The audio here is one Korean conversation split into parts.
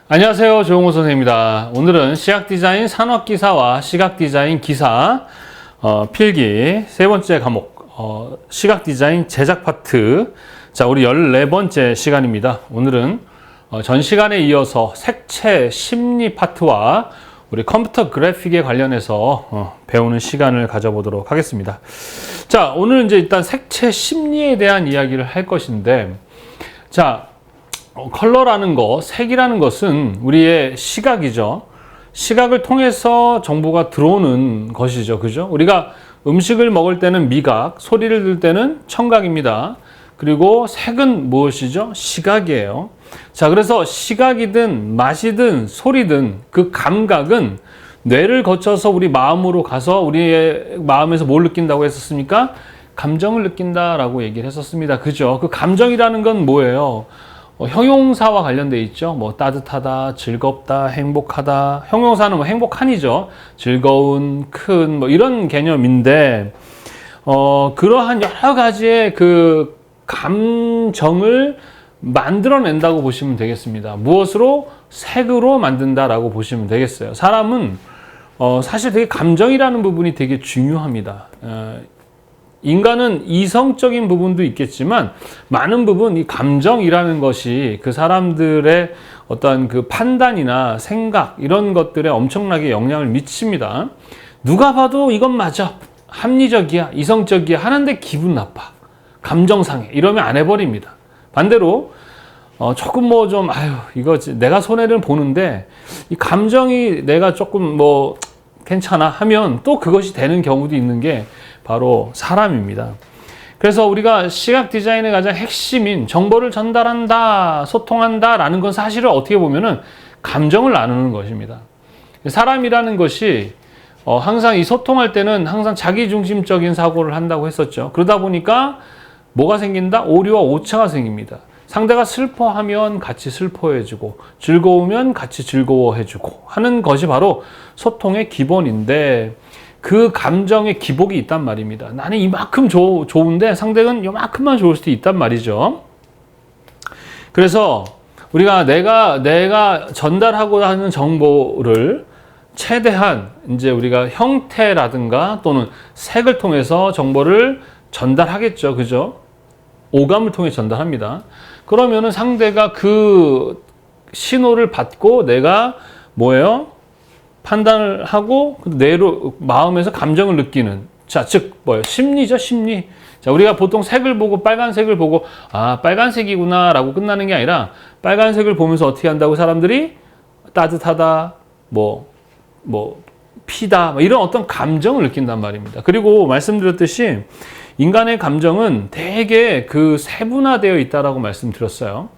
안녕하세요. 조용호 선생님입니다. 오늘은 시각디자인 산업기사와 시각디자인 기사 필기 세 번째 과목 시각디자인 제작 파트. 자, 우리 14번째 시간입니다. 오늘은 전 시간에 이어서 색채 심리 파트와 우리 컴퓨터 그래픽에 관련해서 배우는 시간을 가져보도록 하겠습니다. 자, 오늘 이제 일단 색채 심리에 대한 이야기를 할 것인데, 자, 컬러라는 거, 색이라는 것은 우리의 시각이죠. 시각을 통해서 정보가 들어오는 것이죠. 그죠? 우리가 음식을 먹을 때는 미각, 소리를 들을 때는 청각입니다. 그리고 색은 무엇이죠? 시각이에요. 자, 그래서 시각이든 맛이든 소리든 그 감각은 뇌를 거쳐서 우리 마음으로 가서 우리의 마음에서 뭘 느낀다고 했었습니까? 감정을 느낀다라고 얘기를 했었습니다. 그죠? 그 감정이라는 건 뭐예요? 형용사와 관련돼 있죠. 뭐 따뜻하다, 즐겁다, 행복하다. 형용사는 뭐 행복한이죠. 즐거운, 큰, 뭐 이런 개념인데, 그러한 여러 가지의 그 감정을 만들어낸다고 보시면 되겠습니다. 무엇으로? 색으로 만든다라고 보시면 되겠어요. 사람은 사실 되게 감정이라는 부분이 되게 중요합니다. 인간은 이성적인 부분도 있겠지만 많은 부분 이 감정이라는 것이 그 사람들의 어떤 그 판단이나 생각 이런 것들에 엄청나게 영향을 미칩니다. 누가 봐도 이건 맞아, 합리적이야, 이성적이야 하는데 기분 나빠, 감정 상해 이러면 안 해버립니다. 반대로 조금 뭐 좀 이거 내가 손해를 보는데 이 감정이 내가 조금 뭐 괜찮아 하면 또 그것이 되는 경우도 있는 게 바로 사람입니다. 그래서 우리가 시각 디자인의 가장 핵심인 정보를 전달한다, 소통한다 라는 건 사실은 어떻게 보면은 감정을 나누는 것입니다. 사람이라는 것이 항상 이 소통할 때는 항상 자기중심적인 사고를 한다고 했었죠. 그러다 보니까 뭐가 생긴다? 오류와 오차가 생깁니다. 상대가 슬퍼하면 같이 슬퍼해주고 즐거우면 같이 즐거워해주고 하는 것이 바로 소통의 기본인데, 그 감정의 기복이 있단 말입니다. 나는 이만큼 좋은데 상대는 이만큼만 좋을 수도 있단 말이죠. 그래서 우리가 내가 전달하고 하는 정보를 최대한 이제 우리가 형태라든가 또는 색을 통해서 정보를 전달하겠죠. 그죠? 오감을 통해 전달합니다. 그러면은 상대가 그 신호를 받고 내가 뭐예요? 판단을 하고 뇌로 마음에서 감정을 느끼는, 자, 즉 뭐예요? 심리죠, 심리. 자, 우리가 보통 색을 보고 빨간색을 보고 빨간색이구나라고 끝나는 게 아니라 빨간색을 보면서 어떻게 한다고 사람들이 따뜻하다, 뭐 피다, 이런 어떤 감정을 느낀단 말입니다. 그리고 말씀드렸듯이 인간의 감정은 되게 그 세분화되어 있다라고 말씀드렸어요.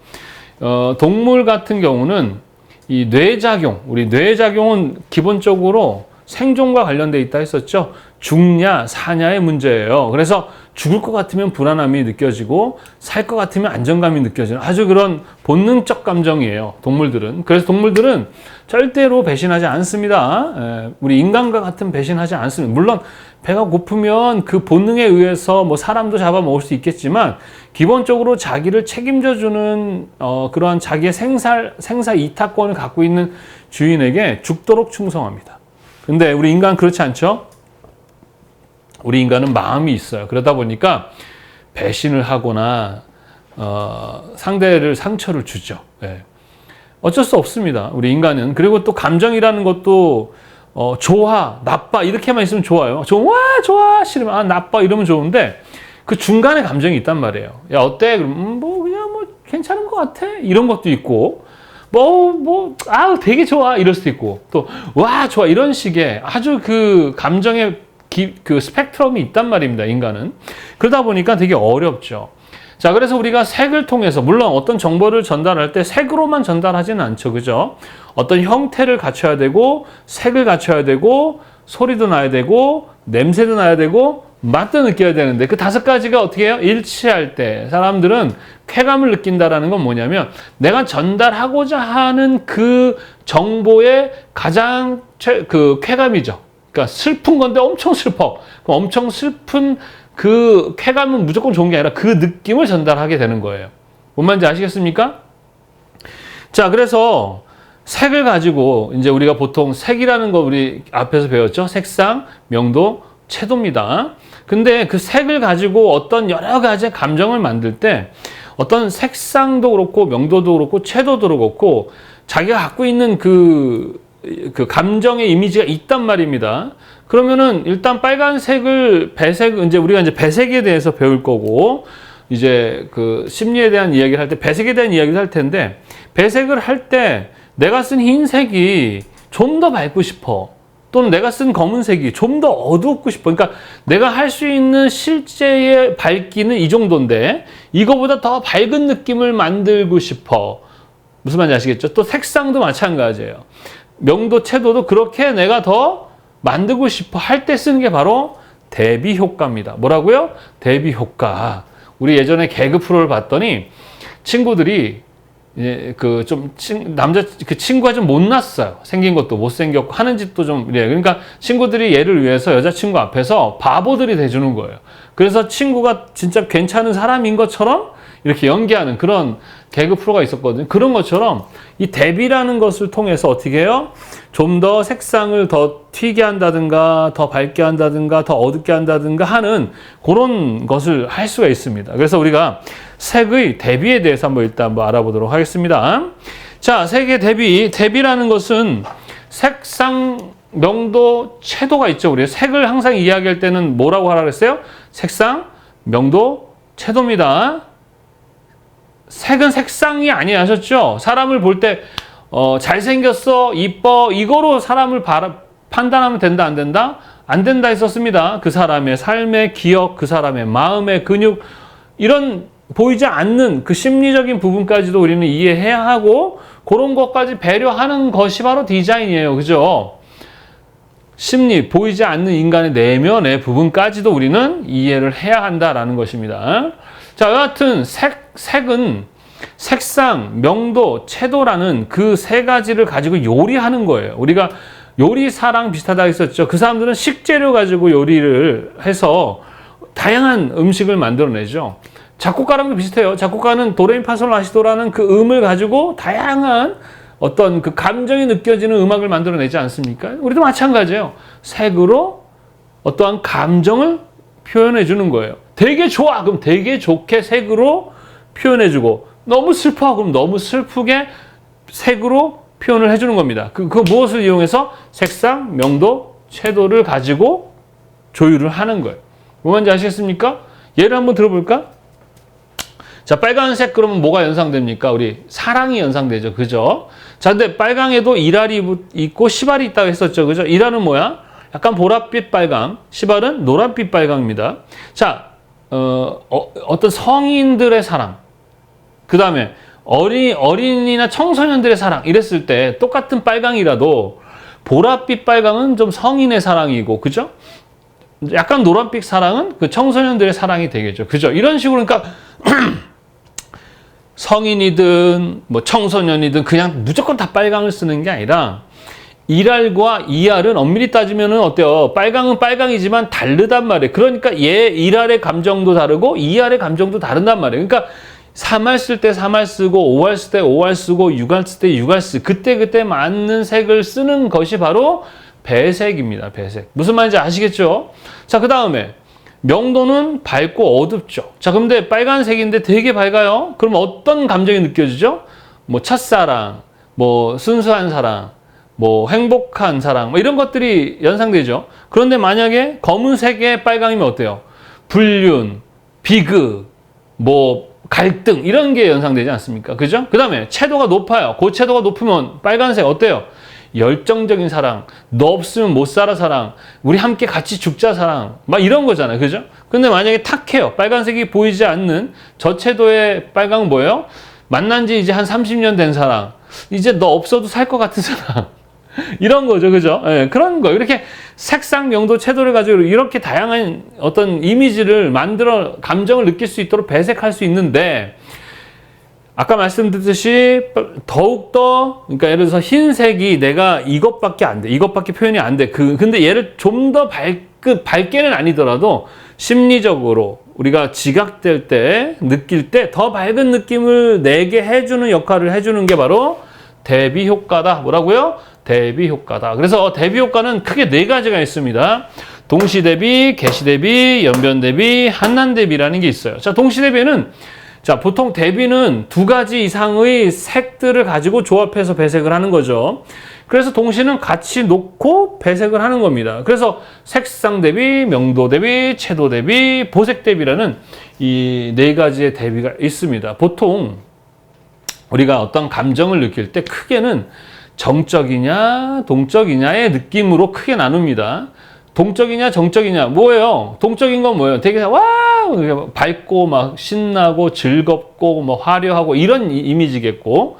동물 같은 경우는 이 뇌작용, 우리 뇌작용은 기본적으로 생존과 관련돼 있다 했었죠. 죽냐 사냐의 문제예요. 그래서 죽을 것 같으면 불안함이 느껴지고 살 것 같으면 안정감이 느껴지는 아주 그런 본능적 감정이에요, 동물들은. 그래서 동물들은 절대로 배신하지 않습니다. 우리 인간과 같은 배신하지 않습니다. 물론 배가 고프면 그 본능에 의해서 뭐 사람도 잡아먹을 수 있겠지만 기본적으로 자기를 책임져주는 그러한 자기의 생사 이탁권을 갖고 있는 주인에게 죽도록 충성합니다. 근데 우리 인간은 그렇지 않죠? 우리 인간은 마음이 있어요. 그러다 보니까 배신을 하거나 상대를 상처를 주죠. 네. 어쩔 수 없습니다, 우리 인간은. 그리고 또 감정이라는 것도 좋아, 나빠 이렇게만 있으면 좋아요. 좋아, 싫으면 나빠 이러면 좋은데 그 중간에 감정이 있단 말이에요. 야, 어때? 그럼 그냥 괜찮은 것 같아 이런 것도 있고, 되게 좋아 이럴 수도 있고, 또 와 좋아 이런 식의 아주 그 감정의 그 스펙트럼이 있단 말입니다, 인간은. 그러다 보니까 되게 어렵죠. 자, 그래서 우리가 색을 통해서, 물론 어떤 정보를 전달할 때 색으로만 전달하지는 않죠. 그죠? 어떤 형태를 갖춰야 되고, 색을 갖춰야 되고, 소리도 나야 되고, 냄새도 나야 되고, 맛도 느껴야 되는데, 그 5가지가 어떻게 해요? 일치할 때 사람들은 쾌감을 느낀다라는 건 뭐냐면, 내가 전달하고자 하는 그 정보의 가장 그 쾌감이죠. 그러니까 슬픈 건데 엄청 슬퍼. 그럼 엄청 슬픈 그 쾌감은 무조건 좋은 게 아니라 그 느낌을 전달하게 되는 거예요. 뭔 말인지 아시겠습니까? 자, 그래서 색을 가지고 이제 우리가 보통 색이라는 거 우리 앞에서 배웠죠. 색상, 명도, 채도입니다. 근데 그 색을 가지고 어떤 여러 가지 감정을 만들 때 어떤 색상도 그렇고 명도도 그렇고 채도도 그렇고 자기가 갖고 있는 그 감정의 이미지가 있단 말입니다. 그러면은 일단 빨간색을 이제 우리가 이제 배색에 대해서 배울 거고 이제 그 심리에 대한 이야기를 할 때 배색에 대한 이야기를 할 텐데 배색을 할 때 내가 쓴 흰색이 좀 더 밝고 싶어. 또는 내가 쓴 검은색이 좀 더 어둡고 싶어. 그러니까 내가 할 수 있는 실제의 밝기는 이 정도인데 이거보다 더 밝은 느낌을 만들고 싶어. 무슨 말인지 아시겠죠? 또 색상도 마찬가지예요. 명도, 채도도 그렇게 내가 더 만들고 싶어 할 때 쓰는 게 바로 대비 효과입니다. 뭐라고요? 대비 효과. 우리 예전에 개그 프로를 봤더니 친구들이 남자 친구가 좀 못났어요. 생긴 것도 못생겼고 하는 짓도 좀 이래요. 그러니까 친구들이 얘를 위해서 여자친구 앞에서 바보들이 돼주는 거예요. 그래서 친구가 진짜 괜찮은 사람인 것처럼 이렇게 연기하는 그런 개그 프로가 있었거든요. 그런 것처럼 이 대비라는 것을 통해서 어떻게 해요? 좀 더 색상을 더 튀게 한다든가 더 밝게 한다든가 더 어둡게 한다든가 하는 그런 것을 할 수가 있습니다. 그래서 우리가 색의 대비에 대해서 일단 알아보도록 하겠습니다. 자, 색의 대비라는 것은 색상, 명도, 채도가 있죠. 우리 색을 항상 이야기할 때는 뭐라고 하라 그랬어요? 색상, 명도, 채도입니다. 색은 색상이 아니에요. 아셨죠? 사람을 볼 때 잘생겼어, 이뻐 이거로 사람을 판단하면 된다 안 된다? 안 된다 했었습니다. 그 사람의 삶의 기억, 그 사람의 마음의 근육 이런 보이지 않는 그 심리적인 부분까지도 우리는 이해해야 하고 그런 것까지 배려하는 것이 바로 디자인이에요. 그죠? 심리, 보이지 않는 인간의 내면의 부분까지도 우리는 이해를 해야 한다라는 것입니다. 자, 여하튼 색은 색상, 명도, 채도라는 그 세 가지를 가지고 요리하는 거예요. 우리가 요리사랑 비슷하다 했었죠. 그 사람들은 식재료 가지고 요리를 해서 다양한 음식을 만들어내죠. 작곡가랑도 비슷해요. 작곡가는 도레미파솔라시도라는 그 음을 가지고 다양한 어떤 그 감정이 느껴지는 음악을 만들어내지 않습니까? 우리도 마찬가지예요. 색으로 어떠한 감정을 표현해 주는 거예요. 되게 좋아. 그럼 되게 좋게 색으로 표현해 주고 너무 슬퍼. 그럼 너무 슬프게 색으로 표현을 해 주는 겁니다. 그 무엇을 이용해서 색상, 명도, 채도를 가지고 조율을 하는 거예요. 뭔지 아시겠습니까? 예를 한번 들어볼까? 자, 빨간색 그러면 뭐가 연상됩니까? 우리 사랑이 연상되죠. 그죠? 자, 근데 빨강에도 이랄이 있고 시발이 있다고 했었죠. 그죠? 이랄은 뭐야? 약간 보랏빛 빨강, 시발은 노란빛 빨강입니다. 자, 어떤 성인들의 사랑, 그 다음에 어린이나 청소년들의 사랑 이랬을 때 똑같은 빨강이라도 보랏빛 빨강은 좀 성인의 사랑이고, 그죠? 약간 노란빛 사랑은 그 청소년들의 사랑이 되겠죠. 그죠? 이런 식으로 그러니까 성인이든 뭐 청소년이든 그냥 무조건 다 빨강을 쓰는 게 아니라 이랄과 이알은 엄밀히 따지면은 어때요? 빨강은 빨강이지만 다르단 말이에요. 그러니까 이랄의 감정도 다르고 이알의 감정도 다른단 말이에요. 그러니까 3알 쓸 때 3알 쓰고 5알 쓸 때 5알 쓰고 6알 쓸 때 6알 쓰고 그때 맞는 색을 쓰는 것이 바로 배색입니다. 배색. 무슨 말인지 아시겠죠? 자, 그 다음에 명도는 밝고 어둡죠. 자, 근데 빨간색인데 되게 밝아요. 그럼 어떤 감정이 느껴지죠? 뭐 첫사랑, 뭐 순수한 사랑, 뭐 행복한 사랑, 뭐 이런 것들이 연상되죠. 그런데 만약에 검은색의 빨강이면 어때요? 불륜, 비극, 뭐 갈등 이런 게 연상되지 않습니까? 그죠? 그 다음에 채도가 높아요. 그 채도가 높으면 빨간색 어때요? 열정적인 사랑, 너 없으면 못 살아 사랑, 우리 함께 같이 죽자 사랑, 막 이런 거잖아요. 그죠? 근데 만약에 탁해요. 빨간색이 보이지 않는 저채도의 빨강은 뭐예요? 만난 지 이제 한 30년 된 사랑, 이제 너 없어도 살 것 같은 사랑. 이런 거죠. 그죠? 예, 그런 거. 이렇게 색상, 명도, 채도를 가지고 이렇게 다양한 어떤 이미지를 만들어 감정을 느낄 수 있도록 배색할 수 있는데, 아까 말씀드렸듯이 더욱더 그러니까 예를 들어서 흰색이 내가 이것밖에 안 돼. 이것밖에 표현이 안 돼. 근데 얘를 좀 더 밝게는 아니더라도 심리적으로 우리가 지각될 때 느낄 때 더 밝은 느낌을 내게 해주는 역할을 해주는 게 바로 대비 효과다. 뭐라고요? 대비 효과다. 그래서 대비 효과는 크게 네 가지가 있습니다. 동시 대비, 개시 대비, 연변 대비, 한난 대비라는 게 있어요. 자, 동시 대비는 자, 보통 대비는 두 가지 이상의 색들을 가지고 조합해서 배색을 하는 거죠. 그래서 동시는 같이 놓고 배색을 하는 겁니다. 그래서 색상 대비, 명도 대비, 채도 대비, 보색 대비라는 이 네 가지의 대비가 있습니다. 보통 우리가 어떤 감정을 느낄 때 크게는 정적이냐, 동적이냐의 느낌으로 크게 나눕니다. 동적이냐, 정적이냐, 뭐예요? 동적인 건 뭐예요? 되게 와 밝고 막 신나고 즐겁고 뭐 화려하고 이런 이미지겠고,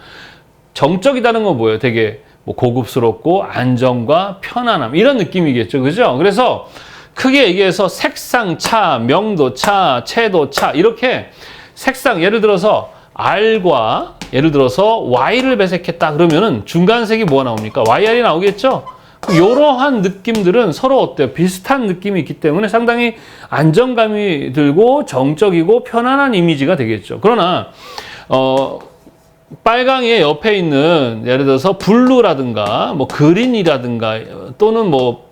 정적이다는 건 뭐예요? 되게 뭐 고급스럽고 안정과 편안함 이런 느낌이겠죠, 그죠? 그래서 크게 얘기해서 색상 차, 명도 차, 채도 차 이렇게 색상 예를 들어서 R과 예를 들어서 Y를 배색했다 그러면은 중간색이 뭐가 나옵니까? YR이 나오겠죠? 이러한 느낌들은 서로 어때요? 비슷한 느낌이 있기 때문에 상당히 안정감이 들고 정적이고 편안한 이미지가 되겠죠. 그러나 빨강의 옆에 있는 예를 들어서 블루라든가 뭐 그린이라든가 또는 뭐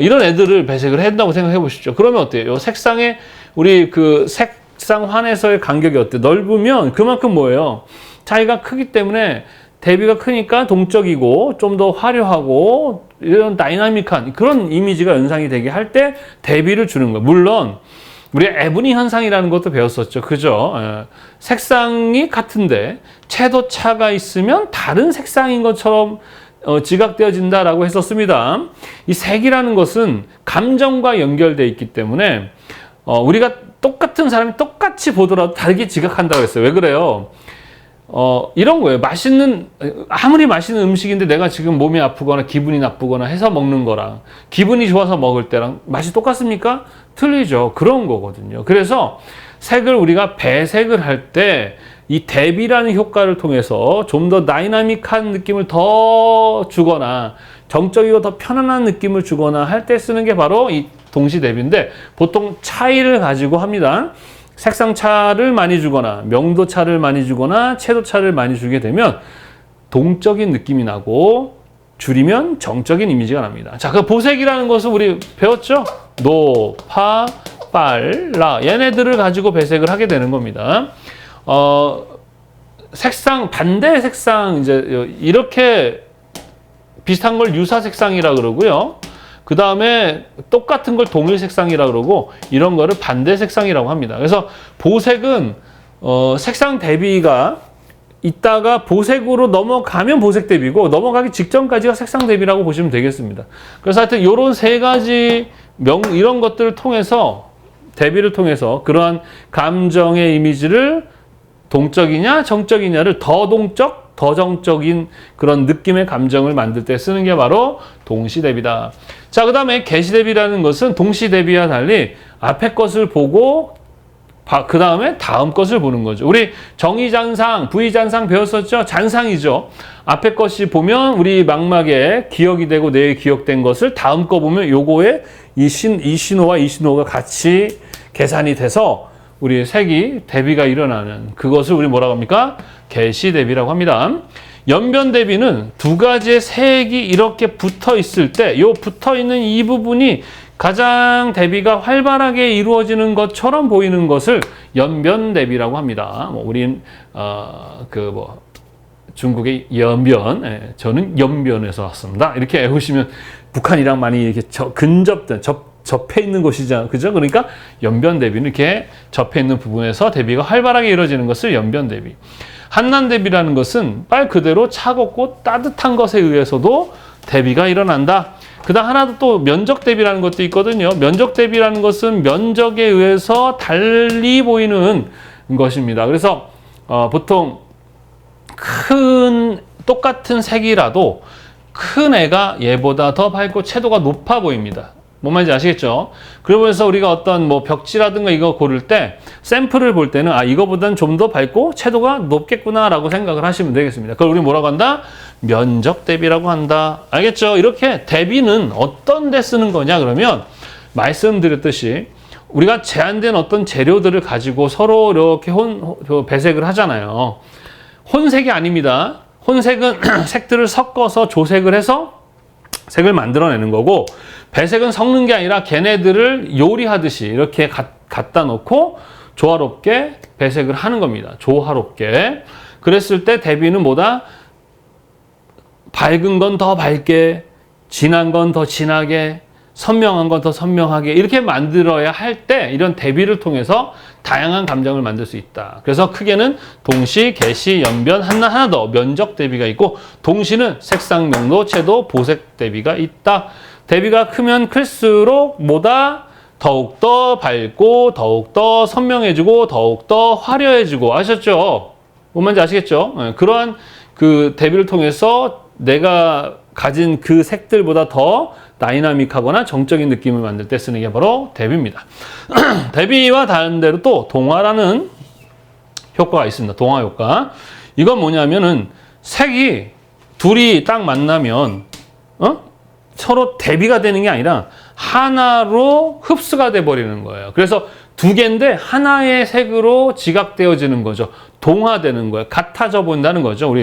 이런 애들을 배색을 한다고 생각해 보십시오. 그러면 어때요? 이 색상의 우리 그 색상 환에서의 간격이 어때요? 넓으면 그만큼 뭐예요? 차이가 크기 때문에 대비가 크니까 동적이고 좀 더 화려하고 이런 다이나믹한 그런 이미지가 연상이 되게 할 때 대비를 주는 거예요. 물론 우리 에브니 현상이라는 것도 배웠었죠. 그죠? 색상이 같은데 채도 차가 있으면 다른 색상인 것처럼 지각되어진다라고 했었습니다. 이 색이라는 것은 감정과 연결되어 있기 때문에 우리가 똑같은 사람이 똑같이 보더라도 다르게 지각한다고 했어요. 왜 그래요? 이런 거예요. 아무리 맛있는 음식인데 내가 지금 몸이 아프거나 기분이 나쁘거나 해서 먹는 거랑 기분이 좋아서 먹을 때랑 맛이 똑같습니까? 틀리죠. 그런 거거든요. 그래서 색을 우리가 배색을 할 때 이 대비라는 효과를 통해서 좀 더 다이나믹한 느낌을 더 주거나 정적이고 더 편안한 느낌을 주거나 할 때 쓰는 게 바로 이 동시 대비인데 보통 차이를 가지고 합니다. 색상 차를 많이 주거나 명도 차를 많이 주거나 채도 차를 많이 주게 되면 동적인 느낌이 나고 줄이면 정적인 이미지가 납니다. 자, 그 보색이라는 것을 우리 배웠죠? 노, 파, 빨, 라 얘네들을 가지고 배색을 하게 되는 겁니다. 색상 반대 색상 이제 이렇게 비슷한 걸 유사 색상이라 그러고요. 그 다음에 똑같은 걸 동일 색상이라 그러고 이런 거를 반대 색상이라고 합니다. 그래서 보색은 색상 대비가 있다가 보색으로 넘어가면 보색 대비고 넘어가기 직전까지가 색상 대비라고 보시면 되겠습니다. 그래서 하여튼 이런 세 가지 이런 것들을 통해서 대비를 통해서 그러한 감정의 이미지를 동적이냐 정적이냐를 더 동적 더 정적인 그런 느낌의 감정을 만들 때 쓰는 게 바로 동시 대비다. 자, 그 다음에 개시 대비라는 것은 동시 대비와 달리 앞에 것을 보고 그 다음에 다음 것을 보는 거죠. 우리 정의잔상, 부의잔상 배웠었죠? 잔상이죠. 앞에 것이 보면 우리 망막에 기억이 되고 뇌에 기억된 것을 다음 거 보면 요거에 이 신호와 이 신호가 같이 계산이 돼서 우리 색이 대비가 일어나는 그것을 우리 뭐라고 합니까? 개시 대비라고 합니다. 연변 대비는 두 가지의 색이 이렇게 붙어 있을 때 요 붙어 있는 이 부분이 가장 대비가 활발하게 이루어지는 것처럼 보이는 것을 연변 대비라고 합니다. 우린 중국의 연변, 저는 연변에서 왔습니다. 이렇게 외우시면 북한이랑 많이 이렇게 근접된 접해 있는 곳이죠. 그죠? 그러니까 연변 대비는 이렇게 접해 있는 부분에서 대비가 활발하게 이루어지는 것을 연변 대비. 한난 대비라는 것은 말 그대로 차갑고 따뜻한 것에 의해서도 대비가 일어난다. 그다음 하나 또 면적 대비라는 것도 있거든요. 면적 대비라는 것은 면적에 의해서 달리 보이는 것입니다. 그래서 보통 똑같은 색이라도 큰 애가 얘보다 더 밝고 채도가 높아 보입니다. 뭔 말인지 아시겠죠? 그러면서 우리가 어떤 뭐 벽지라든가 이거 고를 때 샘플을 볼 때는 이거보다는 좀 더 밝고 채도가 높겠구나라고 생각을 하시면 되겠습니다. 그걸 우리 뭐라고 한다? 면적 대비라고 한다. 알겠죠? 이렇게 대비는 어떤 데 쓰는 거냐 그러면 말씀드렸듯이 우리가 제한된 어떤 재료들을 가지고 서로 이렇게 배색을 하잖아요. 혼색이 아닙니다. 혼색은 색들을 섞어서 조색을 해서 색을 만들어내는 거고, 배색은 섞는 게 아니라 걔네들을 요리하듯이 이렇게 갖다 놓고 조화롭게 배색을 하는 겁니다. 조화롭게. 그랬을 때 대비는 뭐다? 밝은 건 더 밝게, 진한 건 더 진하게, 선명한 건 더 선명하게 이렇게 만들어야 할 때 이런 대비를 통해서 다양한 감정을 만들 수 있다. 그래서 크게는 동시, 개시, 연변, 하나 더 면적 대비가 있고, 동시는 색상, 명도, 채도, 보색 대비가 있다. 대비가 크면 클수록 뭐다? 더욱더 밝고 더욱더 선명해지고 더욱더 화려해지고. 아셨죠? 뭔 말인지 아시겠죠? 그러한 그 대비를 통해서 내가 가진 그 색들보다 더 다이나믹하거나 정적인 느낌을 만들 때 쓰는 게 바로 대비입니다. 대비와 다른 대로 또 동화라는 효과가 있습니다. 동화 효과. 이건 뭐냐면은 색이 둘이 딱 만나면 서로 대비가 되는 게 아니라 하나로 흡수가 돼 버리는 거예요. 그래서 두 개인데 하나의 색으로 지각되어지는 거죠. 동화되는 거예요. 같아져 본다는 거죠.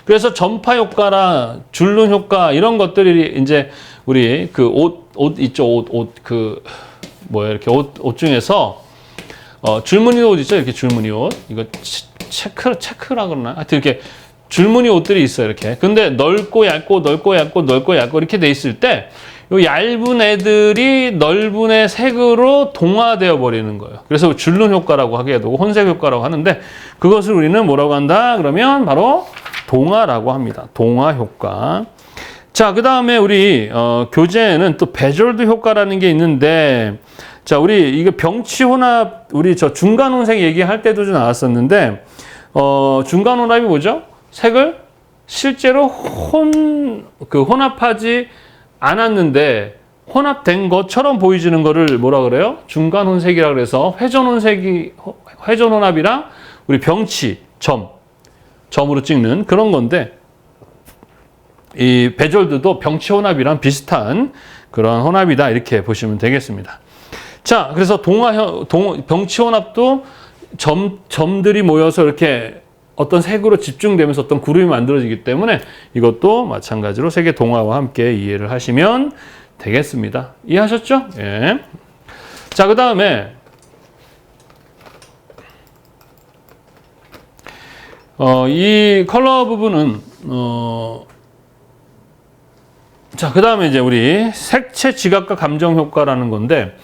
그래서 전파 효과라 줄눈 효과 이런 것들이 이제 우리 그 옷 있죠. 이렇게 옷 중에서 줄무늬 옷 있죠. 이렇게 줄무늬 옷. 이거 체크라 그러나? 하여튼 이렇게 줄무늬 옷들이 있어요. 이렇게. 근데 넓고 얇고 이렇게 돼 있을 때 요 얇은 애들이 넓은 애 색으로 동화되어 버리는 거예요. 그래서 줄눈 효과라고 하게 되고 혼색 효과라고 하는데, 그것을 우리는 뭐라고 한다? 그러면 바로 동화라고 합니다. 동화 효과. 자, 그 다음에 우리 교재에는 또 베졸드 효과라는 게 있는데, 자, 우리 이거 병치 혼합, 우리 저 중간 혼색 얘기할 때도 좀 나왔었는데, 중간 혼합이 뭐죠? 색을 실제로 혼합하지 않았는데 혼합된 것처럼 보이지는 거를 뭐라 그래요? 중간 혼색이라 그래서 회전 혼합이랑 우리 병치 점으로 찍는 그런 건데, 이 베졸드도 병치 혼합이랑 비슷한 그런 혼합이다 이렇게 보시면 되겠습니다. 자, 그래서 병치 혼합도 점들이 모여서 이렇게 어떤 색으로 집중되면서 어떤 그룹이 만들어지기 때문에 이것도 마찬가지로 색의 동화와 함께 이해를 하시면 되겠습니다. 이해하셨죠? 예. 자, 그 다음에 이 컬러 부분은 자, 그 다음에 이제 우리 색채 지각과 감정 효과라는 건데,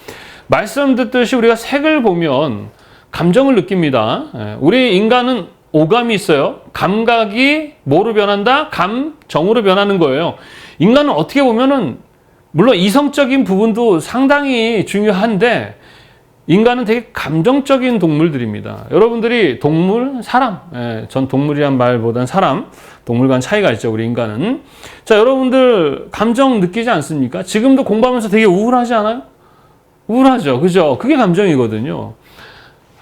말씀 듣듯이 우리가 색을 보면 감정을 느낍니다. 예. 우리 인간은 오감이 있어요. 감각이 뭐로 변한다? 감정으로 변하는 거예요. 인간은 어떻게 보면은 물론 이성적인 부분도 상당히 중요한데 인간은 되게 감정적인 동물들입니다. 여러분들이 동물, 사람, 전 동물이란 말보단 사람, 동물과는 차이가 있죠. 우리 인간은. 자, 여러분들 감정 느끼지 않습니까? 지금도 공부하면서 되게 우울하지 않아요? 우울하죠. 그죠? 그게 감정이거든요.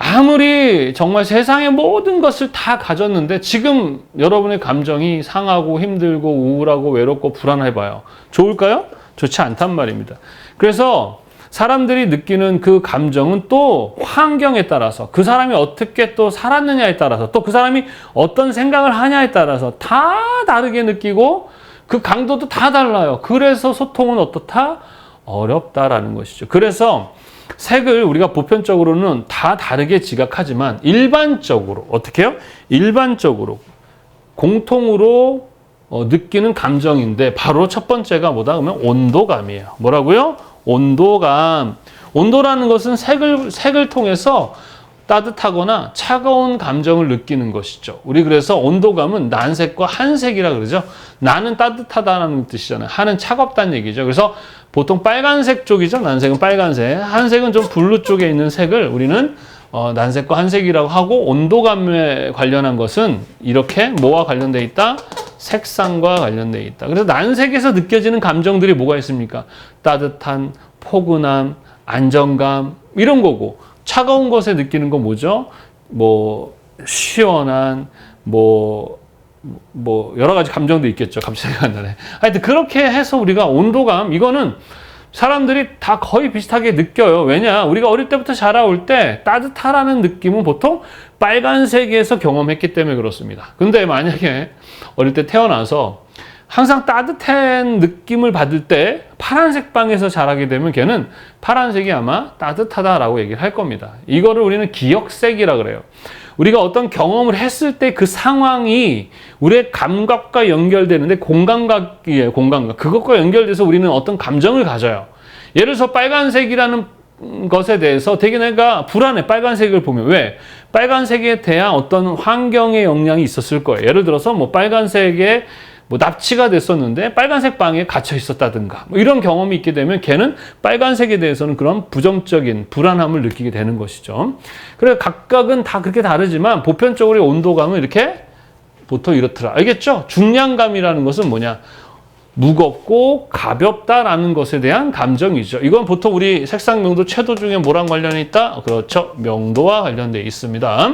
아무리 정말 세상의 모든 것을 다 가졌는데 지금 여러분의 감정이 상하고 힘들고 우울하고 외롭고 불안해봐요. 좋을까요? 좋지 않단 말입니다. 그래서 사람들이 느끼는 그 감정은 또 환경에 따라서, 그 사람이 어떻게 또 살았느냐에 따라서, 또 그 사람이 어떤 생각을 하냐에 따라서 다 다르게 느끼고 그 강도도 다 달라요. 그래서 소통은 어떻다? 어렵다라는 것이죠. 그래서 색을 우리가 보편적으로는 다 다르게 지각하지만 일반적으로 어떻게 해요? 일반적으로 공통으로 느끼는 감정인데 바로 첫 번째가 뭐다? 그러면 온도감이에요. 뭐라고요? 온도감. 온도라는 것은 색을 통해서 따뜻하거나 차가운 감정을 느끼는 것이죠. 우리 그래서 온도감은 난색과 한색이라 그러죠. 나는 따뜻하다는 뜻이잖아요. 한은 차갑다는 얘기죠. 그래서 보통 빨간색 쪽이죠. 난색은 빨간색. 한색은 좀 블루 쪽에 있는 색을 우리는 난색과 한색이라고 하고, 온도감에 관련한 것은 이렇게 뭐와 관련되어 있다? 색상과 관련되어 있다. 그래서 난색에서 느껴지는 감정들이 뭐가 있습니까? 따뜻한, 포근함, 안정감 이런 거고, 차가운 것에 느끼는 건 뭐죠? 뭐 시원한, 뭐 여러 가지 감정도 있겠죠. 갑자기 생각나네. 하여튼 그렇게 해서 우리가 온도감, 이거는 사람들이 다 거의 비슷하게 느껴요. 왜냐? 우리가 어릴 때부터 자라올 때 따뜻하라는 느낌은 보통 빨간색에서 경험했기 때문에 그렇습니다. 근데 만약에 어릴 때 태어나서 항상 따뜻한 느낌을 받을 때 파란색 방에서 자라게 되면 걔는 파란색이 아마 따뜻하다라고 얘기를 할 겁니다. 이거를 우리는 기억색이라 그래요. 우리가 어떤 경험을 했을 때 그 상황이 우리의 감각과 연결되는데 공감각이에요, 공감각. 그것과 연결돼서 우리는 어떤 감정을 가져요. 예를 들어서 빨간색이라는 것에 대해서 되게 내가 불안해, 빨간색을 보면. 왜? 빨간색에 대한 어떤 환경의 영향이 있었을 거예요. 예를 들어서 뭐 빨간색에 뭐 납치가 됐었는데 빨간색 방에 갇혀 있었다든가 뭐 이런 경험이 있게 되면 걔는 빨간색에 대해서는 그런 부정적인 불안함을 느끼게 되는 것이죠. 그래서 각각은 다 그렇게 다르지만 보편적으로 온도감은 이렇게 보통 이렇더라. 알겠죠? 중량감이라는 것은 뭐냐? 무겁고 가볍다라는 것에 대한 감정이죠. 이건 보통 우리 색상, 명도, 채도 중에 뭐랑 관련이 있다? 그렇죠. 명도와 관련되어 있습니다.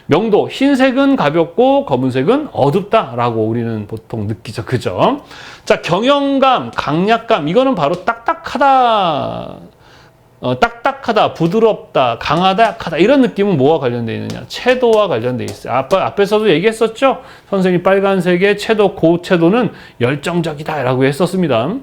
명도, 흰색은 가볍고 검은색은 어둡다라고 우리는 보통 느끼죠. 그죠? 자, 경영감, 강약감, 이거는 바로 딱딱하다, 부드럽다, 강하다, 약하다 이런 느낌은 뭐와 관련되어 있느냐? 채도와 관련되어 있어요. 앞에서도 얘기했었죠? 선생님 빨간색의 채도, 고채도는 열정적이다 라고 했었습니다.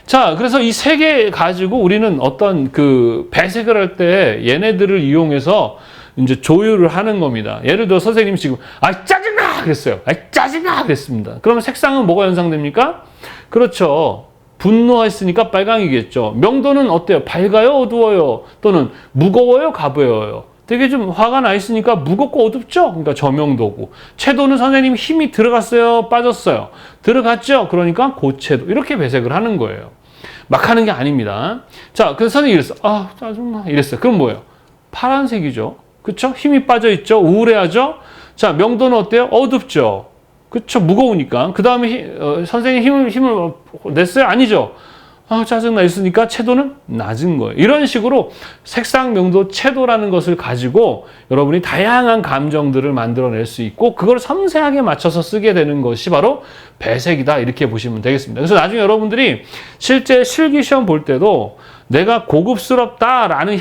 자, 그래서 이 세 개 가지고 우리는 어떤 그 배색을 할 때 얘네들을 이용해서 이제 조율을 하는 겁니다. 예를 들어 선생님이 지금 짜증나! 그랬어요. 짜증나! 그랬습니다. 그러면 색상은 뭐가 연상됩니까? 그렇죠. 분노했으니까 빨강이겠죠. 명도는 어때요? 밝아요? 어두워요? 또는 무거워요? 가벼워요? 되게 좀 화가 나 있으니까 무겁고 어둡죠? 그러니까 저명도고. 채도는 선생님 힘이 들어갔어요? 빠졌어요? 들어갔죠? 그러니까 고채도. 이렇게 배색을 하는 거예요. 막 하는 게 아닙니다. 자, 그래서 선생님이 이랬어. 짜증나. 이랬어요. 그럼 뭐예요? 파란색이죠. 그쵸? 힘이 빠져있죠? 우울해하죠? 자, 명도는 어때요? 어둡죠? 그쵸? 무거우니까. 그 다음에 선생님 힘을 냈어요? 아니죠? 짜증나 있으니까 채도는 낮은 거예요. 이런 식으로 색상, 명도, 채도라는 것을 가지고 여러분이 다양한 감정들을 만들어낼 수 있고 그걸 섬세하게 맞춰서 쓰게 되는 것이 바로 배색이다. 이렇게 보시면 되겠습니다. 그래서 나중에 여러분들이 실제 실기시험 볼 때도 내가 고급스럽다라는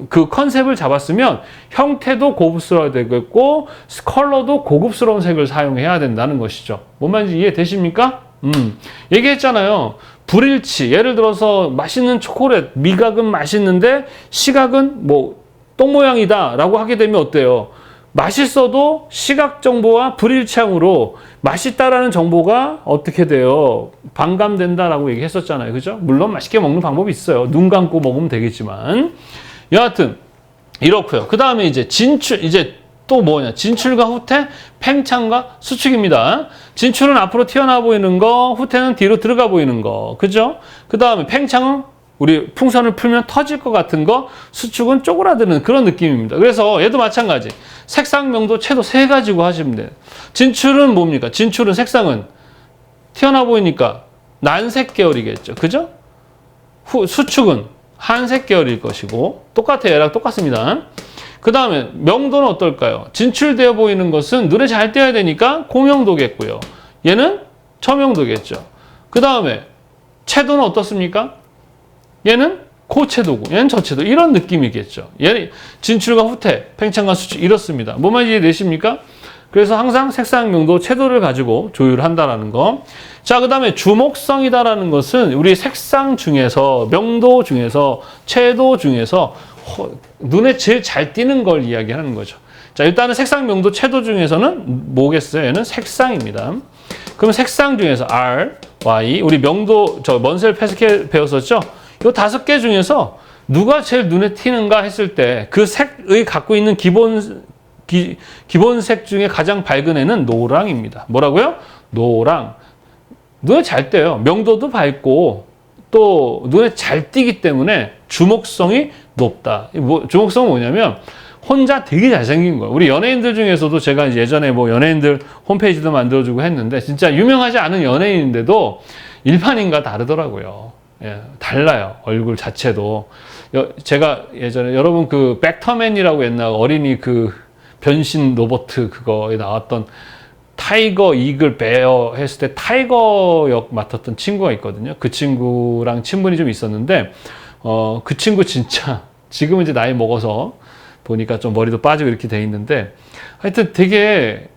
그 컨셉을 잡았으면 형태도 고급스러워야 되겠고 컬러도 고급스러운 색을 사용해야 된다는 것이죠. 뭔 말인지 이해되십니까? 얘기했잖아요. 불일치. 예를 들어서 맛있는 초콜릿, 미각은 맛있는데 시각은 뭐 똥 모양이다 라고 하게 되면 어때요? 맛있어도 시각 정보와 불일치함으로 맛있다라는 정보가 어떻게 돼요? 반감된다라고 얘기했었잖아요. 그죠? 물론 맛있게 먹는 방법이 있어요. 눈 감고 먹으면 되겠지만. 여하튼 이렇고요. 그 다음에 이제 진출, 이제 또 뭐냐? 진출과 후퇴, 팽창과 수축입니다. 진출은 앞으로 튀어나와 보이는 거, 후퇴는 뒤로 들어가 보이는 거. 그죠? 그 다음에 팽창은 우리 풍선을 풀면 터질 것 같은 거, 수축은 쪼그라드는 그런 느낌입니다. 그래서 얘도 마찬가지. 색상, 명도, 채도 세 가지고 하시면 돼요. 진출은 뭡니까? 진출은 색상은 튀어나와 보이니까 난색 계열이겠죠. 그죠? 수축은 한색 계열일 것이고 똑같아요. 얘랑 똑같습니다. 그 다음에 명도는 어떨까요? 진출되어 보이는 것은 눈에 잘 띄어야 되니까 고명도겠고요. 얘는 저명도겠죠. 그 다음에 채도는 어떻습니까? 얘는 고채도고 얘는 저채도. 이런 느낌이겠죠. 얘는 진출과 후퇴, 팽창과 수축 이렇습니다. 뭔 말인지 이해되십니까? 그래서 항상 색상, 명도, 채도를 가지고 조율한다라는 거. 자, 그 다음에 주목성이다라는 것은 우리 색상 중에서, 명도 중에서, 채도 중에서 눈에 제일 잘 띄는 걸 이야기하는 거죠. 자, 일단은 색상, 명도, 채도 중에서는 뭐겠어요? 얘는 색상입니다. 그럼 색상 중에서 R, Y, 우리 명도, 먼셀 패스켈 배웠었죠? 이 5개 중에서 누가 제일 눈에 띄는가 했을 때 그 색의 갖고 있는 기본색 중에 가장 밝은 애는 노랑입니다. 뭐라고요? 노랑. 눈에 잘 띄어요. 명도도 밝고 또 눈에 잘 띄기 때문에 주목성이 높다. 주목성은 뭐냐면 혼자 되게 잘생긴 거예요. 우리 연예인들 중에서도 제가 예전에 뭐 연예인들 홈페이지도 만들어주고 했는데 진짜 유명하지 않은 연예인인데도 일반인과 다르더라고요. 예, 달라요. 얼굴 자체도. 제가 예전에 여러분 그 백터맨이라고 옛날 어린이 그 변신 로봇 그거에 나왔던 타이거, 이글, 베어 했을 때 타이거 역 맡았던 친구가 있거든요. 그 친구랑 친분이 좀 있었는데 그 친구 진짜 지금은 이제 나이 먹어서 보니까 좀 머리도 빠지고 이렇게 돼 있는데 하여튼 되게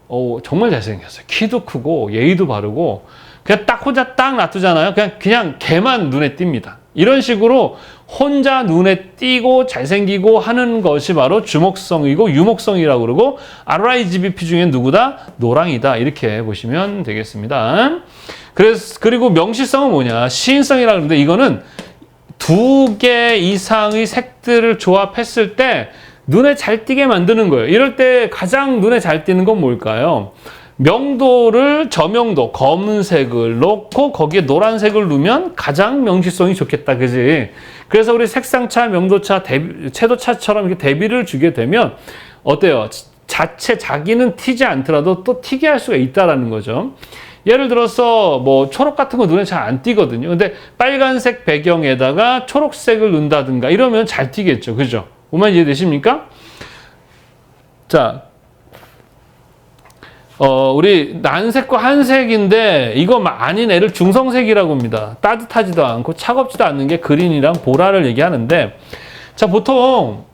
정말 잘생겼어요. 키도 크고 예의도 바르고 그냥 딱 혼자 딱 놔두잖아요. 그냥 걔만 눈에 띕니다. 이런 식으로 혼자 눈에 띄고 잘생기고 하는 것이 바로 주목성이고 유목성이라고 그러고 RIGBP 중에 누구다? 노랑이다. 이렇게 보시면 되겠습니다. 그리고 명시성은 뭐냐? 시인성이라고 그러는데 이거는 2개 이상의 색들을 조합했을 때 눈에 잘 띄게 만드는 거예요. 이럴 때 가장 눈에 잘 띄는 건 뭘까요? 명도를 저명도 검은색을 넣고 거기에 노란색을 넣으면 가장 명시성이 좋겠다, 그지? 그래서 우리 색상차, 명도차, 채도차처럼 이렇게 대비를 주게 되면 어때요? 자기는 튀지 않더라도 또 튀게 할 수가 있다라는 거죠. 예를 들어서 뭐 초록 같은 거 눈에 잘 안 띄거든요. 근데 빨간색 배경에다가 초록색을 넣는다든가 이러면 잘 띄겠죠, 그죠? 오만 이해되십니까? 자. 우리 난색과 한색인데 이거 아닌 애를 중성색이라고 합니다. 따뜻하지도 않고 차갑지도 않는 게 그린이랑 보라를 얘기하는데 자, 보통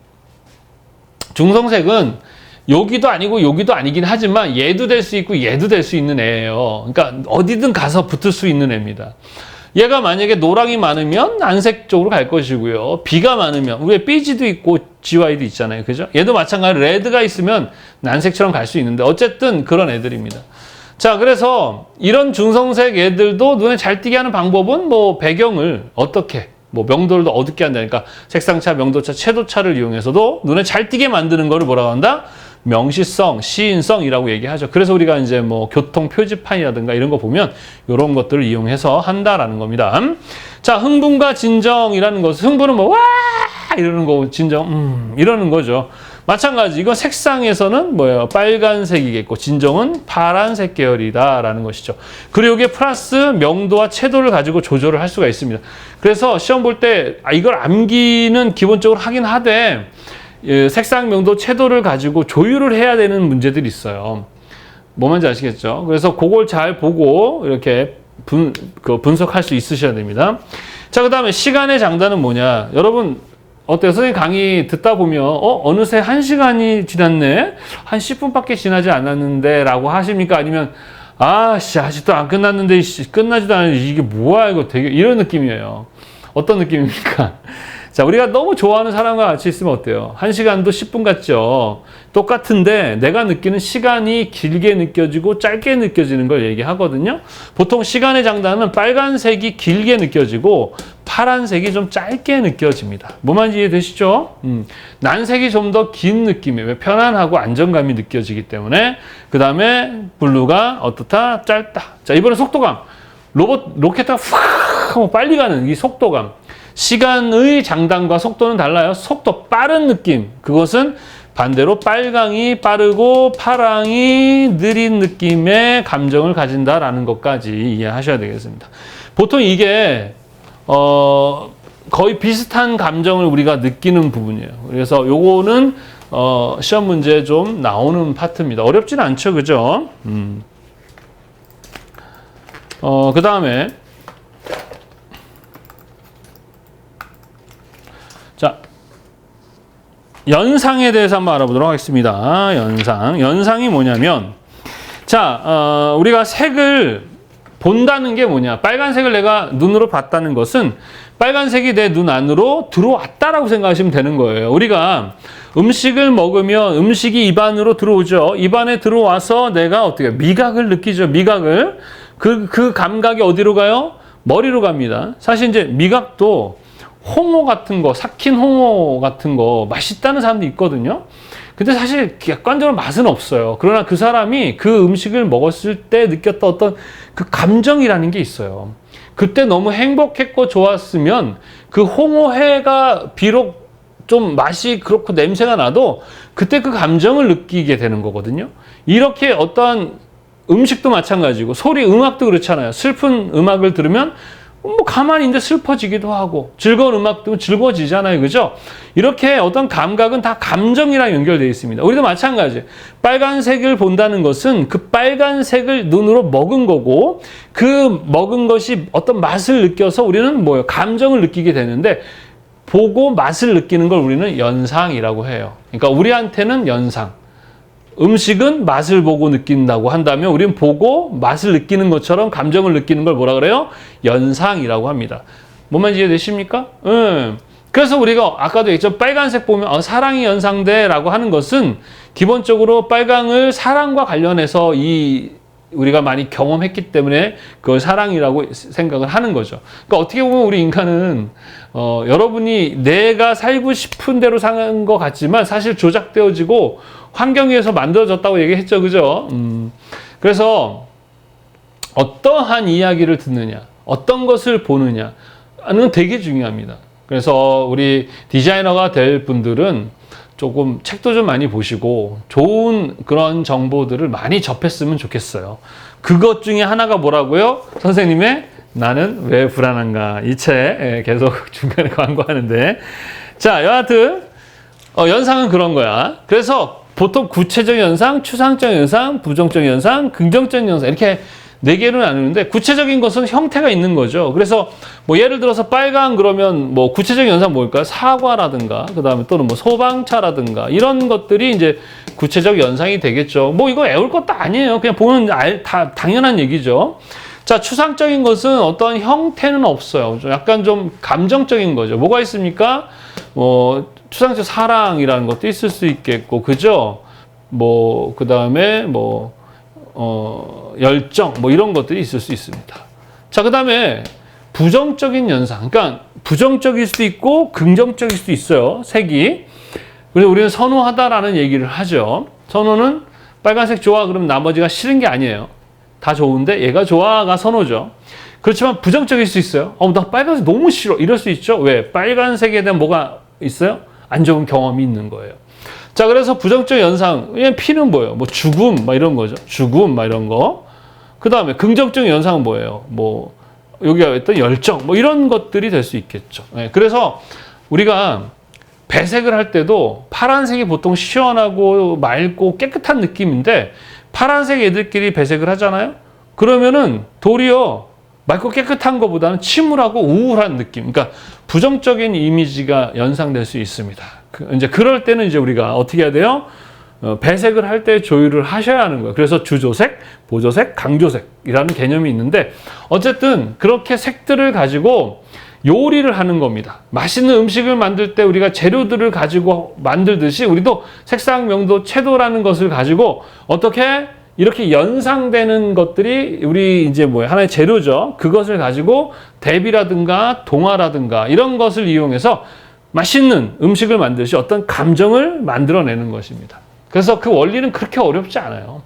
중성색은 여기도 아니고 여기도 아니긴 하지만 얘도 될 수 있고 얘도 될 수 있는 애예요. 그러니까 어디든 가서 붙을 수 있는 애입니다. 얘가 만약에 노랑이 많으면 난색 쪽으로 갈 것이고요. B가 많으면 왜 BG도 있고 GY도 있잖아요. 그죠? 얘도 마찬가지로 레드가 있으면 난색처럼 갈 수 있는데 어쨌든 그런 애들입니다. 자, 그래서 이런 중성색 애들도 눈에 잘 띄게 하는 방법은 뭐 배경을 어떻게 뭐 명도를 더 어둡게 한다니까 색상차, 명도차, 채도차를 이용해서도 눈에 잘 띄게 만드는 거를 뭐라고 한다? 명시성, 시인성이라고 얘기하죠. 그래서 우리가 이제 뭐 교통 표지판이라든가 이런 거 보면 이런 것들을 이용해서 한다라는 겁니다. 자, 흥분과 진정이라는 것은 흥분은 뭐 와 이러는 거고 진정 이러는 거죠. 마찬가지 이거 색상에서는 뭐예요? 빨간색이겠고 진정은 파란색 계열이다라는 것이죠. 그리고 이게 플러스 명도와 채도를 가지고 조절을 할 수가 있습니다. 그래서 시험 볼 때 이걸 암기는 기본적으로 하긴 하되 색상, 명도, 채도를 가지고 조율을 해야 되는 문제들이 있어요. 뭐 말인지 아시겠죠? 그래서 그걸 잘 보고 이렇게 분석할 수 있으셔야 됩니다. 자, 그 다음에 시간의 장단은 뭐냐? 여러분 어때요? 선생님 강의 듣다 보면 어느새 1시간이 지났네? 한 10분밖에 지나지 않았는데 라고 하십니까? 아니면 아직도 안 끝났는데 끝나지도 않았는데 이게 뭐야 이거 되게 이런 느낌이에요. 어떤 느낌입니까? 자, 우리가 너무 좋아하는 사람과 같이 있으면 어때요? 1시간도 10분 같죠? 똑같은데 내가 느끼는 시간이 길게 느껴지고 짧게 느껴지는 걸 얘기하거든요. 보통 시간의 장단은 빨간색이 길게 느껴지고 파란색이 좀 짧게 느껴집니다. 뭐 말인지 이해되시죠? 난색이 좀 더 긴 느낌이에요. 편안하고 안정감이 느껴지기 때문에. 그 다음에 블루가 어떻다? 짧다. 자, 이번엔 속도감. 로켓가 훅 하고 빨리 가는 이 속도감. 시간의 장단과 속도는 달라요. 속도 빠른 느낌. 그것은 반대로 빨강이 빠르고 파랑이 느린 느낌의 감정을 가진다라는 것까지 이해하셔야 되겠습니다. 보통 이게 거의 비슷한 감정을 우리가 느끼는 부분이에요. 그래서 요거는 시험 문제에 좀 나오는 파트입니다. 어렵진 않죠, 그죠? 그 다음에 자, 연상에 대해서 한번 알아보도록 하겠습니다. 연상이 뭐냐면, 자, 우리가 색을 본다는 게 뭐냐? 빨간색을 내가 눈으로 봤다는 것은 빨간색이 내 눈 안으로 들어왔다라고 생각하시면 되는 거예요. 우리가 음식을 먹으면 음식이 입안으로 들어오죠. 입안에 들어와서 내가 어떻게 미각을 느끼죠. 미각을 그 감각이 어디로 가요? 머리로 갑니다. 사실 이제 미각도 홍어 같은 거, 삭힌 홍어 같은 거 맛있다는 사람도 있거든요. 근데 사실 객관적으로 맛은 없어요. 그러나 그 사람이 그 음식을 먹었을 때 느꼈던 어떤 그 감정이라는 게 있어요. 그때 너무 행복했고 좋았으면 그 홍어회가 비록 좀 맛이 그렇고 냄새가 나도 그때 그 감정을 느끼게 되는 거거든요. 이렇게 어떠한 음식도 마찬가지고 소리, 음악도 그렇잖아요. 슬픈 음악을 들으면 뭐 가만히 있는데 슬퍼지기도 하고 즐거운 음악 들으면 즐거워지잖아요. 그죠? 이렇게 어떤 감각은 다 감정이랑 연결되어 있습니다. 우리도 마찬가지. 빨간색을 본다는 것은 그 빨간색을 눈으로 먹은 거고 그 먹은 것이 어떤 맛을 느껴서 우리는 뭐예요? 감정을 느끼게 되는데 보고 맛을 느끼는 걸 우리는 연상이라고 해요. 그러니까 우리한테는 연상. 음식은 맛을 보고 느낀다고 한다면 우리는 보고 맛을 느끼는 것처럼 감정을 느끼는 걸 뭐라 그래요? 연상이라고 합니다. 뭔 말인지 이해되십니까? 그래서 우리가 아까도 얘기했죠. 빨간색 보면 사랑이 연상돼라고 하는 것은 기본적으로 빨강을 사랑과 관련해서 우리가 많이 경험했기 때문에 그걸 사랑이라고 생각을 하는 거죠. 그러니까 어떻게 보면 우리 인간은 여러분이 내가 살고 싶은 대로 사는 것 같지만 사실 조작되어지고 환경에 의해서 만들어졌다고 얘기했죠. 그죠? 그래서 어떠한 이야기를 듣느냐, 어떤 것을 보느냐는 되게 중요합니다. 그래서 우리 디자이너가 될 분들은 조금 책도 좀 많이 보시고 좋은 그런 정보들을 많이 접했으면 좋겠어요. 그것 중에 하나가 뭐라고요? 선생님의 나는 왜 불안한가 이 책 계속 중간에 광고하는데 자 여하튼 연상은 그런 거야. 그래서 보통 구체적 연상, 추상적 연상, 부정적 연상, 긍정적 연상 이렇게 네 개로 나누는데 구체적인 것은 형태가 있는 거죠. 그래서 뭐 예를 들어서 빨강 그러면 뭐 구체적인 연상 뭘까요? 사과라든가 그다음에 또는 뭐 소방차라든가 이런 것들이 이제 구체적 연상이 되겠죠. 뭐 이거 애울 것도 아니에요. 그냥 보면 다 당연한 얘기죠. 자, 추상적인 것은 어떤 형태는 없어요. 약간 좀 감정적인 거죠. 뭐가 있습니까? 뭐 추상적 사랑이라는 것도 있을 수 있겠고, 그죠? 뭐 그다음에 뭐 열정 뭐 이런 것들이 있을 수 있습니다. 자, 그다음에 부정적인 연상. 그러니까 부정적일 수도 있고 긍정적일 수도 있어요. 색이. 그래서 우리는 선호하다라는 얘기를 하죠. 선호는 빨간색 좋아 그러면 나머지가 싫은 게 아니에요. 다 좋은데 얘가 좋아가 선호죠. 그렇지만 부정적일 수 있어요. 나 빨간색 너무 싫어. 이럴 수 있죠. 왜? 빨간색에 대한 뭐가 있어요? 안 좋은 경험이 있는 거예요. 자, 그래서 부정적 연상, P는 뭐예요? 뭐 죽음, 막 이런 거죠. 죽음, 막 이런 거. 그 다음에 긍정적 연상은 뭐예요? 뭐, 여기가 어떤 열정, 뭐 이런 것들이 될 수 있겠죠. 그래서 우리가 배색을 할 때도 파란색이 보통 시원하고 맑고 깨끗한 느낌인데 파란색 애들끼리 배색을 하잖아요? 그러면은 도리어 맑고 깨끗한 것보다는 침울하고 우울한 느낌. 그러니까 부정적인 이미지가 연상될 수 있습니다. 이제 그럴 때는 이제 우리가 어떻게 해야 돼요? 배색을 할 때 조율을 하셔야 하는 거예요. 그래서 주조색, 보조색, 강조색이라는 개념이 있는데 어쨌든 그렇게 색들을 가지고 요리를 하는 겁니다. 맛있는 음식을 만들 때 우리가 재료들을 가지고 만들듯이 우리도 색상, 명도, 채도라는 것을 가지고 어떻게 이렇게 연상되는 것들이 우리 이제 하나의 재료죠. 그것을 가지고 대비라든가 동화라든가 이런 것을 이용해서 맛있는 음식을 만드시 어떤 감정을 만들어내는 것입니다. 그래서 그 원리는 그렇게 어렵지 않아요.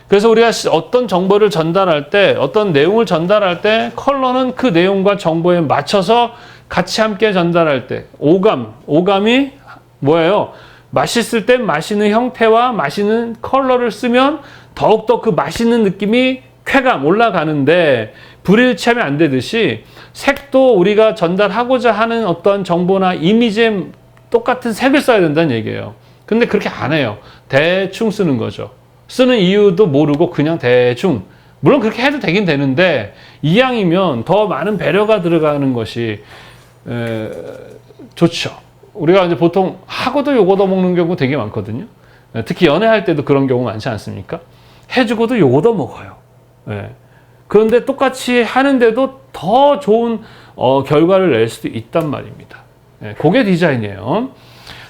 그래서 우리가 어떤 정보를 전달할 때, 어떤 내용을 전달할 때 컬러는 그 내용과 정보에 맞춰서 같이 함께 전달할 때 오감이 뭐예요? 맛있을 때 맛있는 형태와 맛있는 컬러를 쓰면 더욱더 그 맛있는 느낌이 쾌감 올라가는데 불일치하면 안 되듯이 색도 우리가 전달하고자 하는 어떤 정보나 이미지에 똑같은 색을 써야 된다는 얘기예요. 근데 그렇게 안 해요. 대충 쓰는 거죠. 쓰는 이유도 모르고 그냥 대충. 물론 그렇게 해도 되긴 되는데 이왕이면 더 많은 배려가 들어가는 것이 좋죠. 우리가 이제 보통 하고도 요거도 먹는 경우 되게 많거든요. 특히 연애할 때도 그런 경우 많지 않습니까? 해주고도 요거도 먹어요. 그런데 똑같이 하는데도 더 좋은 결과를 낼 수도 있단 말입니다. 그게 디자인이에요.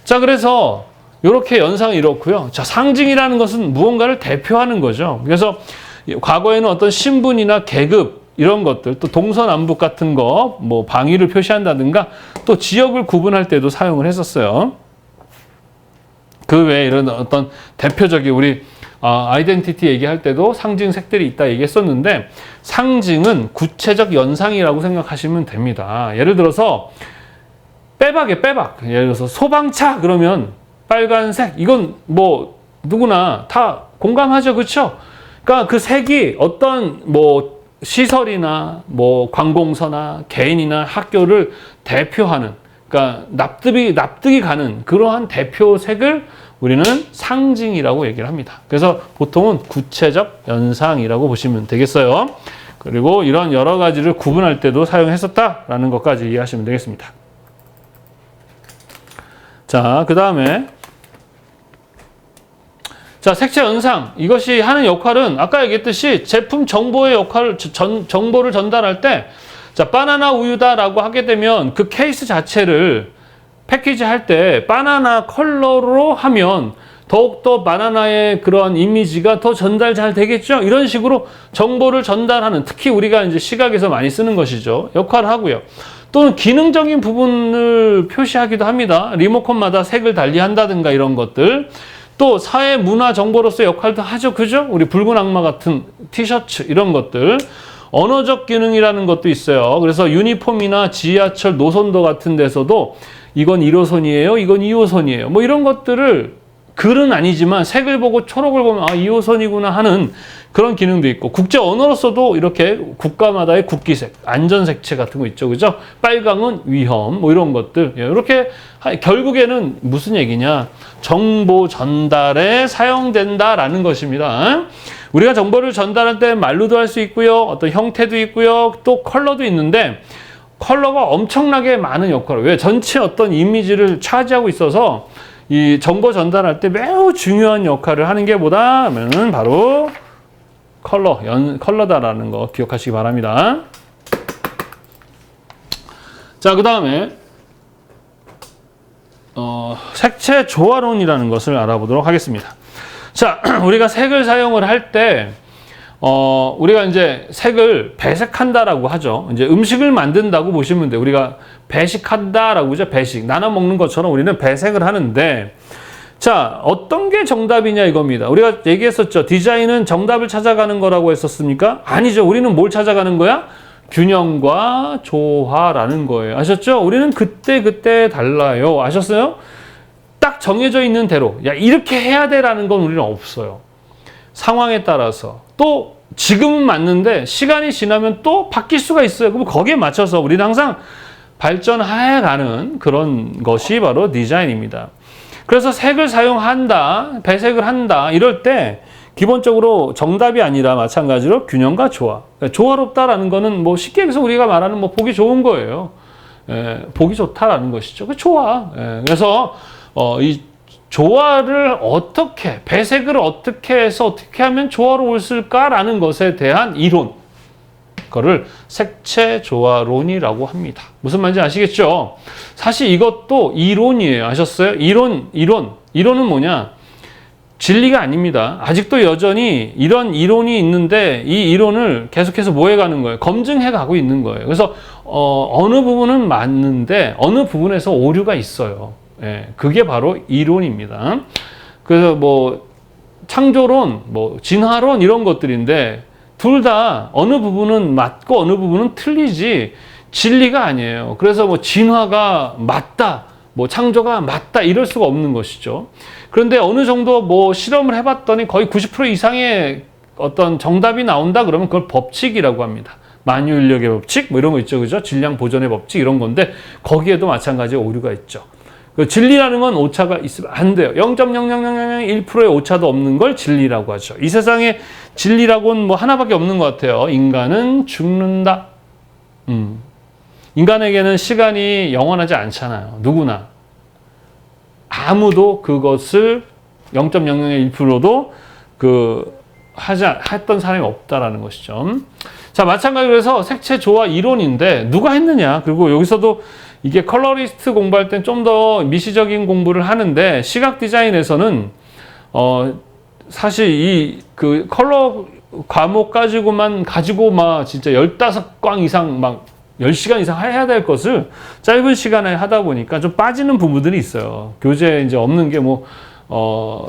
자, 그래서 이렇게 연상이 이렇고요. 자, 상징이라는 것은 무언가를 대표하는 거죠. 그래서 과거에는 어떤 신분이나 계급 이런 것들, 또 동서남북 같은 거, 뭐 방위를 표시한다든가 또 지역을 구분할 때도 사용을 했었어요. 그 외에 이런 어떤 대표적인 우리 아이덴티티 얘기할 때도 상징 색들이 있다 얘기했었는데 상징은 구체적 연상이라고 생각하시면 됩니다. 예를 들어서 빼박이에요, 빼박. 예를 들어서 소방차 그러면 빨간색 이건 뭐 누구나 다 공감하죠, 그렇죠? 그러니까 그 색이 어떤 뭐 시설이나 뭐 관공서나 개인이나 학교를 대표하는, 그러니까 납득이 가는 그러한 대표색을 우리는 상징이라고 얘기를 합니다. 그래서 보통은 구체적 연상이라고 보시면 되겠어요. 그리고 이런 여러 가지를 구분할 때도 사용했었다라는 것까지 이해하시면 되겠습니다. 자, 그 다음에 자, 색채 연상. 이것이 하는 역할은 아까 얘기했듯이 제품 정보의 역할을, 정보를 전달할 때, 자, 바나나 우유다라고 하게 되면 그 케이스 자체를 패키지 할 때 바나나 컬러로 하면 더욱더 바나나의 그런 이미지가 더 전달 잘 되겠죠? 이런 식으로 정보를 전달하는, 특히 우리가 이제 시각에서 많이 쓰는 것이죠. 역할을 하고요. 또는 기능적인 부분을 표시하기도 합니다. 리모컨마다 색을 달리한다든가 이런 것들. 또 사회 문화 정보로서의 역할도 하죠. 그죠? 우리 붉은 악마 같은 티셔츠 이런 것들. 언어적 기능이라는 것도 있어요. 그래서 유니폼이나 지하철 노선도 같은 데서도 이건 1호선이에요. 이건 2호선이에요. 뭐 이런 것들을 글은 아니지만 색을 보고 초록을 보면 2호선이구나 하는 그런 기능도 있고, 국제 언어로서도 이렇게 국가마다의 국기색, 안전색채 같은 거 있죠. 그죠? 빨강은 위험, 뭐 이런 것들. 이렇게 결국에는 무슨 얘기냐? 정보 전달에 사용된다라는 것입니다. 우리가 정보를 전달할 때 말로도 할 수 있고요. 어떤 형태도 있고요. 또 컬러도 있는데, 컬러가 엄청나게 많은 역할을, 왜? 전체 어떤 이미지를 차지하고 있어서 이 정보 전달할 때 매우 중요한 역할을 하는 게 뭐다 하면은 바로 컬러다라는 거 기억하시기 바랍니다. 자, 그 다음에 색채 조화론이라는 것을 알아보도록 하겠습니다. 자, 우리가 색을 사용을 할 때 우리가 이제 색을 배색한다라고 하죠. 이제 음식을 만든다고 보시면 돼요. 우리가 배식한다라고 하죠. 배식. 나눠 먹는 것처럼 우리는 배색을 하는데, 자, 어떤 게 정답이냐 이겁니다. 우리가 얘기했었죠. 디자인은 정답을 찾아가는 거라고 했었습니까? 아니죠. 우리는 뭘 찾아가는 거야? 균형과 조화라는 거예요. 아셨죠? 우리는 그때 달라요. 아셨어요? 딱 정해져 있는 대로, 야, 이렇게 해야 돼라는 건 우리는 없어요. 상황에 따라서. 또 지금은 맞는데 시간이 지나면 또 바뀔 수가 있어요. 그럼 거기에 맞춰서 우리는 항상 발전해가는 그런 것이 바로 디자인입니다. 그래서 색을 사용한다, 배색을 한다 이럴 때 기본적으로 정답이 아니라 마찬가지로 균형과 조화. 그러니까 조화롭다라는 거는 뭐 쉽게 해서 우리가 말하는 뭐 보기 좋은 거예요. 보기 좋다라는 것이죠. 그 조화. 그래서 이 조화를 어떻게, 배색을 어떻게 해서 어떻게 하면 조화로울까라는 것에 대한 이론. 그거를 색채 조화론이라고 합니다. 무슨 말인지 아시겠죠? 사실 이것도 이론이에요. 아셨어요? 이론은 뭐냐? 진리가 아닙니다. 아직도 여전히 이런 이론이 있는데 이 이론을 계속해서 뭐 해가는 거예요? 검증해 가고 있는 거예요. 그래서 어느 부분은 맞는데 어느 부분에서 오류가 있어요. 예, 그게 바로 이론입니다. 그래서 뭐 창조론, 뭐 진화론 이런 것들인데 둘 다 어느 부분은 맞고 어느 부분은 틀리지 진리가 아니에요. 그래서 뭐 진화가 맞다, 뭐 창조가 맞다 이럴 수가 없는 것이죠. 그런데 어느 정도 뭐 실험을 해봤더니 거의 90% 이상의 어떤 정답이 나온다 그러면 그걸 법칙이라고 합니다. 만유인력의 법칙 뭐 이런 거 있죠, 그죠? 질량 보존의 법칙 이런 건데 거기에도 마찬가지 오류가 있죠. 그 진리라는 건 오차가 있으면 안 돼요. 0.00001%의 오차도 없는 걸 진리라고 하죠. 이 세상에 진리라고는 뭐 하나밖에 없는 것 같아요. 인간은 죽는다. 인간에게는 시간이 영원하지 않잖아요. 누구나. 아무도 그것을 0.001%도 했던 사람이 없다라는 것이죠. 자, 마찬가지로 해서 색채 조화 이론인데 누가 했느냐? 그리고 여기서도 이게 컬러리스트 공부할 땐 좀 더 미시적인 공부를 하는데 시각 디자인에서는 사실 그 컬러 과목 가지고 막 진짜 15강 이상 막 10시간 이상 해야 될 것을 짧은 시간에 하다 보니까 좀 빠지는 부분들이 있어요. 교재에 이제 없는 게 뭐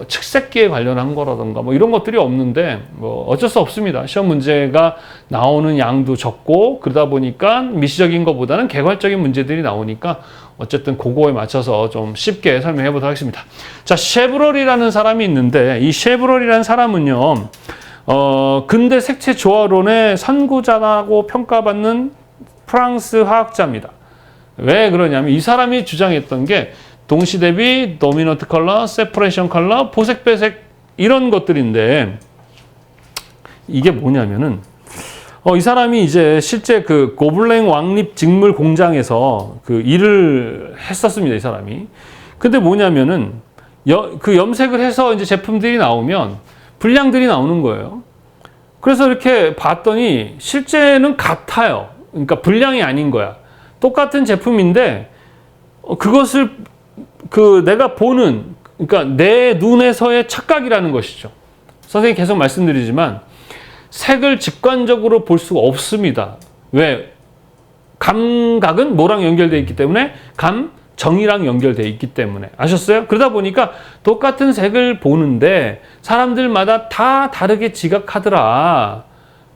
측색기에 관련한 거라던가 뭐 이런 것들이 없는데 뭐 어쩔 수 없습니다. 시험 문제가 나오는 양도 적고 그러다 보니까 미시적인 것보다는 개괄적인 문제들이 나오니까 어쨌든 그거에 맞춰서 좀 쉽게 설명해 보도록 하겠습니다. 자, 쉐브럴이라는 사람이 있는데 이 쉐브럴이라는 사람은요, 근대 색채 조화론의 선구자라고 평가받는 프랑스 화학자입니다. 왜 그러냐면 이 사람이 주장했던 게 동시 대비, 도미넌트 컬러, 세퍼레이션 컬러, 보색, 배색 이런 것들인데 이게 뭐냐면은 이 사람이 이제 실제 그 고블랭 왕립 직물 공장에서 그 일을 했었습니다. 이 사람이. 근데 뭐냐면은 그 염색을 해서 이제 제품들이 나오면 불량들이 나오는 거예요. 그래서 이렇게 봤더니 실제는 같아요. 그러니까 불량이 아닌 거야. 똑같은 제품인데 그것을 내가 보는, 그러니까 내 눈에서의 착각이라는 것이죠. 선생님이 계속 말씀드리지만 색을 직관적으로 볼 수가 없습니다. 왜? 감각은 뭐랑 연결되어 있기 때문에? 감정이랑 연결되어 있기 때문에. 아셨어요? 그러다 보니까 똑같은 색을 보는데 사람들마다 다 다르게 지각하더라.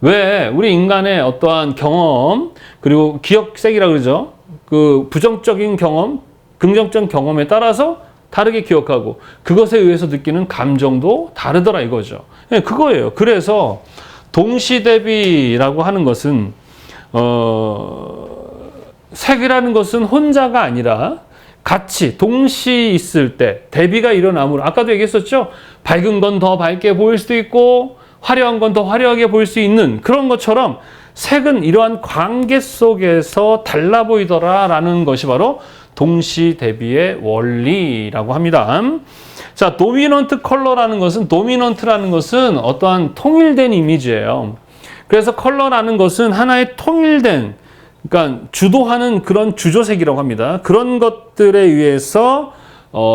왜? 우리 인간의 어떠한 경험, 그리고 기억색이라고 그러죠. 그 부정적인 경험, 긍정적 경험에 따라서 다르게 기억하고 그것에 의해서 느끼는 감정도 다르더라 이거죠. 네, 그거예요. 그래서 동시대비라고 하는 것은 색이라는 것은 혼자가 아니라 같이 동시 있을 때 대비가 일어나므로 아까도 얘기했었죠. 밝은 건 더 밝게 보일 수도 있고 화려한 건 더 화려하게 보일 수 있는 그런 것처럼 색은 이러한 관계 속에서 달라 보이더라라는 것이 바로 동시 대비의 원리라고 합니다. 자, 도미넌트 컬러라는 것은, 도미넌트라는 것은 어떠한 통일된 이미지예요. 그래서 컬러라는 것은 하나의 통일된, 그러니까 주도하는 그런 주조색이라고 합니다. 그런 것들에 의해서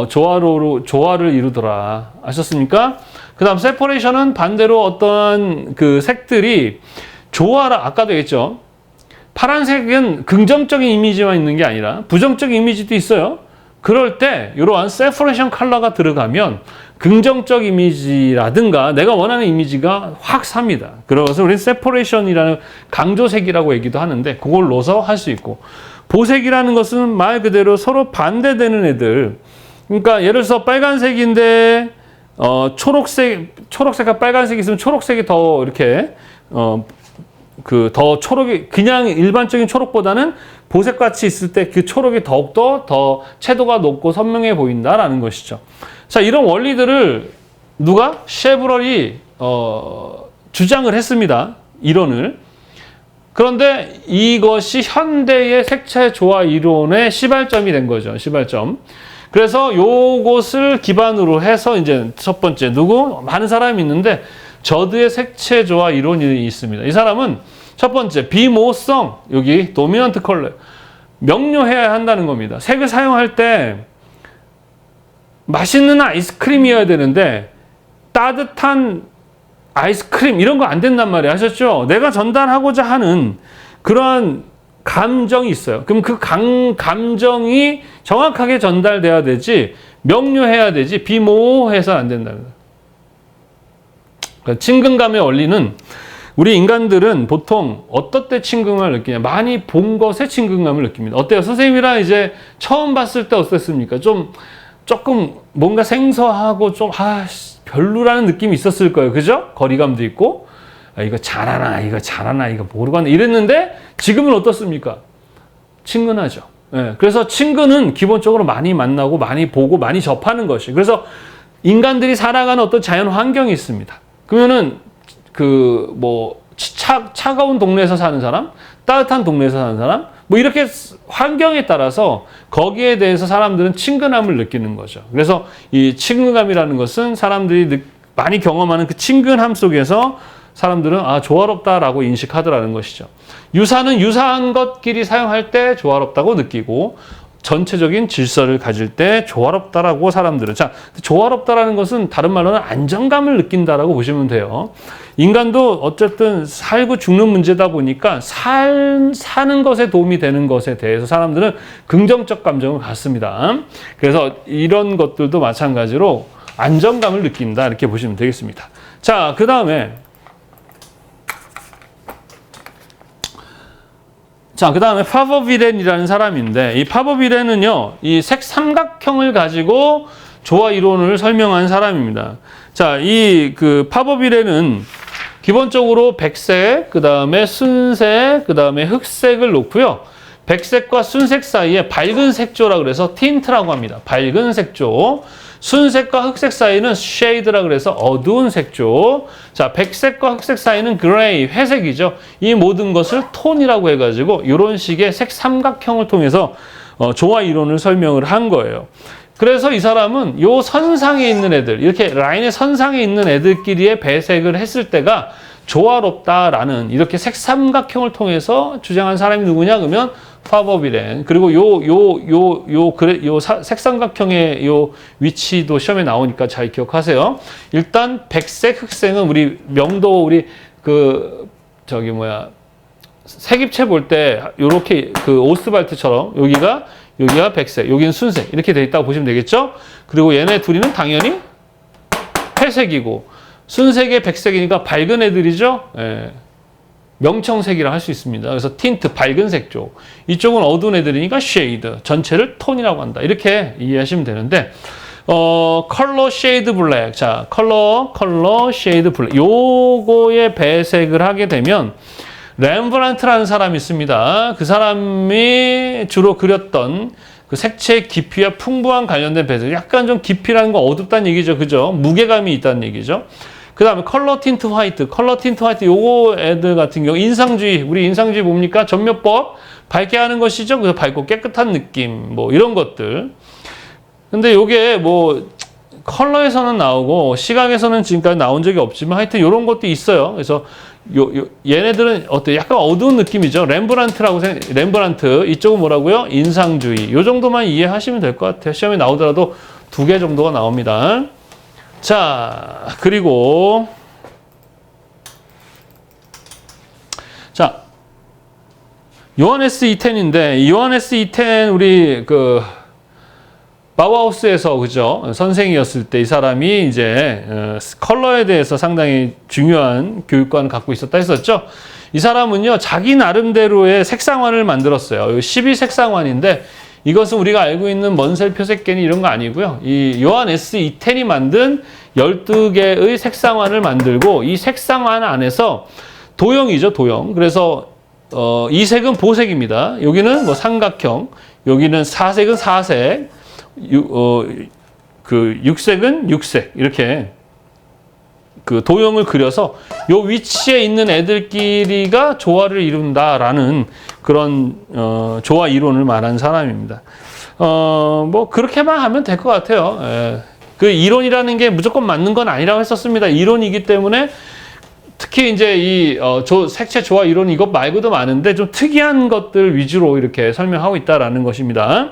조화를 이루더라. 아셨습니까? 그 다음 세퍼레이션은 반대로 어떠한 그 색들이 아까도 얘기했죠. 파란색은 긍정적인 이미지만 있는 게 아니라 부정적인 이미지도 있어요. 그럴 때 이러한 세퍼레이션 컬러가 들어가면 긍정적 이미지라든가 내가 원하는 이미지가 확 삽니다. 그래서 우리는 세퍼레이션이라는 강조색이라고 얘기도 하는데 그걸 넣어서 할 수 있고, 보색이라는 것은 말 그대로 서로 반대되는 애들. 그러니까 예를 들어서 빨간색인데 초록색과 빨간색이 있으면 초록색이 더 이렇게 더 초록이, 그냥 일반적인 초록보다는 보색같이 있을 때 그 초록이 더욱더 더 채도가 높고 선명해 보인다라는 것이죠. 자, 이런 원리들을 누가? 쉐브럴이 주장을 했습니다. 이론을. 그런데 이것이 현대의 색채 조화 이론의 시발점이 된 거죠. 시발점. 그래서 요것을 기반으로 해서 이제 첫 번째 많은 사람이 있는데 저드의 색채 조화 이론이 있습니다. 이 사람은 첫 번째 비모성, 여기 도미넌트 컬러, 명료해야 한다는 겁니다. 색을 사용할 때 맛있는 아이스크림이어야 되는데 따뜻한 아이스크림 이런 거 안 된단 말이에요. 아셨죠? 내가 전달하고자 하는 그러한 감정이 있어요. 그럼 그 감정이 정확하게 전달돼야 되지, 명료해야 되지, 비모해서는 안 된다는 거예요. 그러니까 친근감의 원리는, 우리 인간들은 보통 어떨 때 친근감을 느끼냐? 많이 본 것에 친근감을 느낍니다. 어때요? 선생님이랑 이제 처음 봤을 때 어땠습니까? 조금 뭔가 생소하고 별로라는 느낌이 있었을 거예요. 그죠? 거리감도 있고, 이거 잘하나, 이거 모르겠네 이랬는데 지금은 어떻습니까? 친근하죠. 네, 그래서 친근은 기본적으로 많이 만나고 많이 보고 많이 접하는 것이. 그래서 인간들이 살아가는 어떤 자연 환경이 있습니다. 그러면은 차가운 동네에서 사는 사람, 따뜻한 동네에서 사는 사람, 이렇게 환경에 따라서 거기에 대해서 사람들은 친근함을 느끼는 거죠. 그래서 이 친근감이라는 것은 사람들이 많이 경험하는 그 친근함 속에서 사람들은 조화롭다라고 인식하더라는 것이죠. 유사는 유사한 것끼리 사용할 때 조화롭다고 느끼고, 전체적인 질서를 가질 때 조화롭다라고 사람들은. 자, 조화롭다라는 것은 다른 말로는 안정감을 느낀다라고 보시면 돼요. 인간도 어쨌든 살고 죽는 문제다 보니까 사는 것에 도움이 되는 것에 대해서 사람들은 긍정적 감정을 갖습니다. 그래서 이런 것들도 마찬가지로 안정감을 느낀다, 이렇게 보시면 되겠습니다. 자, 그 다음에 파버비렌이라는 사람인데, 이 파버비렌은요, 이 색 삼각형을 가지고 조화 이론을 설명한 사람입니다. 자, 이 파버비렌은 기본적으로 백색, 그 다음에 순색, 그 다음에 흑색을 놓고요. 백색과 순색 사이에 밝은 색조라 그래서 틴트라고 합니다. 밝은 색조. 순색과 흑색 사이는 쉐이드라 그래서 어두운 색조. 자, 백색과 흑색 사이는 그레이, 회색이죠. 이 모든 것을 톤이라고 해가지고 이런 식의 색 삼각형을 통해서 조화 이론을 설명을 한 거예요. 그래서 이 사람은 요 선상에 있는 애들, 이렇게 라인의 선상에 있는 애들끼리의 배색을 했을 때가 조화롭다라는 이렇게 색 삼각형을 통해서 주장한 사람이 누구냐? 그러면 파버비렌. 그리고 요 색삼각형의 요 위치도 시험에 나오니까 잘 기억하세요. 일단 백색, 흑색은 우리 명도 색입체 볼 때 요렇게 그 오스발트처럼 여기가 백색, 여기는 순색 이렇게 돼 있다고 보시면 되겠죠? 그리고 얘네 둘이는 당연히 회색이고 순색에 백색이니까 밝은 애들이죠. 예. 명청색이라 할 수 있습니다. 그래서 틴트, 밝은 색조. 이쪽은 어두운 애들이니까 쉐이드. 전체를 톤이라고 한다. 이렇게 이해하시면 되는데 컬러 쉐이드 블랙. 자, 컬러 쉐이드 블랙. 요거에 배색을 하게 되면 렘브란트라는 사람이 있습니다. 그 사람이 주로 그렸던 그 색채의 깊이와 풍부한 관련된 배색. 약간 좀 깊이라는 건 어둡다는 얘기죠. 그죠? 무게감이 있다는 얘기죠. 그 다음에 컬러 틴트 화이트. 요거 애들 같은 경우 인상주의. 우리 인상주의 뭡니까? 전묘법. 밝게 하는 것이죠. 그래서 밝고 깨끗한 느낌. 뭐 이런 것들. 근데 요게 뭐 컬러에서는 나오고 시각에서는 지금까지 나온 적이 없지만 하여튼 이런 것도 있어요. 그래서 얘네들은 어때? 약간 어두운 느낌이죠. 렘브란트. 이쪽은 뭐라고요? 인상주의. 요 정도만 이해하시면 될 것 같아요. 시험에 나오더라도 2개 정도가 나옵니다. 자, 그리고 자, 요하네스 이텐인데 요하네스 이텐 우리 그 바우하우스에서 그죠? 선생이었을 때 이 사람이 이제 컬러에 대해서 상당히 중요한 교육관을 갖고 있었다 했었죠. 이 사람은요, 자기 나름대로의 색상화를 만들었어요. 12색상환인데 이것은 우리가 알고 있는 먼셀 표색계니 이런 거 아니고요. 이 요하네스 이텐이 만든 12개의 색상환을 만들고 이 색상환 안에서 도형이죠, 도형. 그래서 이 색은 보색입니다. 여기는 뭐 삼각형, 여기는 사색은 사색, 육색은 육색 이렇게 그 도형을 그려서 요 위치에 있는 애들끼리가 조화를 이룬다라는 그런 조화 이론을 말한 사람입니다. 뭐 그렇게만 하면 될 것 같아요. 예. 그 이론이라는 게 무조건 맞는 건 아니라고 했었습니다. 이론이기 때문에 특히 이제 이 색채 조화 이론 이것 말고도 많은데 좀 특이한 것들 위주로 이렇게 설명하고 있다라는 것입니다.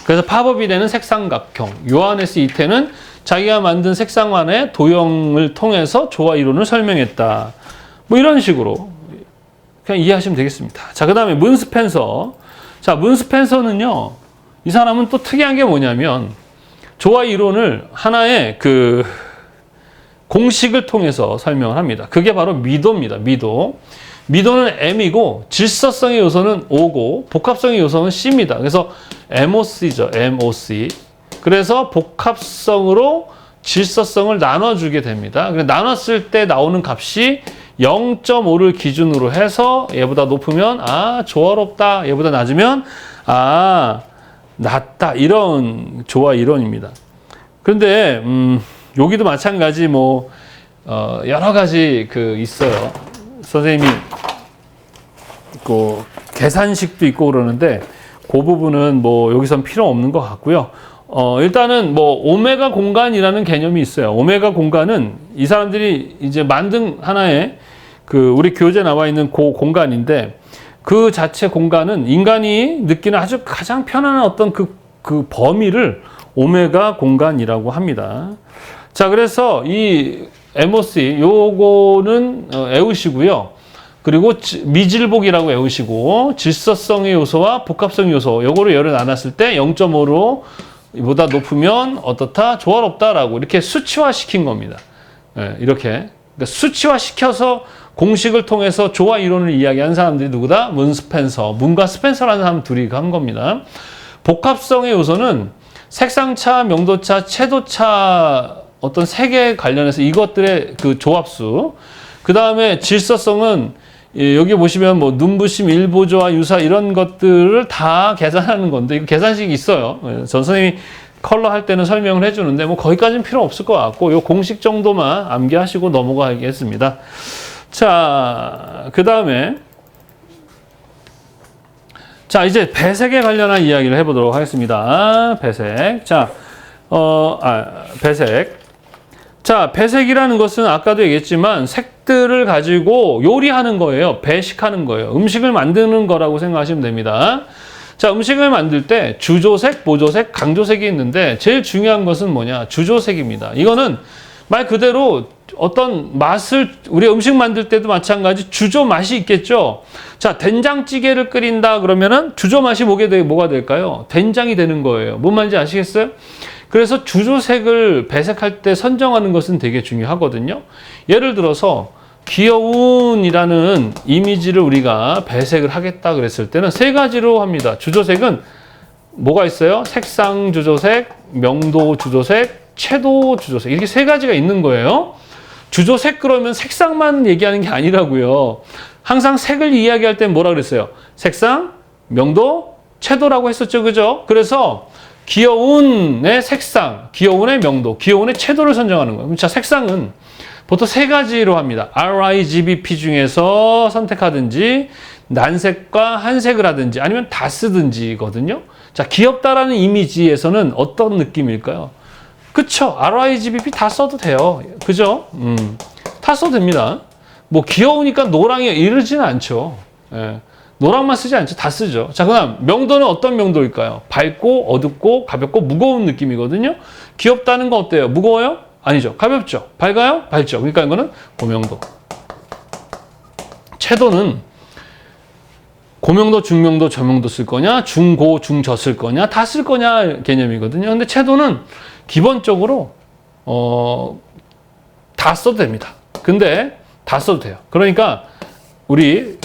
그래서 파버비렌은 색삼각형, 요하네스 이텐은 자기가 만든 색상만의 도형을 통해서 조화 이론을 설명했다. 뭐 이런 식으로 그냥 이해하시면 되겠습니다. 자, 그 다음에 문 스펜서. 자, 문 스펜서는요, 이 사람은 또 특이한 게 뭐냐면 조화 이론을 하나의 그 공식을 통해서 설명을 합니다. 그게 바로 미도입니다. 미도는 M이고 질서성의 요소는 O고 복합성의 요소는 C입니다. 그래서 MOC죠. MOC. 그래서 복합성으로 질서성을 나눠주게 됩니다. 나눴을 때 나오는 값이 0.5를 기준으로 해서 얘보다 높으면 조화롭다. 얘보다 낮으면 낮다. 이런 조화 이론입니다. 그런데 여기도 마찬가지 뭐 여러 가지 있어요. 선생님이 그 계산식도 있고 그러는데 그 부분은 뭐 여기선 필요 없는 것 같고요. 일단은 뭐 오메가 공간이라는 개념이 있어요. 오메가 공간은 이 사람들이 이제 만든 하나의 우리 교재에 나와 있는 그 공간인데 그 자체 공간은 인간이 느끼는 아주 가장 편안한 어떤 그 범위를 오메가 공간이라고 합니다. 자, 그래서 이 MOC 요거는 외우시고요. 그리고 미질복이라고 외우시고 질서성의 요소와 복합성의 요소 요거를 열을 나눴을 때 0.5로 보다 높으면 어떻다? 조화롭다라고 이렇게 수치화시킨 겁니다. 이렇게 그러니까 수치화시켜서 공식을 통해서 조화 이론을 이야기한 사람들이 누구다? 문과 스펜서라는 사람 둘이 한 겁니다. 복합성의 요소는 색상차, 명도차, 채도차 어떤 색에 관련해서 이것들의 그 조합수, 그 다음에 질서성은 여기 보시면 뭐 눈부심, 일보조와 유사 이런 것들을 다 계산하는 건데 이거 계산식이 있어요. 전 선생님이 컬러 할 때는 설명을 해주는데 뭐 거기까지는 필요 없을 것 같고 요 공식 정도만 암기하시고 넘어가겠습니다. 자, 그 다음에 자 이제 배색에 관련한 이야기를 해보도록 하겠습니다. 배색. 자, 배색. 자, 배색이라는 것은 아까도 얘기했지만 색들을 가지고 요리하는 거예요. 배식하는 거예요. 음식을 만드는 거라고 생각하시면 됩니다. 자, 음식을 만들 때 주조색, 보조색, 강조색이 있는데 제일 중요한 것은 뭐냐? 주조색입니다. 이거는 말 그대로 어떤 맛을 우리 음식 만들 때도 마찬가지 주조 맛이 있겠죠. 자, 된장찌개를 끓인다 그러면은 주조 맛이 뭐가 될까요? 된장이 되는 거예요. 뭔 말인지 아시겠어요? 그래서 주조색을 배색할 때 선정하는 것은 되게 중요하거든요. 예를 들어서 귀여운이라는 이미지를 우리가 배색을 하겠다 그랬을 때는 세 가지로 합니다. 주조색은 뭐가 있어요? 색상 주조색, 명도 주조색, 채도 주조색 이렇게 세 가지가 있는 거예요. 주조색 그러면 색상만 얘기하는 게 아니라고요. 항상 색을 이야기할 때 뭐라 그랬어요? 색상, 명도, 채도라고 했었죠. 그죠? 그래서 귀여운의 색상, 귀여운의 명도, 귀여운의 채도를 선정하는 거예요. 자, 색상은 보통 세 가지로 합니다. RIGBP 중에서 선택하든지 난색과 한색을 하든지 아니면 다 쓰든지거든요. 자, 귀엽다라는 이미지에서는 어떤 느낌일까요? 그쵸? RIGBP 다 써도 돼요. 그죠? 다 써도 됩니다. 뭐 귀여우니까 노랑이 이러지는 않죠. 예. 노랑만 쓰지 않죠. 다 쓰죠. 자, 그다음 명도는 어떤 명도일까요? 밝고 어둡고 가볍고 무거운 느낌이거든요. 귀엽다는 건 어때요? 무거워요? 아니죠. 가볍죠. 밝아요? 밝죠. 그러니까 이거는 고명도. 채도는 고명도, 중명도, 저명도 쓸 거냐, 중고, 중저 쓸 거냐, 다 쓸 거냐 개념이거든요. 근데 채도는 기본적으로 다 써도 됩니다. 근데 다 써도 돼요. 그러니까 우리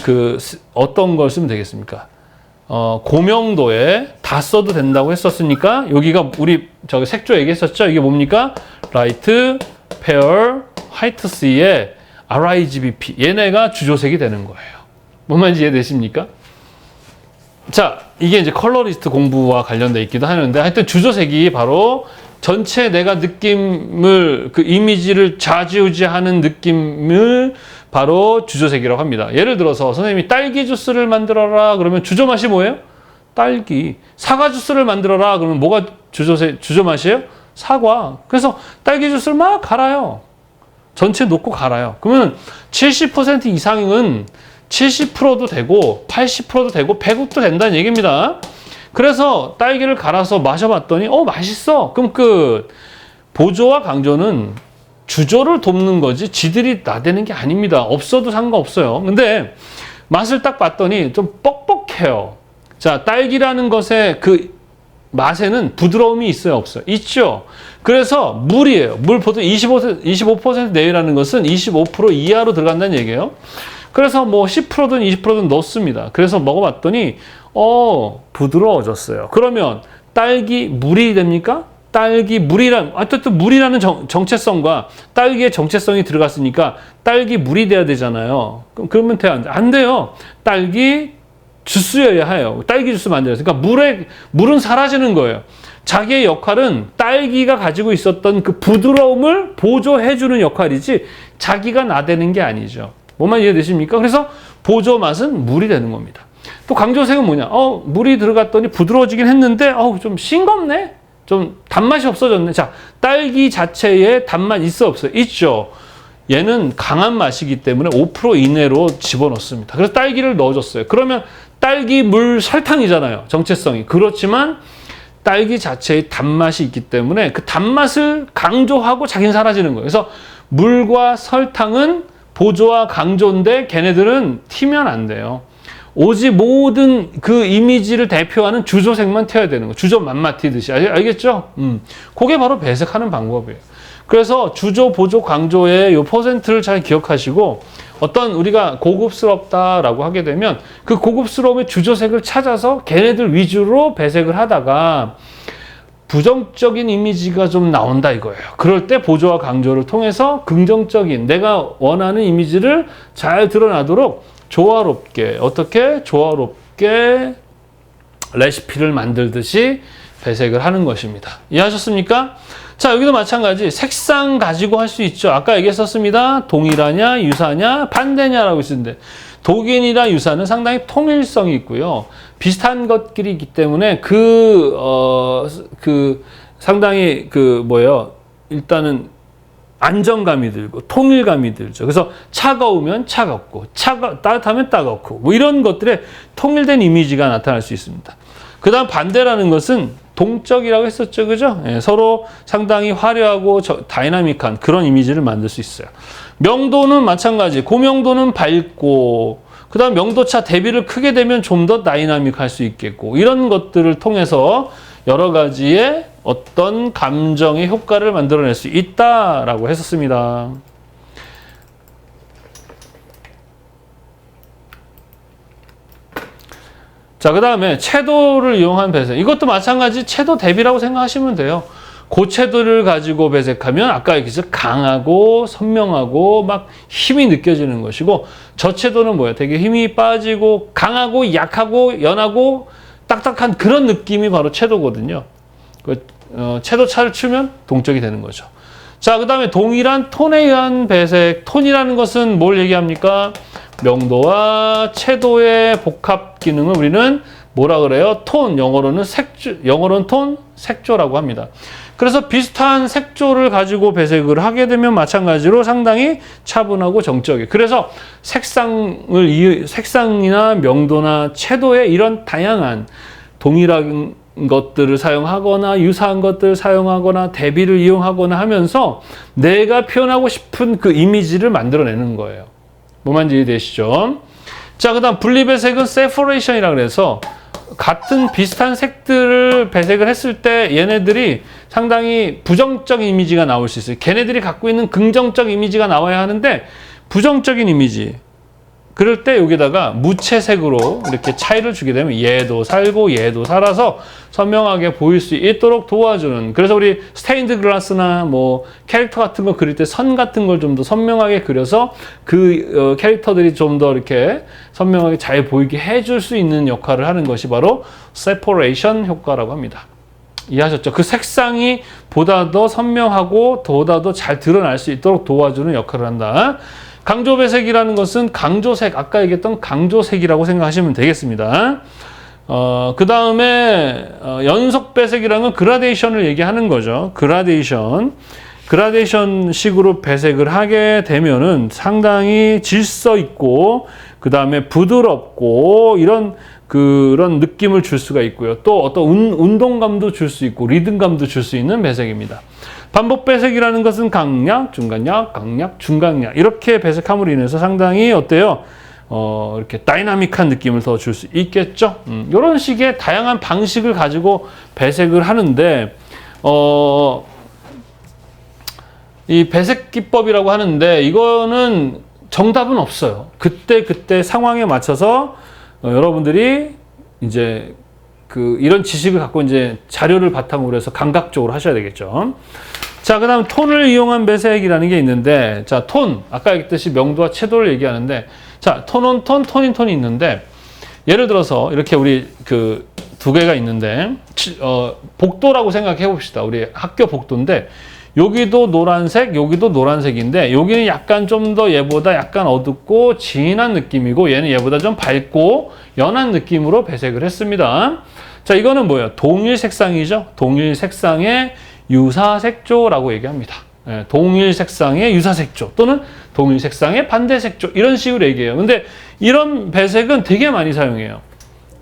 어떤 걸 쓰면 되겠습니까? 고명도에 다 써도 된다고 했었으니까 여기가 우리 저기 색조 얘기했었죠. 이게 뭡니까? 라이트, 페어, 화이트 C의 RIGBP 얘네가 주조색이 되는 거예요. 뭔 말인지 이해되십니까? 자, 이게 이제 컬러리스트 공부와 관련돼 있기도 하는데 하여튼 주조색이 바로 전체 내가 느낌을 그 이미지를 좌지우지하는 느낌을 바로 주조색이라고 합니다. 예를 들어서 선생님이 딸기 주스를 만들어라 그러면 주조 맛이 뭐예요? 딸기. 사과 주스를 만들어라 그러면 뭐가 주조 맛이에요? 사과. 그래서 딸기 주스를 막 갈아요. 전체 놓고 갈아요. 그러면 70% 이상은 70%도 되고 80%도 되고 100%도 된다는 얘기입니다. 그래서 딸기를 갈아서 마셔봤더니 맛있어. 그럼 끝. 보조와 강조는 주조를 돕는 거지 지들이 나대는 게 아닙니다. 없어도 상관없어요. 근데 맛을 딱 봤더니 좀 뻑뻑해요. 자, 딸기라는 것의 그 맛에는 부드러움이 있어요, 없어요? 있죠. 그래서 물이에요. 물 보통 25% 내외라는 것은 25% 이하로 들어간다는 얘기예요. 그래서 뭐 10%든 20%든 넣습니다. 그래서 먹어봤더니 부드러워졌어요. 그러면 딸기 물이 됩니까? 딸기 물이란 어쨌든 물이라는 정체성과 딸기의 정체성이 들어갔으니까 딸기 물이 돼야 되잖아요. 그러면 안 돼요. 딸기 주스여야 해요. 딸기 주스 만들어서. 그러니까 물은 사라지는 거예요. 자기의 역할은 딸기가 가지고 있었던 그 부드러움을 보조해주는 역할이지 자기가 나대는 게 아니죠. 뭐만 이해되십니까? 그래서 보조 맛은 물이 되는 겁니다. 또 강조색은 뭐냐? 물이 들어갔더니 부드러워지긴 했는데 좀 싱겁네? 좀 단맛이 없어졌네. 자, 딸기 자체에 단맛 있어 없어요? 있죠. 얘는 강한 맛이기 때문에 5% 이내로 집어넣습니다. 그래서 딸기를 넣어줬어요. 그러면 딸기 물 설탕이잖아요. 정체성이. 그렇지만 딸기 자체의 단맛이 있기 때문에 그 단맛을 강조하고 자기는 사라지는 거예요. 그래서 물과 설탕은 보조와 강조인데 걔네들은 튀면 안 돼요. 오직 모든 그 이미지를 대표하는 주조색만 튀어야 되는 거예요. 주조 맛만 튀듯이. 알겠죠? 그게 바로 배색하는 방법이에요. 그래서 주조, 보조, 강조의 요 퍼센트를 잘 기억하시고 어떤 우리가 고급스럽다라고 하게 되면 그 고급스러움의 주조색을 찾아서 걔네들 위주로 배색을 하다가 부정적인 이미지가 좀 나온다 이거예요. 그럴 때 보조와 강조를 통해서 긍정적인 내가 원하는 이미지를 잘 드러나도록 조화롭게 어떻게 조화롭게 레시피를 만들듯이 배색을 하는 것입니다. 이해하셨습니까? 자, 여기도 마찬가지 색상 가지고 할 수 있죠. 아까 얘기했었습니다. 동일하냐, 유사냐, 반대냐라고 했었는데 동일이나 유사는 상당히 통일성이 있고요. 비슷한 것끼리 있기 때문에 상당히 일단은 안정감이 들고 통일감이 들죠. 그래서 차가우면 차갑고 따뜻하면 따갑고 뭐 이런 것들의 통일된 이미지가 나타날 수 있습니다. 그 다음 반대라는 것은 동적이라고 했었죠. 그죠? 예, 서로 상당히 화려하고 다이나믹한 그런 이미지를 만들 수 있어요. 명도는 마찬가지. 고명도는 밝고 그 다음 명도차 대비를 크게 되면 좀 더 다이나믹할 수 있겠고 이런 것들을 통해서 여러 가지의 어떤 감정의 효과를 만들어낼 수 있다라고 했었습니다. 자, 그 다음에 채도를 이용한 배색. 이것도 마찬가지 채도 대비라고 생각하시면 돼요. 고채도를 가지고 배색하면 아까 얘기했죠. 강하고 선명하고 막 힘이 느껴지는 것이고 저채도는 뭐예요? 되게 힘이 빠지고 강하고 약하고 연하고 딱딱한 그런 느낌이 바로 채도거든요. 채도 차를 추면 동적이 되는 거죠. 자, 그 다음에 동일한 톤에 의한 배색. 톤이라는 것은 뭘 얘기합니까? 명도와 채도의 복합 기능을 우리는 뭐라 그래요? 톤, 영어로는 색조, 영어로는 톤, 색조라고 합니다. 그래서 비슷한 색조를 가지고 배색을 하게 되면 마찬가지로 상당히 차분하고 정적이에요. 그래서 색상이나 명도나 채도의 이런 다양한 동일한 것들을 사용하거나 유사한 것들을 사용하거나 대비를 이용하거나 하면서 내가 표현하고 싶은 그 이미지를 만들어내는 거예요. 뭐만지 이해되시죠? 자, 그 다음 분리배색은 세퍼레이션이라고 해서 같은 비슷한 색들을 배색을 했을 때 얘네들이 상당히 부정적인 이미지가 나올 수 있어요. 걔네들이 갖고 있는 긍정적 이미지가 나와야 하는데 부정적인 이미지. 그럴 때 여기다가 무채색으로 이렇게 차이를 주게 되면 얘도 살고 얘도 살아서 선명하게 보일 수 있도록 도와주는. 그래서 우리 스테인드 글라스나 뭐 캐릭터 같은 거 그릴 때 선 같은 걸 좀 더 선명하게 그려서 그 캐릭터들이 좀 더 이렇게 선명하게 잘 보이게 해줄 수 있는 역할을 하는 것이 바로 세퍼레이션 효과라고 합니다. 이해하셨죠? 그 색상이 보다 더 선명하고 보다 더 잘 드러날 수 있도록 도와주는 역할을 한다. 강조배색이라는 것은 강조색, 아까 얘기했던 강조색이라고 생각하시면 되겠습니다. 그 다음에 연속배색이라는 건 그라데이션을 얘기하는 거죠. 그라데이션 식으로 배색을 하게 되면은 상당히 질서 있고 그 다음에 부드럽고 그런 느낌을 줄 수가 있고요. 또 어떤 운동감도 줄 수 있고 리듬감도 줄 수 있는 배색입니다. 반복 배색이라는 것은 강약, 중간약, 강약, 중강약 이렇게 배색함으로 인해서 상당히 어때요? 이렇게 다이나믹한 느낌을 더 줄 수 있겠죠? 이런 식의 다양한 방식을 가지고 배색을 하는데 이 배색 기법이라고 하는데 이거는 정답은 없어요. 그때 상황에 맞춰서 여러분들이 이제 이런 지식을 갖고 이제 자료를 바탕으로 해서 감각적으로 하셔야 되겠죠. 자, 그 다음 톤을 이용한 배색이라는 게 있는데, 자, 톤. 아까 얘기했듯이 명도와 채도를 얘기하는데, 자, 톤온 톤, 톤인 톤이 있는데, 예를 들어서 이렇게 우리 두 개가 있는데, 복도라고 생각해 봅시다. 우리 학교 복도인데, 여기도 노란색, 여기도 노란색인데, 여기는 약간 좀 더 얘보다 약간 어둡고 진한 느낌이고, 얘는 얘보다 좀 밝고 연한 느낌으로 배색을 했습니다. 자, 이거는 뭐예요? 동일 색상이죠? 동일 색상의 유사색조라고 얘기합니다. 예, 동일 색상의 유사색조 또는 동일 색상의 반대색조 이런 식으로 얘기해요. 근데 이런 배색은 되게 많이 사용해요.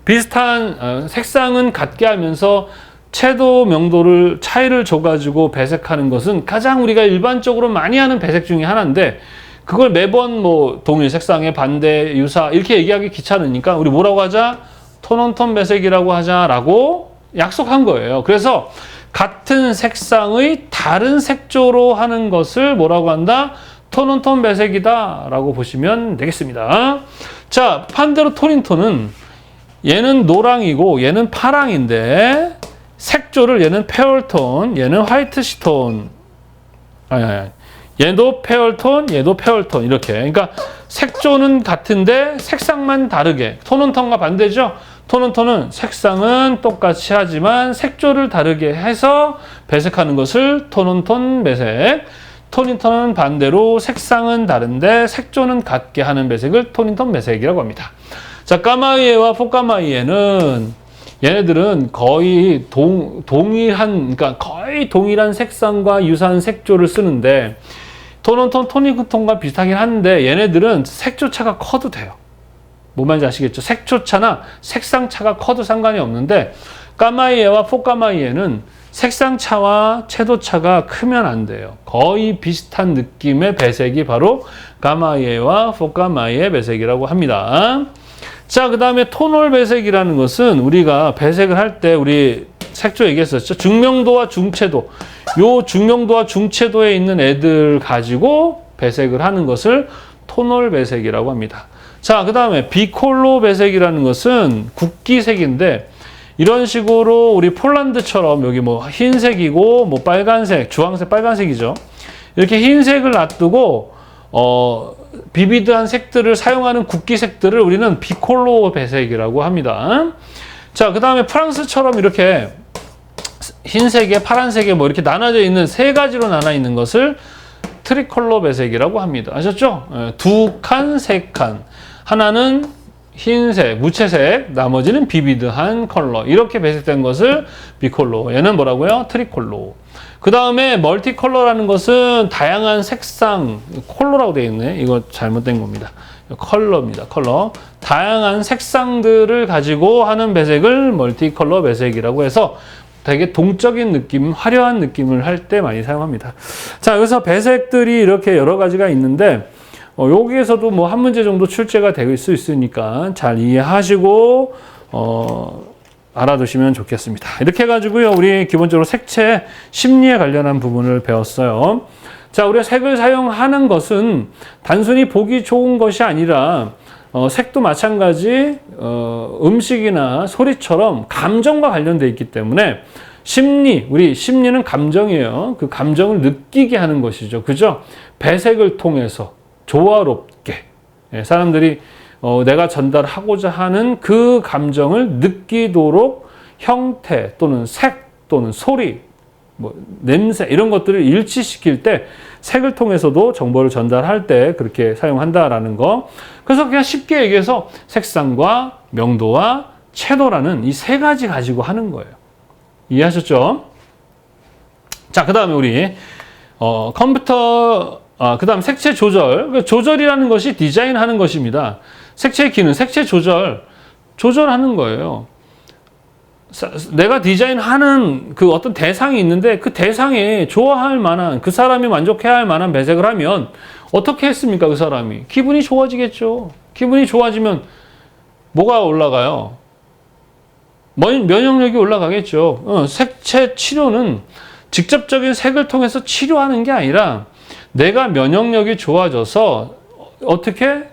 비슷한 색상은 같게 하면서 채도 명도를 차이를 줘가지고 배색하는 것은 가장 우리가 일반적으로 많이 하는 배색 중에 하나인데 그걸 매번 뭐 동일 색상의 반대 유사 이렇게 얘기하기 귀찮으니까 우리 뭐라고 하자? 톤온톤 배색이라고 하자라고 약속한 거예요. 그래서 같은 색상의 다른 색조로 하는 것을 뭐라고 한다? 톤온톤 배색이다 라고 보시면 되겠습니다. 자, 반대로 톤인톤은 얘는 노랑이고 얘는 파랑인데 색조를 얘는 페어톤, 얘는 화이트 시톤. 얘도 페어톤, 얘도 페어톤 이렇게. 그러니까 색조는 같은데 색상만 다르게. 톤온톤과 반대죠. 톤온톤은 색상은 똑같이 하지만 색조를 다르게 해서 배색하는 것을 톤온톤 배색. 톤인톤은 반대로 색상은 다른데 색조는 같게 하는 배색을 톤인톤 배색이라고 합니다. 자, 까마이에와 포까마이에는 얘네들은 거의 동일한, 그러니까 거의 동일한 색상과 유사한 색조를 쓰는데 톤온톤, 톤인톤과 비슷하긴 한데 얘네들은 색조 차가 커도 돼요. 뭔 말인지 아시겠죠? 색조 차나 색상 차가 커도 상관이 없는데 까마이에와 포까마이에는 색상 차와 채도 차가 크면 안 돼요. 거의 비슷한 느낌의 배색이 바로 까마이에와 포까마이에 배색이라고 합니다. 자, 그 다음에 톤홀 배색이라는 것은 우리가 배색을 할 때 우리 색조 얘기했었죠. 중명도와 중채도. 요 중명도와 중채도에 있는 애들 가지고 배색을 하는 것을 톤홀 배색이라고 합니다. 자, 그 다음에 비콜로 배색이라는 것은 국기색인데 이런 식으로 우리 폴란드처럼 여기 뭐 흰색이고 뭐 빨간색, 주황색, 빨간색이죠. 이렇게 흰색을 놔두고 비비드한 색들을 사용하는 국기색들을 우리는 비콜로 배색이라고 합니다. 자, 그 다음에 프랑스처럼 이렇게 흰색에 파란색에 뭐 이렇게 나눠져 있는 세 가지로 나눠 있는 것을 트리콜로 배색이라고 합니다. 아셨죠? 두 칸, 세 칸. 하나는 흰색, 무채색, 나머지는 비비드한 컬러. 이렇게 배색된 것을 비콜로. 얘는 뭐라고요? 트리콜로. 그 다음에 멀티컬러라는 것은 다양한 색상, 컬러라고 되어 있네. 이거 잘못된 겁니다. 컬러입니다. 컬러. 다양한 색상들을 가지고 하는 배색을 멀티컬러 배색이라고 해서 되게 동적인 느낌, 화려한 느낌을 할 때 많이 사용합니다. 자, 여기서 배색들이 이렇게 여러 가지가 있는데 여기에서도 뭐 한 문제 정도 출제가 될 수 있으니까 잘 이해하시고 알아두시면 좋겠습니다. 이렇게 해가지고요, 우리 기본적으로 색채 심리에 관련한 부분을 배웠어요. 자, 우리가 색을 사용하는 것은 단순히 보기 좋은 것이 아니라 색도 마찬가지 음식이나 소리처럼 감정과 관련되어 있기 때문에 심리, 우리 심리는 감정이에요. 그 감정을 느끼게 하는 것이죠. 그죠? 배색을 통해서 조화롭게 사람들이 내가 전달하고자 하는 그 감정을 느끼도록 형태 또는 색 또는 소리, 뭐 냄새 이런 것들을 일치시킬 때 색을 통해서도 정보를 전달할 때 그렇게 사용한다라는 거. 그래서 그냥 쉽게 얘기해서 색상과 명도와 채도라는 이 세 가지 가지고 하는 거예요. 이해하셨죠? 자, 그 다음에 우리 컴퓨터 그 다음 색채 조절. 조절이라는 것이 디자인하는 것입니다. 색채의 기능, 색채 조절하는 거예요. 내가 디자인하는 그 어떤 대상이 있는데 그 대상에 좋아할 만한, 그 사람이 만족해야 할 만한 배색을 하면 어떻게 했습니까? 그 사람이 기분이 좋아지겠죠. 기분이 좋아지면 뭐가 올라가요? 면역력이 올라가겠죠. 색채 치료는 직접적인 색을 통해서 치료하는 게 아니라 내가 면역력이 좋아져서 어떻게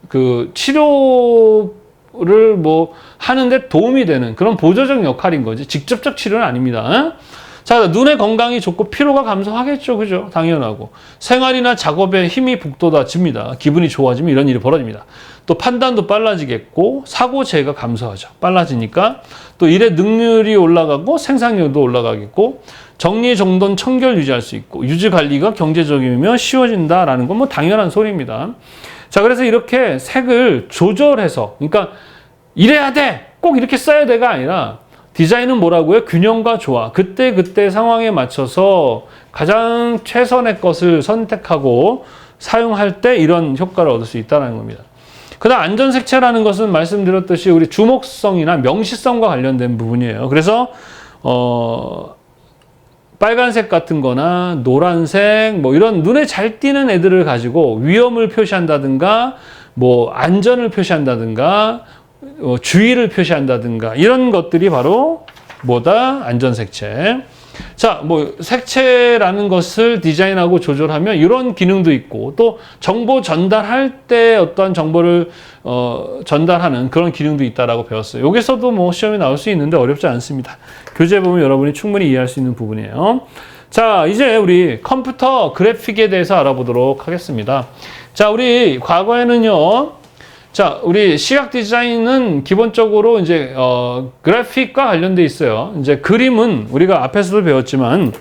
그 치료를 뭐 하는데 도움이 되는 그런 보조적 역할인 거지. 직접적 치료는 아닙니다. 자, 눈의 건강이 좋고 피로가 감소하겠죠. 그죠? 당연하고. 생활이나 작업에 힘이 북돋아집니다. 기분이 좋아지면 이런 일이 벌어집니다. 또 판단도 빨라지겠고 사고재가 감소하죠. 빨라지니까 또 일의 능률이 올라가고 생산력도 올라가겠고 정리정돈 청결 유지할 수 있고 유지 관리가 경제적이면 쉬워진다라는 건 뭐 당연한 소리입니다. 자, 그래서 이렇게 색을 조절해서, 그러니까 이래야 돼! 꼭 이렇게 써야 돼가 아니라 디자인은 뭐라고요? 균형과 조화. 그때 상황에 맞춰서 가장 최선의 것을 선택하고 사용할 때 이런 효과를 얻을 수 있다는 겁니다. 그 다음 안전색채라는 것은 말씀드렸듯이 우리 주목성이나 명시성과 관련된 부분이에요. 그래서 빨간색 같은 거나 노란색 뭐 이런 눈에 잘 띄는 애들을 가지고 위험을 표시한다든가 뭐 안전을 표시한다든가 주의를 표시한다든가 이런 것들이 바로 뭐다? 안전색채. 자, 뭐 색채라는 것을 디자인하고 조절하면 이런 기능도 있고, 또 정보 전달할 때 어떠한 정보를 전달하는 그런 기능도 있다라고 배웠어요. 여기서도 뭐 시험에 나올 수 있는데 어렵지 않습니다. 교재 보면 여러분이 충분히 이해할 수 있는 부분이에요. 자, 이제 우리 컴퓨터 그래픽에 대해서 알아보도록 하겠습니다. 자, 우리 과거에는요, 자, 우리 시각 디자인은 기본적으로 이제 그래픽과 관련돼 있어요. 이제 그림은 우리가 앞에서도 배웠지만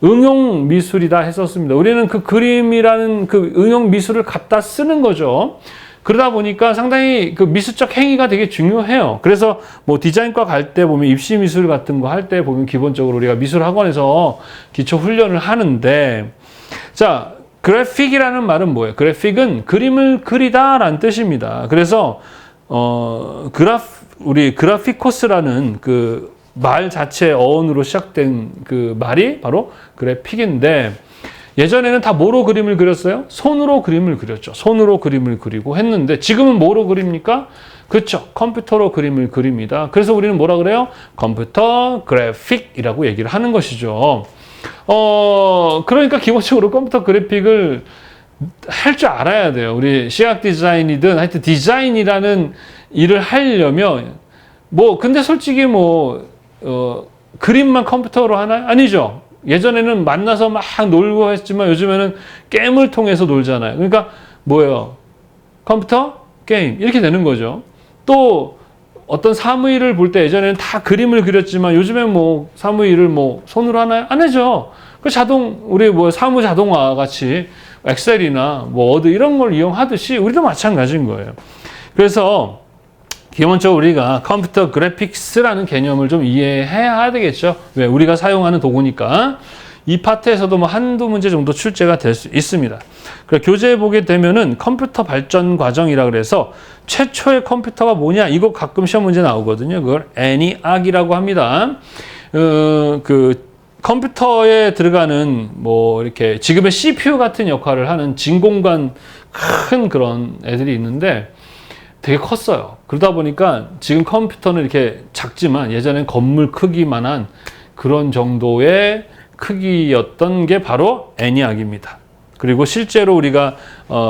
응용 미술이다 했었습니다. 우리는 그 그림이라는 그 응용 미술을 갖다 쓰는 거죠. 그러다 보니까 상당히 그 미술적 행위가 되게 중요해요. 그래서 뭐 디자인과 갈 때 보면 입시 미술 같은 거 할 때 보면 기본적으로 우리가 미술 학원에서 기초 훈련을 하는데, 자, 그래픽이라는 말은 뭐예요? 그래픽은 그림을 그리다라는 뜻입니다. 그래서 우리 그래피코스라는 그 말 자체 어원으로 시작된 그 말이 바로 그래픽인데, 예전에는 다 뭐로 그림을 그렸어요? 손으로 그림을 그렸죠. 손으로 그림을 그리고 했는데, 지금은 뭐로 그립니까? 그렇죠. 컴퓨터로 그림을 그립니다. 그래서 우리는 뭐라 그래요? 컴퓨터 그래픽이라고 얘기를 하는 것이죠. 그러니까 기본적으로 컴퓨터 그래픽을 할 줄 알아야 돼요. 우리 시각 디자인이든 하여튼 디자인이라는 일을 하려면, 뭐 근데 솔직히 뭐 그림만 컴퓨터로 하나요? 아니죠. 예전에는 만나서 막 놀고 했지만 요즘에는 게임을 통해서 놀잖아요. 그러니까 뭐예요? 컴퓨터, 게임 이렇게 되는 거죠. 또 어떤 사무일을 볼 때 예전에는 다 그림을 그렸지만 요즘엔 뭐 사무일을 뭐 손으로 하나요? 안 하죠. 그 우리 뭐 사무 자동화 같이 엑셀이나 뭐 워드 이런 걸 이용하듯이 우리도 마찬가지인 거예요. 그래서 기본적으로 우리가 컴퓨터 그래픽스라는 개념을 좀 이해해야 되겠죠. 왜? 우리가 사용하는 도구니까. 이 파트에서도 뭐 한두 문제 정도 출제가 될 수 있습니다. 그래서 교재에 보게 되면은 컴퓨터 발전 과정이라 그래서 최초의 컴퓨터가 뭐냐? 이거 가끔 시험 문제 나오거든요. 그걸 애니악이라고 합니다. 그 컴퓨터에 들어가는 뭐 이렇게 지금의 CPU 같은 역할을 하는 진공관 큰 그런 애들이 있는데 되게 컸어요. 그러다 보니까 지금 컴퓨터는 이렇게 작지만 예전엔 건물 크기만한 그런 정도의 크기였던 게 바로 애니악입니다. 그리고 실제로 우리가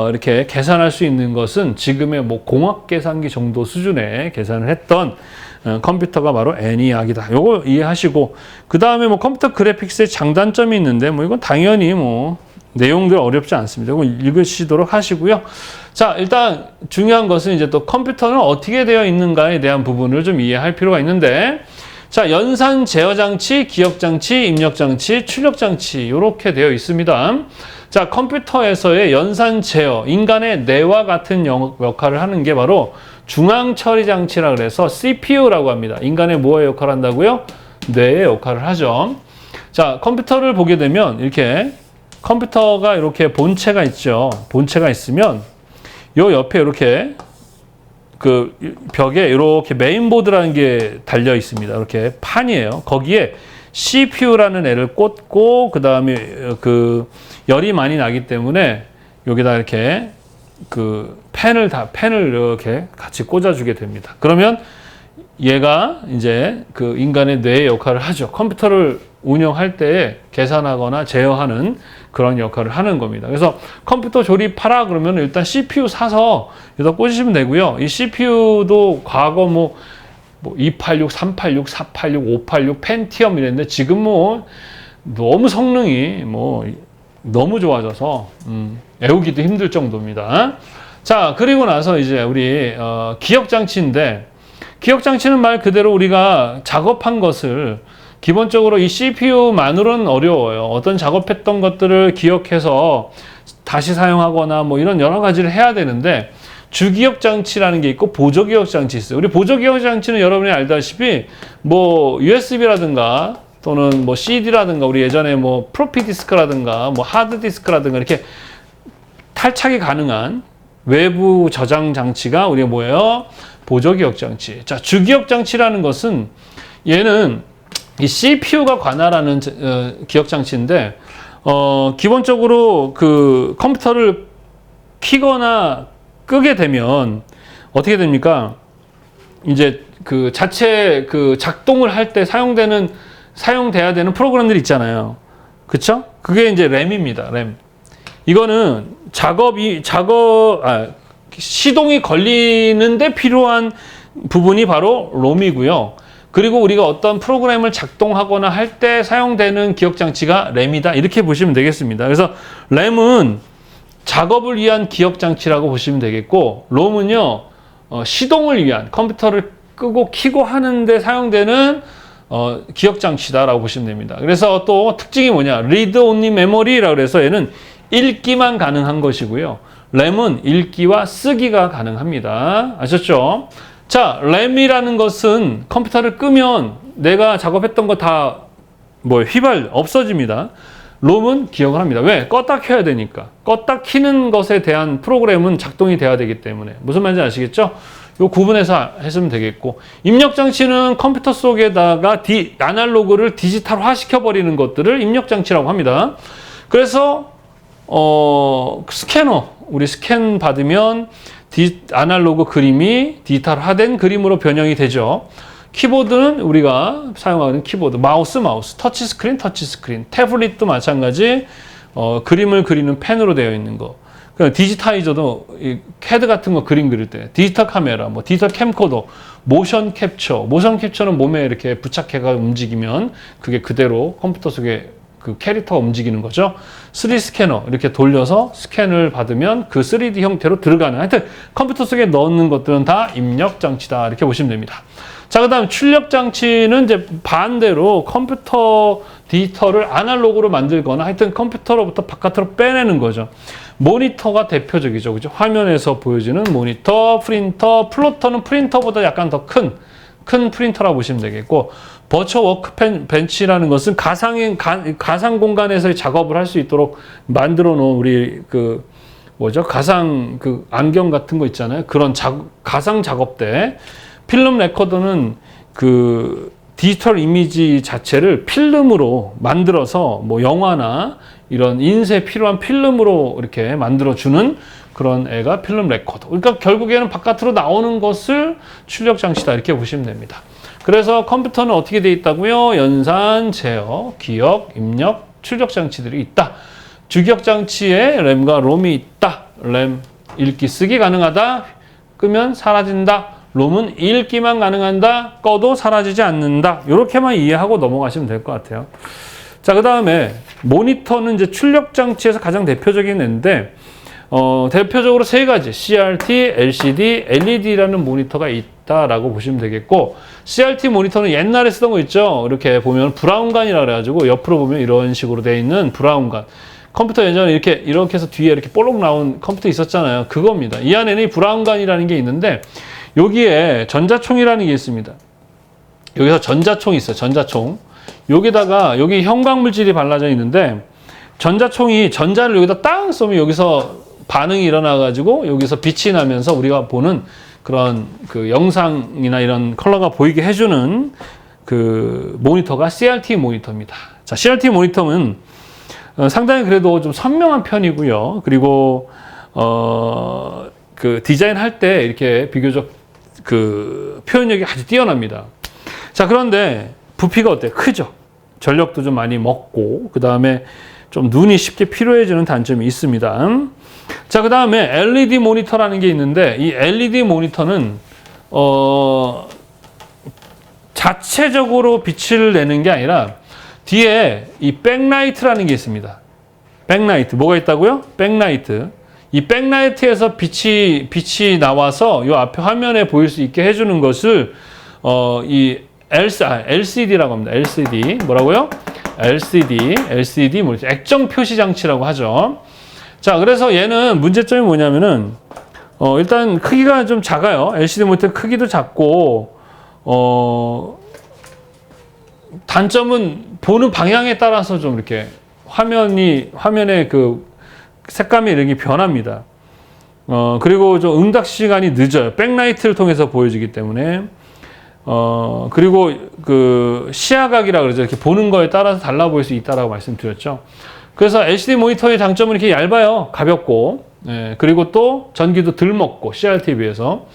이렇게 계산할 수 있는 것은 지금의 뭐 공학 계산기 정도 수준의 계산을 했던 컴퓨터가 바로 애니악이다. 요거 이해하시고, 그 다음에 뭐 컴퓨터 그래픽스의 장단점이 있는데 뭐 이건 당연히 뭐 내용들 어렵지 않습니다. 이거 읽으시도록 하시고요. 자, 일단 중요한 것은 이제 또 컴퓨터는 어떻게 되어 있는가에 대한 부분을 좀 이해할 필요가 있는데, 자, 연산 제어 장치, 기억 장치, 입력 장치, 출력 장치 이렇게 되어 있습니다. 자, 컴퓨터에서의 연산 제어, 인간의 뇌와 같은 역할을 하는 게 바로 중앙 처리 장치라 그래서 CPU라고 합니다. 인간의 뭐의 역할을 한다고요? 뇌의 역할을 하죠. 자, 컴퓨터를 보게 되면 이렇게 컴퓨터가 이렇게 본체가 있죠. 본체가 있으면 요 옆에 이렇게 그 벽에 이렇게 메인보드라는 게 달려 있습니다. 이렇게 판이에요. 거기에 CPU라는 애를 꽂고, 그 다음에 그 열이 많이 나기 때문에 여기다 이렇게 그 펜을 이렇게 같이 꽂아주게 됩니다. 그러면 얘가 이제 그 인간의 뇌의 역할을 하죠. 컴퓨터를 운영할 때 계산하거나 제어하는 그런 역할을 하는 겁니다. 그래서 컴퓨터 조립하라 그러면 일단 CPU 사서 여기다 꽂으시면 되고요. 이 CPU도 과거 뭐 286, 386, 486, 586 펜티엄 이랬는데 지금 뭐 너무 성능이 뭐 너무 좋아져서 애우기도 힘들 정도입니다. 자, 그리고 나서 이제 우리 기억 장치인데, 기억 장치는 말 그대로 우리가 작업한 것을 기본적으로 이 CPU만으로는 어려워요. 어떤 작업했던 것들을 기억해서 다시 사용하거나 뭐 이런 여러 가지를 해야 되는데, 주기억 장치라는 게 있고 보조기억 장치 있어요. 우리 보조기억 장치는 여러분이 알다시피 뭐 USB라든가 또는 뭐 CD라든가 우리 예전에 뭐 프로피 디스크라든가 뭐 하드 디스크라든가 이렇게 탈착이 가능한 외부 저장 장치가 우리가 뭐예요? 보조기억 장치. 자, 주기억 장치라는 것은 얘는 이 CPU가 관할하는 기억 장치인데, 기본적으로 그 컴퓨터를 키거나 끄게 되면 어떻게 됩니까? 이제 그 자체 그 작동을 할 때 사용되는 사용돼야 되는 프로그램들이 있잖아요. 그쵸? 그게 이제 램입니다. 램. 이거는 시동이 걸리는데 필요한 부분이 바로 롬이고요. 그리고 우리가 어떤 프로그램을 작동하거나 할 때 사용되는 기억장치가 램이다. 이렇게 보시면 되겠습니다. 그래서 램은 작업을 위한 기억장치라고 보시면 되겠고, 롬은요, 시동을 위한 컴퓨터를 끄고 켜고 하는데 사용되는 기억장치다라고 보시면 됩니다. 그래서 또 특징이 뭐냐? read only memory라고 해서 얘는 읽기만 가능한 것이고요. 램은 읽기와 쓰기가 가능합니다. 아셨죠? 자, 램이라는 것은 컴퓨터를 끄면 내가 작업했던 거 다 없어집니다. 롬은 기억을 합니다. 왜? 껐다 켜야 되니까. 껐다 켜는 것에 대한 프로그램은 작동이 돼야 되기 때문에. 무슨 말인지 아시겠죠? 요 구분해서 했으면 되겠고, 입력 장치는 컴퓨터 속에다가 아날로그를 디지털화 시켜버리는 것들을 입력 장치라고 합니다. 그래서 스캐너, 우리 스캔 받으면 아날로그 그림이 디지털화된 그림으로 변형이 되죠. 키보드는 우리가 사용하는 키보드, 마우스, 터치스크린, 태블릿도 마찬가지, 그림을 그리는 펜으로 되어 있는 거. 디지타이저도 CAD 같은 거 그림 그릴 때, 디지털 카메라, 디지털 캠코더, 모션 캡처는 몸에 이렇게 부착해가 움직이면 그게 그대로 컴퓨터 속에 그 캐릭터가 움직이는 거죠. 3D 스캐너 이렇게 돌려서 스캔을 받으면 그 3D 형태로 들어가는, 하여튼 컴퓨터 속에 넣는 것들은 다 입력 장치다 이렇게 보시면 됩니다. 자, 그 다음 출력 장치는 이제 반대로 컴퓨터 디지털을 아날로그로 만들거나 하여튼 컴퓨터로부터 바깥으로 빼내는 거죠. 모니터가 대표적이죠. 그죠? 화면에서 보여지는 모니터, 프린터, 플로터는 프린터보다 약간 더 큰 프린터라고 보시면 되겠고, 버추얼 워크벤치라는 것은 가상 공간에서 작업을 할 수 있도록 만들어 놓은 우리 가상 안경 같은 거 있잖아요. 그런 가상 작업대. 필름 레코더는 디지털 이미지 자체를 필름으로 만들어서 영화나 이런 인쇄에 필요한 필름으로 이렇게 만들어주는 그런 애가 필름 레코더. 그러니까 결국에는 바깥으로 나오는 것을 출력 장치다 이렇게 보시면 됩니다. 그래서 컴퓨터는 어떻게 되어 있다고요? 연산, 제어, 기억, 입력, 출력 장치들이 있다. 주기억 장치에 램과 롬이 있다. 램 읽기 쓰기 가능하다. 끄면 사라진다. 롬은 읽기만 가능한다. 꺼도 사라지지 않는다. 이렇게만 이해하고 넘어가시면 될 것 같아요. 자, 그 다음에 모니터는 이제 출력 장치에서 가장 대표적인 애인데, 대표적으로 세 가지, CRT, LCD, LED라는 모니터가 있다라고 보시면 되겠고, CRT 모니터는 옛날에 쓰던 거 있죠? 이렇게 보면 브라운관이라 그래가지고 옆으로 보면 이런 식으로 되어 있는 브라운관. 컴퓨터 예전에 이렇게 해서 뒤에 이렇게 볼록 나온 컴퓨터 있었잖아요. 그겁니다. 이 안에는 이 브라운관이라는 게 있는데, 여기에 전자총이라는 게 있습니다. 여기서 전자총이 있어요. 전자총. 여기다가 여기 형광물질이 발라져 있는데, 전자총이 전자를 여기다 땅 쏘면 여기서 반응이 일어나가지고 여기서 빛이 나면서 우리가 보는 그런 영상이나 이런 컬러가 보이게 해주는 모니터가 CRT 모니터입니다. 자, CRT 모니터는 상당히 그래도 좀 선명한 편이고요. 그리고 디자인할 때 이렇게 비교적 표현력이 아주 뛰어납니다. 자, 그런데 부피가 어때요? 크죠? 전력도 좀 많이 먹고, 그 다음에 좀 눈이 쉽게 피로해지는 단점이 있습니다. 자, 그 다음에 LED 모니터라는 게 있는데, 이 LED 모니터는 자체적으로 빛을 내는 게 아니라 뒤에 이 백라이트라는 게 있습니다. 백라이트 뭐가 있다고요? 백라이트. 이 백라이트에서 빛이 나와서 이 앞에 화면에 보일 수 있게 해주는 것을 이 LCD라고 합니다. LCD 뭐라고요? LCD 모니터, 액정 표시 장치라고 하죠. 자, 그래서 얘는 문제점이 뭐냐면은 일단 크기가 좀 작아요. LCD 모니터 크기도 작고, 단점은 보는 방향에 따라서 좀 이렇게 화면의 색감이 이렇게 변합니다. 그리고 좀 응답 시간이 늦어요. 백라이트를 통해서 보여지기 때문에. 그리고 시야각이라 그러죠. 이렇게 보는 거에 따라서 달라 보일 수 있다라고 말씀드렸죠. 그래서 LCD 모니터의 장점은 이렇게 얇아요. 가볍고. 그리고 또 전기도 덜 먹고, CRT에 비해서.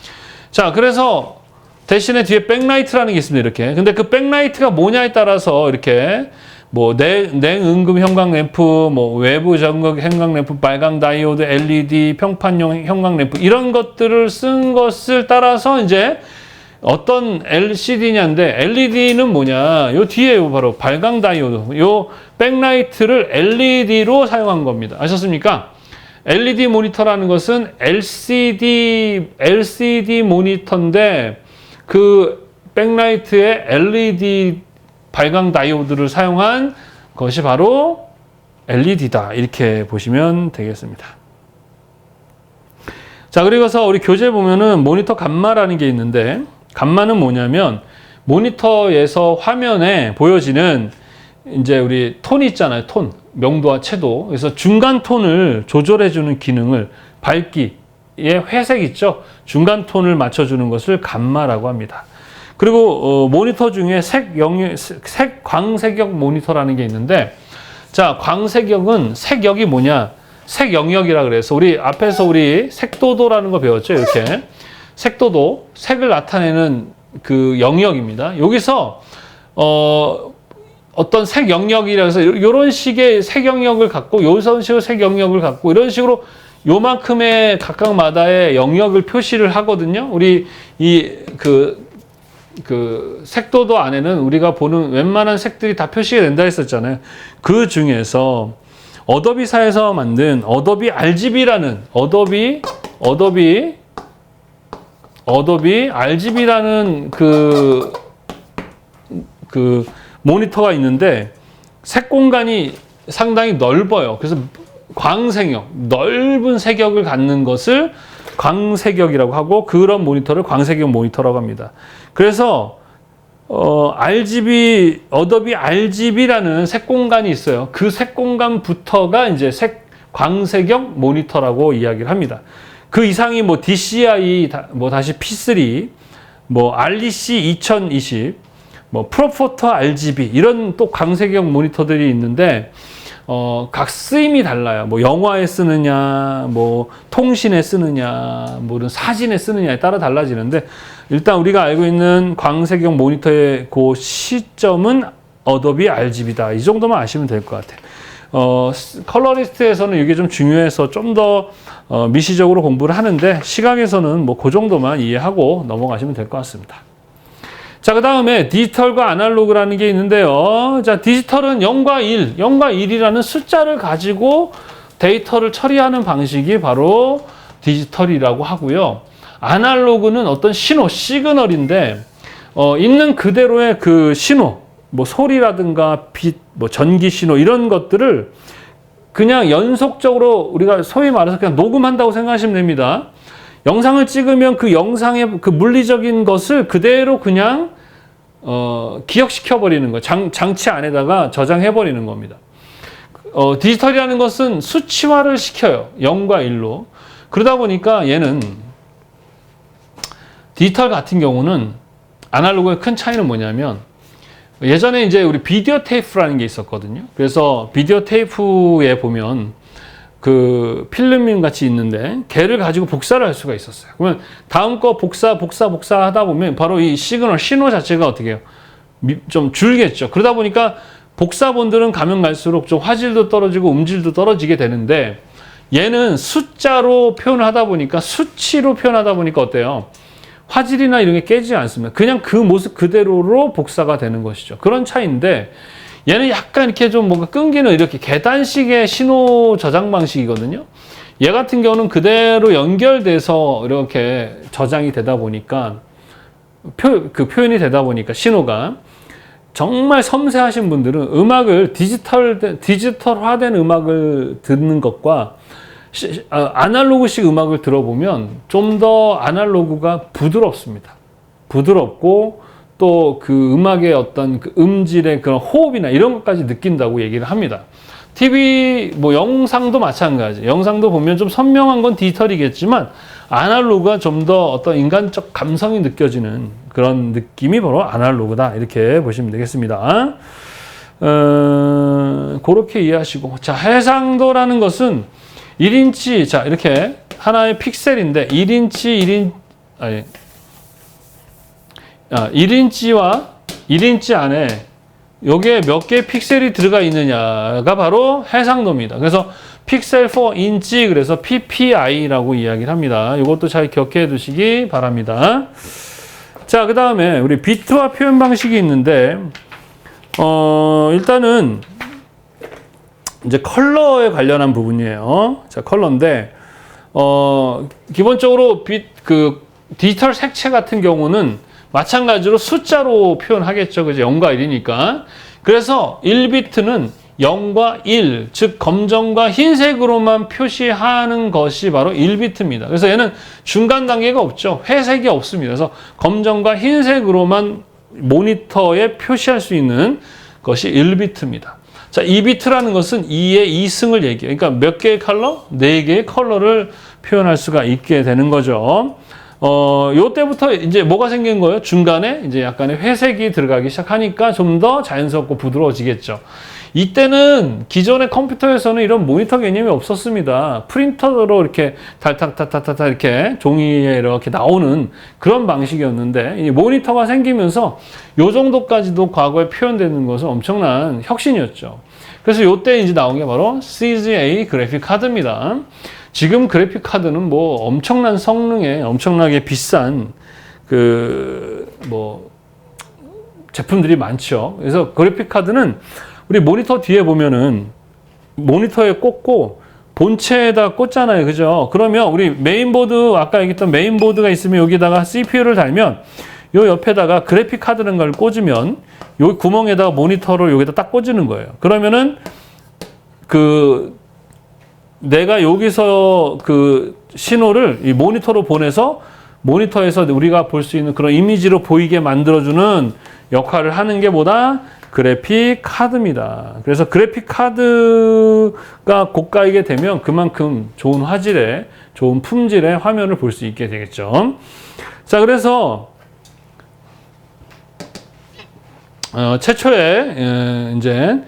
자, 그래서 대신에 뒤에 백라이트라는 게 있습니다. 이렇게. 근데 그 백라이트가 뭐냐에 따라서 이렇게 뭐 냉응급 형광 램프, 뭐 외부 전극 형광 램프, 빨강 다이오드, LED, 평판용 형광 램프 이런 것들을 쓴 것을 따라서 이제 어떤 LCD냐인데 LED는 뭐냐? 요 뒤에 바로 발광 다이오드, 요 백라이트를 LED로 사용한 겁니다. 아셨습니까? LED 모니터라는 것은 LCD 모니터인데 그 백라이트에 LED 발광 다이오드를 사용한 것이 바로 LED다. 이렇게 보시면 되겠습니다. 자, 그리고서 우리 교재 보면은 모니터 감마라는 게 있는데 감마는 뭐냐면 모니터에서 화면에 보여지는 이제 우리 톤이 있잖아요. 톤. 명도와 채도. 그래서 중간 톤을 조절해주는 기능을 밝기의 회색 있죠. 중간 톤을 맞춰주는 것을 감마라고 합니다. 그리고 모니터 중에 광색역 모니터라는 게 있는데 자, 광색역은 색역이 뭐냐? 색 영역이라 그래서 우리 앞에서 우리 색도도라는 거 배웠죠. 이렇게 색도도, 색을 나타내는 그 영역입니다. 여기서 어떤 색 영역이라 해서 이런 식의 색 영역을 갖고 요런 식으로 색 영역을 갖고 이런 식으로 요만큼의 각각마다의 영역을 표시를 하거든요. 우리 그 색도도 안에는 우리가 보는 웬만한 색들이 다 표시가 된다 했었잖아요. 그 중에서 어도비사에서 만든 어도비 RGB라는 어도비 RGB라는 그 모니터가 있는데 색 공간이 상당히 넓어요. 그래서 광색역, 넓은 색역을 갖는 것을 광색역이라고 하고 그런 모니터를 광색역 모니터라고 합니다. 그래서 어도비 RGB라는 색 공간이 있어요. 그 색 공간부터가 이제 광색역 모니터라고 이야기를 합니다. 그 이상이 뭐 DCI, 뭐 다시 P3, 뭐 REC 2020, 뭐 프로포터 RGB 이런 또 광색역 모니터들이 있는데 각 쓰임이 달라요. 뭐 영화에 쓰느냐, 뭐 통신에 쓰느냐, 뭐 이런 사진에 쓰느냐에 따라 달라지는데 일단 우리가 알고 있는 광색역 모니터의 그 시점은 어도비 RGB다. 이 정도만 아시면 될 것 같아요. 컬러리스트에서는 이게 좀 중요해서 좀 더 미시적으로 공부를 하는데 시각에서는 뭐 그 정도만 이해하고 넘어가시면 될 것 같습니다. 자, 그 다음에 디지털과 아날로그라는 게 있는데요. 자, 디지털은 0과 1, 0과 1이라는 숫자를 가지고 데이터를 처리하는 방식이 바로 디지털이라고 하고요. 아날로그는 어떤 신호, 시그널인데, 있는 그대로의 그 신호, 뭐 소리라든가 빛, 뭐 전기 신호 이런 것들을 그냥 연속적으로 우리가 소위 말해서 그냥 녹음한다고 생각하시면 됩니다. 영상을 찍으면 그 영상의 그 물리적인 것을 그대로 그냥 기억시켜 버리는 거, 장치 안에다가 저장해 버리는 겁니다. 디지털이라는 것은 수치화를 시켜요. 0과 1로. 그러다 보니까 얘는 디지털 같은 경우는 아날로그의 큰 차이는 뭐냐면 예전에 이제 우리 비디오 테이프라는 게 있었거든요. 그래서 비디오 테이프에 보면 그 필름 같이 있는데 걔를 가지고 복사를 할 수가 있었어요. 그러면 다음 거 복사 하다 보면 바로 이 시그널, 신호 자체가 어떻게 해요? 좀 줄겠죠. 그러다 보니까 복사본들은 가면 갈수록 좀 화질도 떨어지고 음질도 떨어지게 되는데 얘는 숫자로 표현을 하다 보니까 수치로 표현하다 보니까 어때요? 화질이나 이런 게 깨지지 않습니다. 그냥 그 모습 그대로로 복사가 되는 것이죠. 그런 차이인데 얘는 약간 이렇게 좀 뭔가 끊기는 이렇게 계단식의 신호 저장 방식이거든요. 얘 같은 경우는 그대로 연결돼서 이렇게 저장이 되다 보니까 그 표현이 되다 보니까 신호가 정말 섬세하신 분들은 음악을 디지털화된 음악을 듣는 것과 아날로그식 음악을 들어보면 좀 더 아날로그가 부드럽습니다. 부드럽고 또 그 음악의 어떤 그 음질의 그런 호흡이나 이런 것까지 느낀다고 얘기를 합니다. TV, 뭐 영상도 마찬가지. 영상도 보면 좀 선명한 건 디지털이겠지만 아날로그가 좀 더 어떤 인간적 감성이 느껴지는 그런 느낌이 바로 아날로그다. 이렇게 보시면 되겠습니다. 그렇게 이해하시고. 자, 해상도라는 것은 1인치, 자, 이렇게 하나의 픽셀인데 1인치, 1인치와 1인치 안에 여기에 몇 개의 픽셀이 들어가 있느냐가 바로 해상도입니다. 그래서 픽셀 4인치 그래서 PPI라고 이야기를 합니다. 이것도 잘 기억해 두시기 바랍니다. 자, 그 다음에 우리 비트화 표현 방식이 있는데 일단은 이제 컬러에 관련한 부분이에요. 자, 컬러인데 기본적으로 디지털 색채 같은 경우는 마찬가지로 숫자로 표현하겠죠. 그죠? 0과 1이니까. 그래서 1비트는 0과 1, 즉 검정과 흰색으로만 표시하는 것이 바로 1비트입니다. 그래서 얘는 중간 단계가 없죠. 회색이 없습니다. 그래서 검정과 흰색으로만 모니터에 표시할 수 있는 것이 1비트입니다. 자, 2비트라는 것은 2의 2승을 얘기해요. 그러니까 몇 개의 컬러? 4개의 컬러를 표현할 수가 있게 되는 거죠. 요때부터 이제 뭐가 생긴 거예요? 중간에 이제 약간의 회색이 들어가기 시작하니까 좀 더 자연스럽고 부드러워지겠죠. 이때는 기존의 컴퓨터에서는 이런 모니터 개념이 없었습니다. 프린터로 이렇게 달탁달탁달탁 이렇게 종이에 이렇게 나오는 그런 방식이었는데 이 모니터가 생기면서 요 정도까지도 과거에 표현되는 것은 엄청난 혁신이었죠. 그래서 요때 이제 나온 게 바로 CGA 그래픽 카드입니다. 지금 그래픽 카드는 뭐 엄청난 성능에 엄청나게 비싼 제품들이 많죠. 그래서 그래픽 카드는 우리 모니터 뒤에 보면은 모니터에 꽂고 본체에다 꽂잖아요. 그죠? 그러면 우리 메인보드, 아까 얘기했던 메인보드가 있으면 여기다가 CPU를 달면 요 옆에다가 그래픽 카드라는 걸 꽂으면 요 구멍에다가 모니터를 여기다 딱 꽂는 거예요. 그러면은 내가 여기서 신호를 이 모니터로 보내서 모니터에서 우리가 볼 수 있는 그런 이미지로 보이게 만들어주는 역할을 하는 게 뭐다? 그래픽 카드입니다. 그래서 그래픽 카드가 고가이게 되면 그만큼 좋은 화질의, 좋은 품질의 화면을 볼 수 있게 되겠죠. 자, 그래서 최초에 이제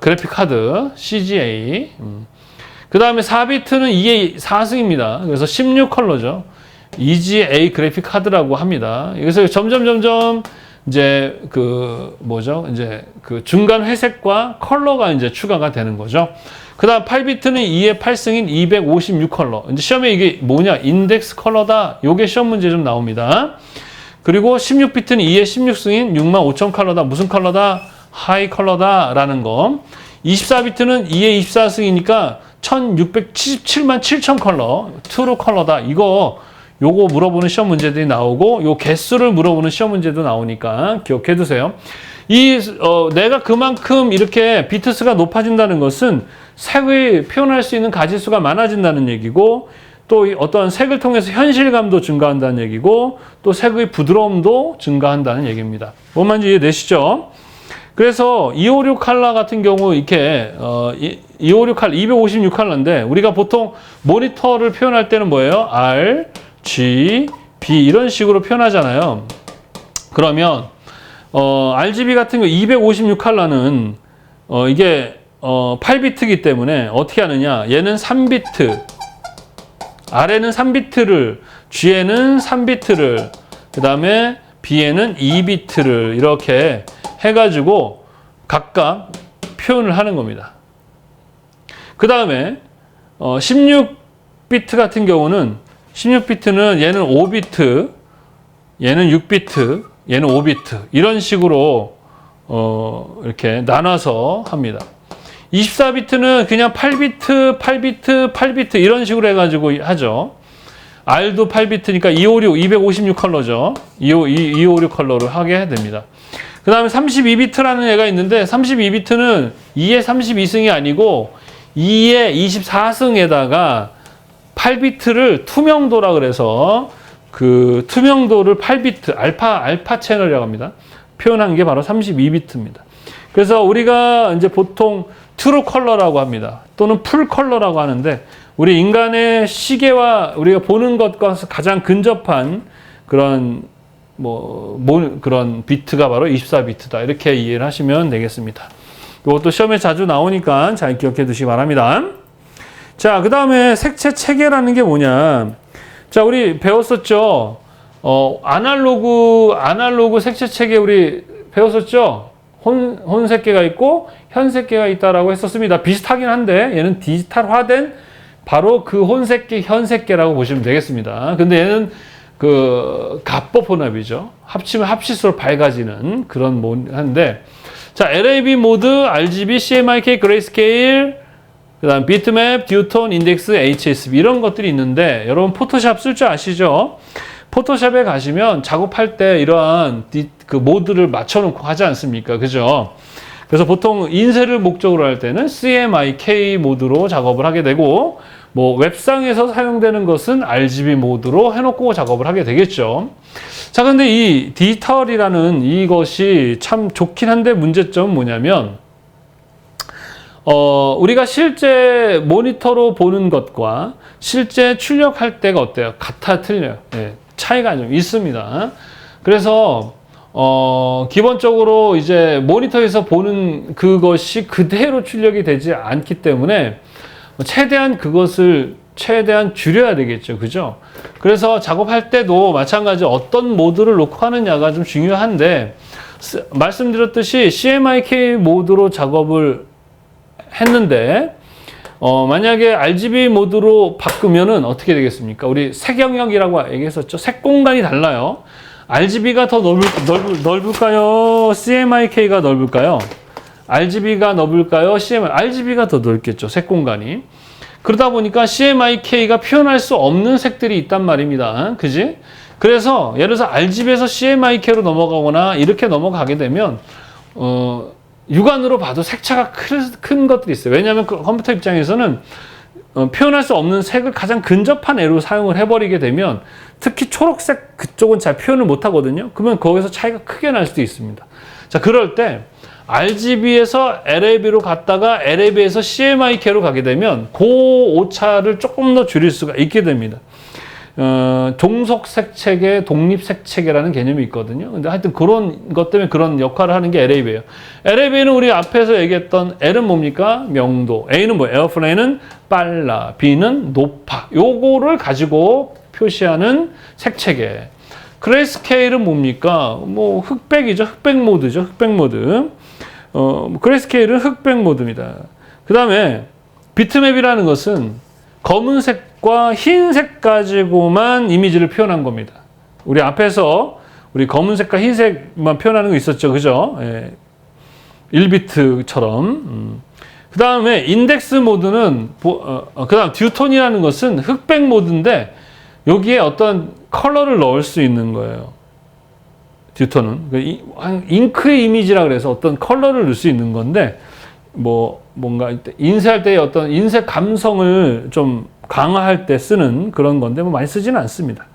그래픽 카드 CGA. 그 다음에 4비트는 이게 4승입니다. 그래서 16컬러죠. EGA 그래픽 카드라고 합니다. 그래서 점점 이제 중간 회색과 컬러가 이제 추가가 되는 거죠. 그 다음 8비트는 2의 8승인 256컬러. 이제 시험에 이게 뭐냐? 인덱스 컬러다. 요게 시험 문제 좀 나옵니다. 그리고 16비트는 2의 16승인 65,000 컬러다. 무슨 컬러다? 하이 컬러다라는 거. 24비트는 2의 24승이니까 1677만 7천 컬러. 트루 컬러다. 요거 물어보는 시험 문제들이 나오고 요 개수를 물어보는 시험 문제도 나오니까 기억해 두세요. 내가 그만큼 이렇게 비트수가 높아진다는 것은 색의 표현할 수 있는 가지수가 많아진다는 얘기고 또 어떠한 색을 통해서 현실감도 증가한다는 얘기고 또 색의 부드러움도 증가한다는 얘기입니다. 뭔 말인지 이해되시죠? 그래서 256 컬러 같은 경우 이렇게 256 컬러 256 컬러인데 우리가 보통 모니터를 표현할 때는 뭐예요? R, G, B 이런 식으로 표현하잖아요. 그러면 RGB 같은 거 256 컬러는 이게 8비트이기 때문에 어떻게 하느냐? 얘는 3비트, R에는 3비트를, G에는 3비트를, 그 다음에 B에는 2비트를 이렇게 해가지고 각각 표현을 하는 겁니다. 그 다음에 16비트 같은 경우는 16비트는 얘는 5비트, 얘는 6비트, 얘는 5비트 이런 식으로 이렇게 나눠서 합니다. 24비트는 그냥 8비트, 8비트, 8비트 이런 식으로 해가지고 하죠. R도 8비트니까 256, 256 컬러죠. 256 컬러로 하게 됩니다. 그 다음에 32비트라는 애가 있는데 32비트는 2의 32승이 아니고 2의 24승에다가 8비트를 투명도라 그래서 그 투명도를 8비트, 알파 채널이라고 합니다. 표현한 게 바로 32비트입니다. 그래서 우리가 이제 보통 트루 컬러라고 합니다. 또는 풀 컬러라고 하는데 우리 인간의 시계와 우리가 보는 것과 가장 근접한 그런 그런 비트가 바로 24비트다. 이렇게 이해를 하시면 되겠습니다. 이것도 시험에 자주 나오니까 잘 기억해 두시기 바랍니다. 자, 그 다음에 색채 체계라는 게 뭐냐. 자, 우리 배웠었죠. 아날로그 색채책에 우리 배웠었죠? 혼색계가 있고 현색계가 있다라고 했었습니다. 비슷하긴 한데 얘는 디지털화된 바로 그 혼색계, 현색계라고 보시면 되겠습니다. 근데 얘는 그 가법 혼합이죠. 합치면 합칠수록 밝아지는 그런 한데, 자, LAB 모드, RGB, CMYK, 그레이스케일, 그다음 비트맵, 듀톤, 인덱스, HSB 이런 것들이 있는데 여러분 포토샵 쓸 줄 아시죠? 포토샵에 가시면 작업할 때 이러한 그 모드를 맞춰놓고 하지 않습니까? 그죠? 그래서 보통 인쇄를 목적으로 할 때는 CMYK 모드로 작업을 하게 되고, 뭐 웹상에서 사용되는 것은 RGB 모드로 해놓고 작업을 하게 되겠죠. 자, 근데 이 디지털이라는 이것이 참 좋긴 한데 문제점은 뭐냐면, 우리가 실제 모니터로 보는 것과 실제 출력할 때가 어때요? 같아, 틀려요. 네, 차이가 좀 있습니다. 그래서 기본적으로 이제 모니터에서 보는 그것이 그대로 출력이 되지 않기 때문에 최대한 그것을 줄여야 되겠죠. 그죠? 그래서 작업할 때도 마찬가지 어떤 모드를 놓고 하느냐가 좀 중요한데, 말씀드렸듯이 CMYK 모드로 작업을 했는데, 만약에 RGB 모드로 바꾸면은 어떻게 되겠습니까? 우리 색 영역이라고 얘기했었죠. 색 공간이 달라요. RGB가 더 넓을까요? CMYK가 넓을까요? RGB가 넓을까요? RGB가 더 넓겠죠. 색 공간이. 그러다 보니까 CMYK가 표현할 수 없는 색들이 있단 말입니다. 그지? 그래서 예를 들어서 RGB에서 CMYK로 넘어가거나 이렇게 넘어가게 되면 육안으로 봐도 색차가 큰 것들이 있어요. 왜냐하면 그 컴퓨터 입장에서는 표현할 수 없는 색을 가장 근접한 애로 사용을 해버리게 되면, 특히 초록색 그쪽은 잘 표현을 못 하거든요. 그러면 거기서 차이가 크게 날 수도 있습니다. 자, 그럴 때 RGB에서 LAB로 갔다가 LAB에서 CMYK로 가게 되면 그 오차를 조금 더 줄일 수가 있게 됩니다. 종속 색채계, 독립 색채계라는 개념이 있거든요. 근데 하여튼 그런 것 때문에 그런 역할을 하는 게 LAB예요. LAB는 우리 앞에서 얘기했던 L은 뭡니까? 명도. A는 뭐예요? 에어플레인은 빨라. B는 높아. 요거를 가지고 표시하는 색채계. 그레이스케일은 뭡니까? 뭐 흑백이죠. 흑백 모드죠. 흑백 모드. 그레이스케일은 흑백 모드입니다. 그 다음에 비트맵이라는 것은 검은색과 흰색 가지고만 이미지를 표현한 겁니다. 우리 앞에서 우리 검은색과 흰색만 표현하는 거 있었죠. 그죠? 예. 1비트처럼. 그 다음에 인덱스 모드는, 그 다음 듀톤이라는 것은 흑백 모드인데 여기에 어떤 컬러를 넣을 수 있는 거예요. 듀톤은. 잉크의 이미지라 그래서 어떤 컬러를 넣을 수 있는 건데, 뭔가 인쇄할 때 어떤 인쇄 감성을 좀 강화할 때 쓰는 그런 건데 많이 쓰지는 않습니다.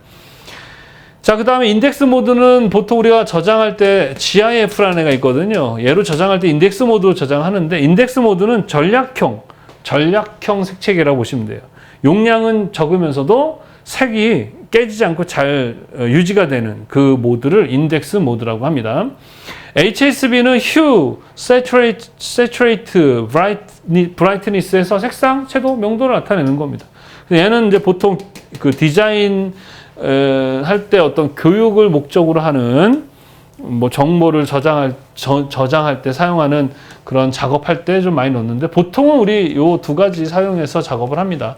자, 그 다음에 인덱스 모드는 보통 우리가 저장할 때 GIF라는 애가 있거든요. 얘로 저장할 때 인덱스 모드로 저장하는데, 인덱스 모드는 전략형 색채계라고 보시면 돼요. 용량은 적으면서도 색이 깨지지 않고 잘 유지가 되는 그 모드를 인덱스 모드라고 합니다. HSB는 Hue, Saturate, Brightness에서 색상, 채도, 명도를 나타내는 겁니다. 얘는 이제 보통 그 디자인 할 때 어떤 교육을 목적으로 하는 뭐 정보를 저장할 때 사용하는 그런 작업할 때 좀 많이 넣는데, 보통은 우리 요 두 가지 사용해서 작업을 합니다.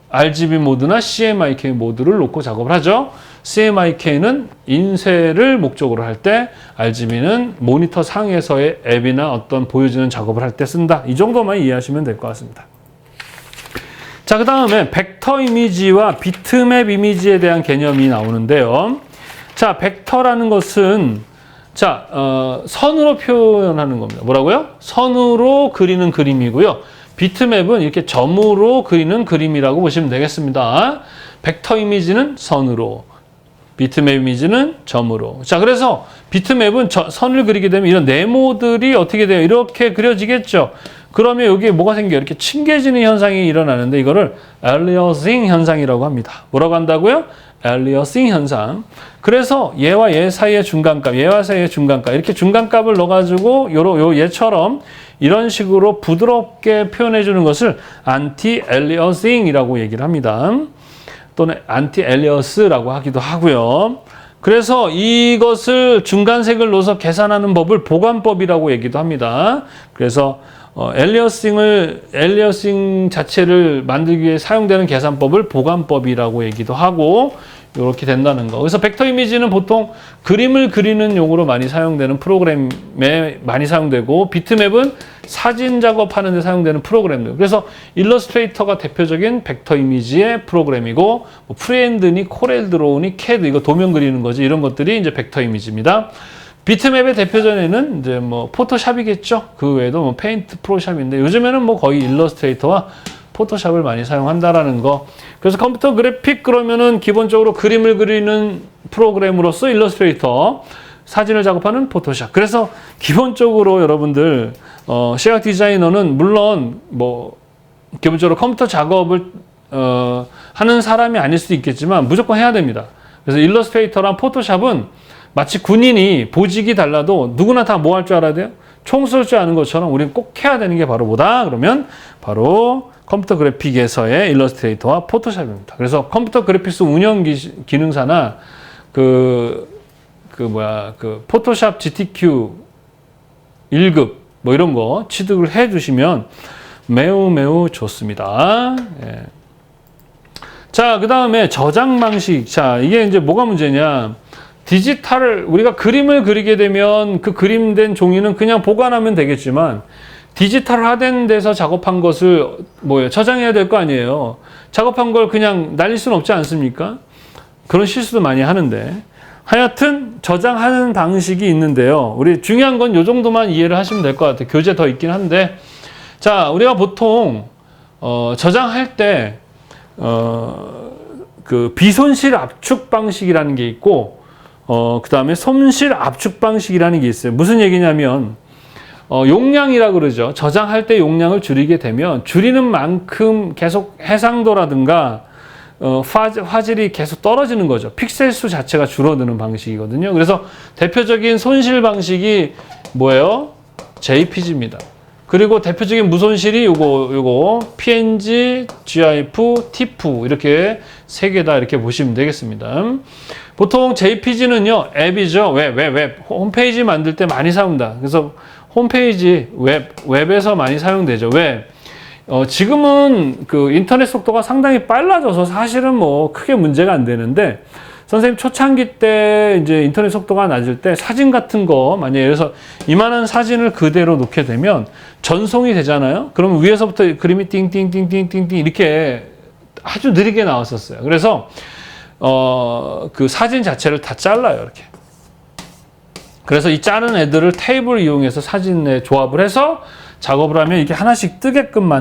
RGB 모드나 CMYK 모드를 놓고 작업을 하죠. CMYK는 인쇄를 목적으로 할 때, RGB는 모니터 상에서의 앱이나 어떤 보여주는 작업을 할 때 쓴다. 이 정도만 이해하시면 될 것 같습니다. 자, 그 다음에 벡터 이미지와 비트맵 이미지에 대한 개념이 나오는데요. 자, 벡터라는 것은 선으로 표현하는 겁니다. 뭐라고요? 선으로 그리는 그림이고요. 비트맵은 이렇게 점으로 그리는 그림이라고 보시면 되겠습니다. 벡터 이미지는 선으로, 비트맵 이미지는 점으로. 자, 그래서 비트맵은 선을 그리게 되면 이런 네모들이 어떻게 돼요? 이렇게 그려지겠죠. 그러면 여기에 뭐가 생겨요? 이렇게 층계지는 현상이 일어나는데 이거를 aliasing 현상이라고 합니다. 뭐라고 한다고요? aliasing 현상. 그래서 얘와 얘 사이의 중간값, 얘와 사이의 중간값, 이렇게 중간값을 넣어가지고 얘처럼 이런 식으로 부드럽게 표현해 주는 것을 anti-aliasing이라고 얘기를 합니다. 또는 안티 엘리어스라고 하기도 하고요. 그래서 이것을 중간색을 넣어서 계산하는 법을 보관법이라고 얘기도 합니다. 그래서 엘리어싱 자체를 만들기 위해 사용되는 계산법을 보관법이라고 얘기도 하고 이렇게 된다는 거. 그래서 벡터 이미지는 보통 그림을 그리는 용으로 많이 사용되는 프로그램에 많이 사용되고, 비트맵은 사진 작업하는 데 사용되는 프로그램들. 그래서 일러스트레이터가 대표적인 벡터 이미지의 프로그램이고, 뭐 프리핸드니 코렐드로우니 캐드, 이거 도면 그리는 거지, 이런 것들이 이제 벡터 이미지입니다. 비트맵의 대표전에는 이제 뭐 포토샵이겠죠. 그 외에도 뭐 페인트, 프로샵인데 요즘에는 뭐 거의 일러스트레이터와 포토샵을 많이 사용한다라는 거. 그래서 컴퓨터 그래픽 그러면은 기본적으로 그림을 그리는 프로그램으로서 일러스트레이터, 사진을 작업하는 포토샵. 그래서 기본적으로 여러분들 시각 디자이너는 물론 뭐 기본적으로 컴퓨터 작업을 하는 사람이 아닐 수도 있겠지만 무조건 해야 됩니다. 그래서 일러스트레이터랑 포토샵은 마치 군인이 보직이 달라도 누구나 다 뭐 할 줄 알아야 돼요? 총 쏠 줄 아는 것처럼 우리는 꼭 해야 되는 게 바로 뭐다? 그러면 바로 컴퓨터 그래픽에서의 일러스트레이터와 포토샵입니다. 그래서 컴퓨터 그래픽스 운영 기능사나 포토샵 GTQ 1급 뭐 이런 거 취득을 해 주시면 매우 매우 좋습니다. 예. 자, 그 다음에 저장 방식. 자, 이게 이제 뭐가 문제냐. 우리가 그림을 그리게 되면 그 그림된 종이는 그냥 보관하면 되겠지만, 디지털화된 데서 작업한 것을 저장해야 될 거 아니에요. 작업한 걸 그냥 날릴 수는 없지 않습니까? 그런 실수도 많이 하는데, 하여튼 저장하는 방식이 있는데요. 우리 중요한 건 이 정도만 이해를 하시면 될 것 같아요. 교재 더 있긴 한데, 자, 우리가 보통 저장할 때 그 비손실 압축 방식이라는 게 있고, 그 다음에 손실 압축 방식이라는 게 있어요. 무슨 얘기냐면, 용량이라고 그러죠. 저장할 때 용량을 줄이게 되면 줄이는 만큼 계속 해상도라든가 화질이 계속 떨어지는 거죠. 픽셀 수 자체가 줄어드는 방식이거든요. 그래서 대표적인 손실 방식이 뭐예요? JPG입니다. 그리고 대표적인 무손실이 요거 PNG, GIF, TIFF 이렇게 세 개다 이렇게 보시면 되겠습니다. 보통 JPG는요, 앱이죠. 웹. 홈페이지 만들 때 많이 사용한다. 그래서 홈페이지, 웹에서 많이 사용되죠. 왜? 지금은 그 인터넷 속도가 상당히 빨라져서 사실은 뭐 크게 문제가 안 되는데, 선생님 초창기 때 이제 인터넷 속도가 낮을 때 사진 같은 거, 만약에 그래서 이만한 사진을 그대로 놓게 되면 전송이 되잖아요. 그러면 위에서부터 그림이 띵띵띵띵띵띵 이렇게 아주 느리게 나왔었어요. 그래서 그 사진 자체를 다 잘라요, 이렇게. 그래서 이 자른 애들을 테이블을 이용해서 사진에 조합을 해서 작업을 하면 이게 하나씩 뜨게끔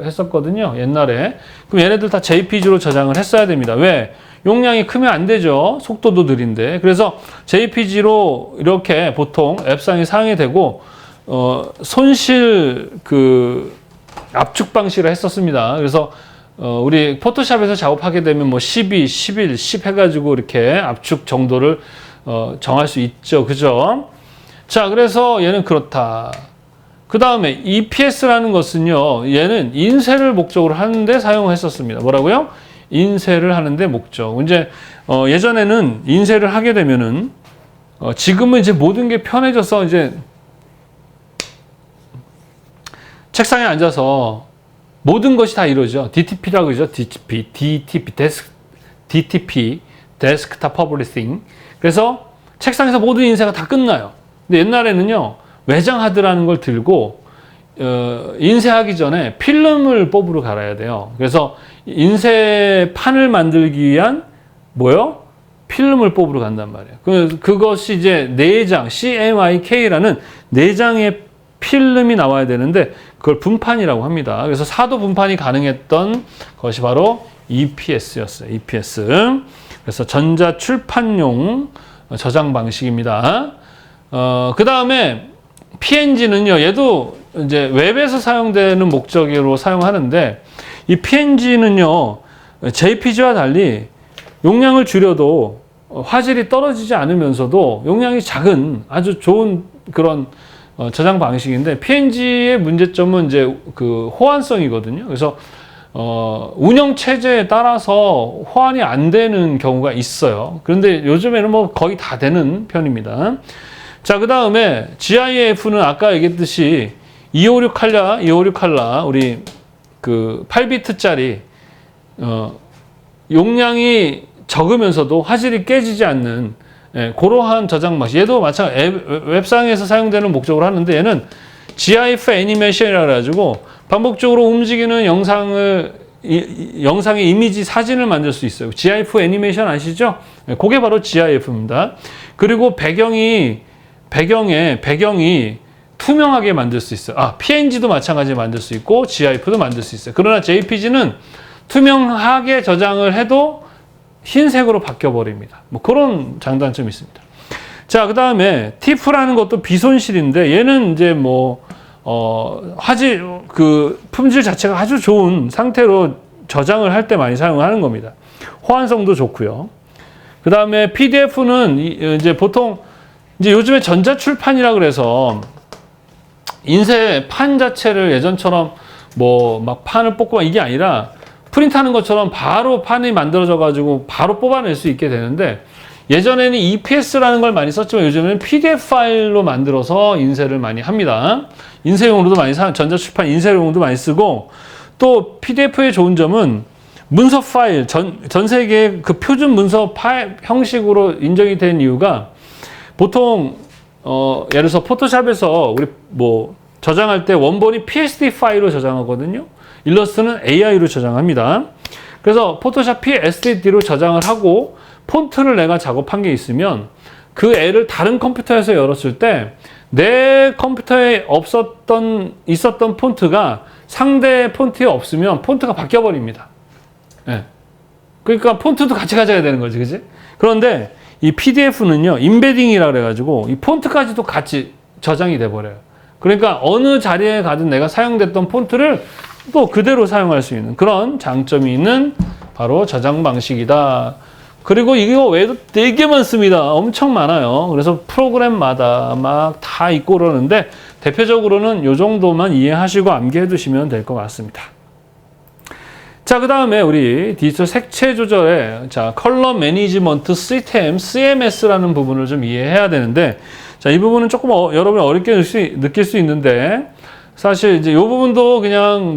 했었거든요, 옛날에. 그럼 얘네들 다 JPG로 저장을 했어야 됩니다. 왜? 용량이 크면 안 되죠. 속도도 느린데. 그래서 JPG로 이렇게 보통 앱상에 사용이 되고, 손실 압축 방식을 했었습니다. 그래서 우리 포토샵에서 작업하게 되면 뭐 12, 11, 10 해가지고 이렇게 압축 정도를 정할 수 있죠. 그죠? 자, 그래서 얘는 그렇다. 그 다음에 EPS라는 것은요, 얘는 인쇄를 목적으로 하는데 사용했었습니다. 뭐라고요? 인쇄를 하는데 목적. 이제 예전에는 인쇄를 하게 되면은 지금은 이제 모든 게 편해져서 이제 책상에 앉아서 모든 것이 다 이루어져. DTP라고 그러죠. DTP, 데스크탑 퍼블리싱. 그래서 책상에서 모든 인쇄가 다 끝나요. 근데 옛날에는요, 외장 하드라는 걸 들고 인쇄하기 전에 필름을 뽑으러 갈아야 돼요. 그래서 인쇄판을 만들기 위한 필름을 뽑으러 간단 말이에요. 그것이 이제 4장, CMYK라는 4장의 필름이 나와야 되는데 그걸 분판이라고 합니다. 그래서 사도 분판이 가능했던 것이 바로 EPS였어요. EPS. 그래서 전자 출판용 저장 방식입니다. 그 다음에 PNG는요, 얘도 이제 웹에서 사용되는 목적으로 사용하는데, 이 PNG는요, JPG와 달리 용량을 줄여도 화질이 떨어지지 않으면서도 용량이 작은 아주 좋은 그런 저장 방식인데, PNG의 문제점은 이제 그 호환성이거든요. 그래서 운영 체제에 따라서 호환이 안 되는 경우가 있어요. 그런데 요즘에는 뭐 거의 다 되는 편입니다. 자, 그 다음에 GIF는 아까 얘기했듯이 256 칼라, 우리 그 8비트짜리, 용량이 적으면서도 화질이 깨지지 않는, 그러한 저장 방식. 얘도 마찬가지, 웹상에서 사용되는 목적으로 하는데 얘는 GIF 애니메이션이라고 해가지고 반복적으로 움직이는 영상의 이미지 사진을 만들 수 있어요. GIF 애니메이션 아시죠? 그게 바로 GIF입니다. 그리고 배경이 투명하게 만들 수 있어요. PNG도 마찬가지로 만들 수 있고 GIF도 만들 수 있어요. 그러나 JPG는 투명하게 저장을 해도 흰색으로 바뀌어 버립니다. 뭐 그런 장단점이 있습니다. 자, 그 다음에 TIFF라는 것도 비손실인데 얘는 이제 화질, 품질 자체가 아주 좋은 상태로 저장을 할 때 많이 사용하는 겁니다. 호환성도 좋고요. 그 다음에 PDF는 이제 보통 이제 요즘에 전자출판이라 그래서 인쇄 판 자체를 예전처럼 막 판을 뽑고 이게 아니라 프린트하는 것처럼 바로 판이 만들어져 가지고 바로 뽑아낼 수 있게 되는데 예전에는 EPS라는 걸 많이 썼지만 요즘에는 PDF 파일로 만들어서 인쇄를 많이 합니다. 인쇄용으로도 많이 전자출판 인쇄용으로도 많이 쓰고 또 PDF의 좋은 점은 문서 파일, 전 세계 그 표준 문서 파일 형식으로 인정이 된 이유가 보통 예를 들어서 포토샵에서 우리 저장할 때 원본이 PSD 파일로 저장하거든요. 일러스트는 AI로 저장합니다. 그래서 포토샵 PSD로 저장을 하고 폰트를 내가 작업한 게 있으면 그 애를 다른 컴퓨터에서 열었을 때 내 컴퓨터에 있었던 폰트가 상대 폰트에 없으면 폰트가 바뀌어 버립니다. 그러니까 폰트도 같이 가져야 되는 거지, 그지? 그런데 이 PDF는요, 임베딩이라 그래가지고 이 폰트까지도 같이 저장이 돼 버려요. 그러니까 어느 자리에 가든 내가 사용됐던 폰트를 또 그대로 사용할 수 있는 그런 장점이 있는 바로 저장 방식이다. 그리고 이거 외에도 되게 많습니다. 엄청 많아요. 그래서 프로그램마다 막 다 있고 그러는데 대표적으로는 이 정도만 이해하시고 암기해 두시면 될 것 같습니다. 자, 그 다음에 우리 디지털 색채 조절에 컬러 매니지먼트 시스템 CMS라는 부분을 좀 이해해야 되는데 이 부분은 조금 여러분이 어렵게 느낄 수 있는데 사실 이제 이 부분도 그냥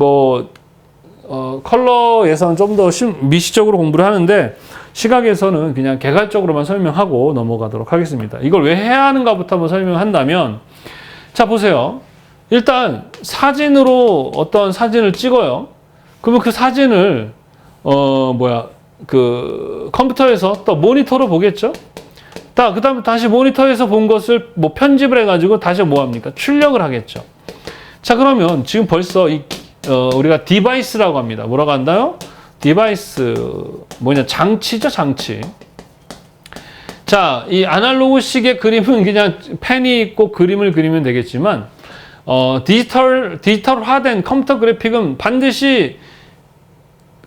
컬러에서는 좀 더 미시적으로 공부를 하는데 시각에서는 그냥 개괄적으로만 설명하고 넘어가도록 하겠습니다. 이걸 왜 해야 하는가부터 한번 설명한다면 자, 보세요. 일단 사진으로 어떤 사진을 찍어요. 그러면 그 사진을 컴퓨터에서 또 모니터로 보겠죠. 그 다음에 다시 모니터에서 본 것을 편집을 해가지고 다시 뭐합니까? 출력을 하겠죠. 자, 그러면 지금 벌써 우리가 디바이스라고 합니다. 뭐라고 한다요? 디바이스, 장치죠, 장치. 자, 이 아날로그식의 그림은 그냥 펜이 있고 그림을 그리면 되겠지만, 디지털화된 컴퓨터 그래픽은 반드시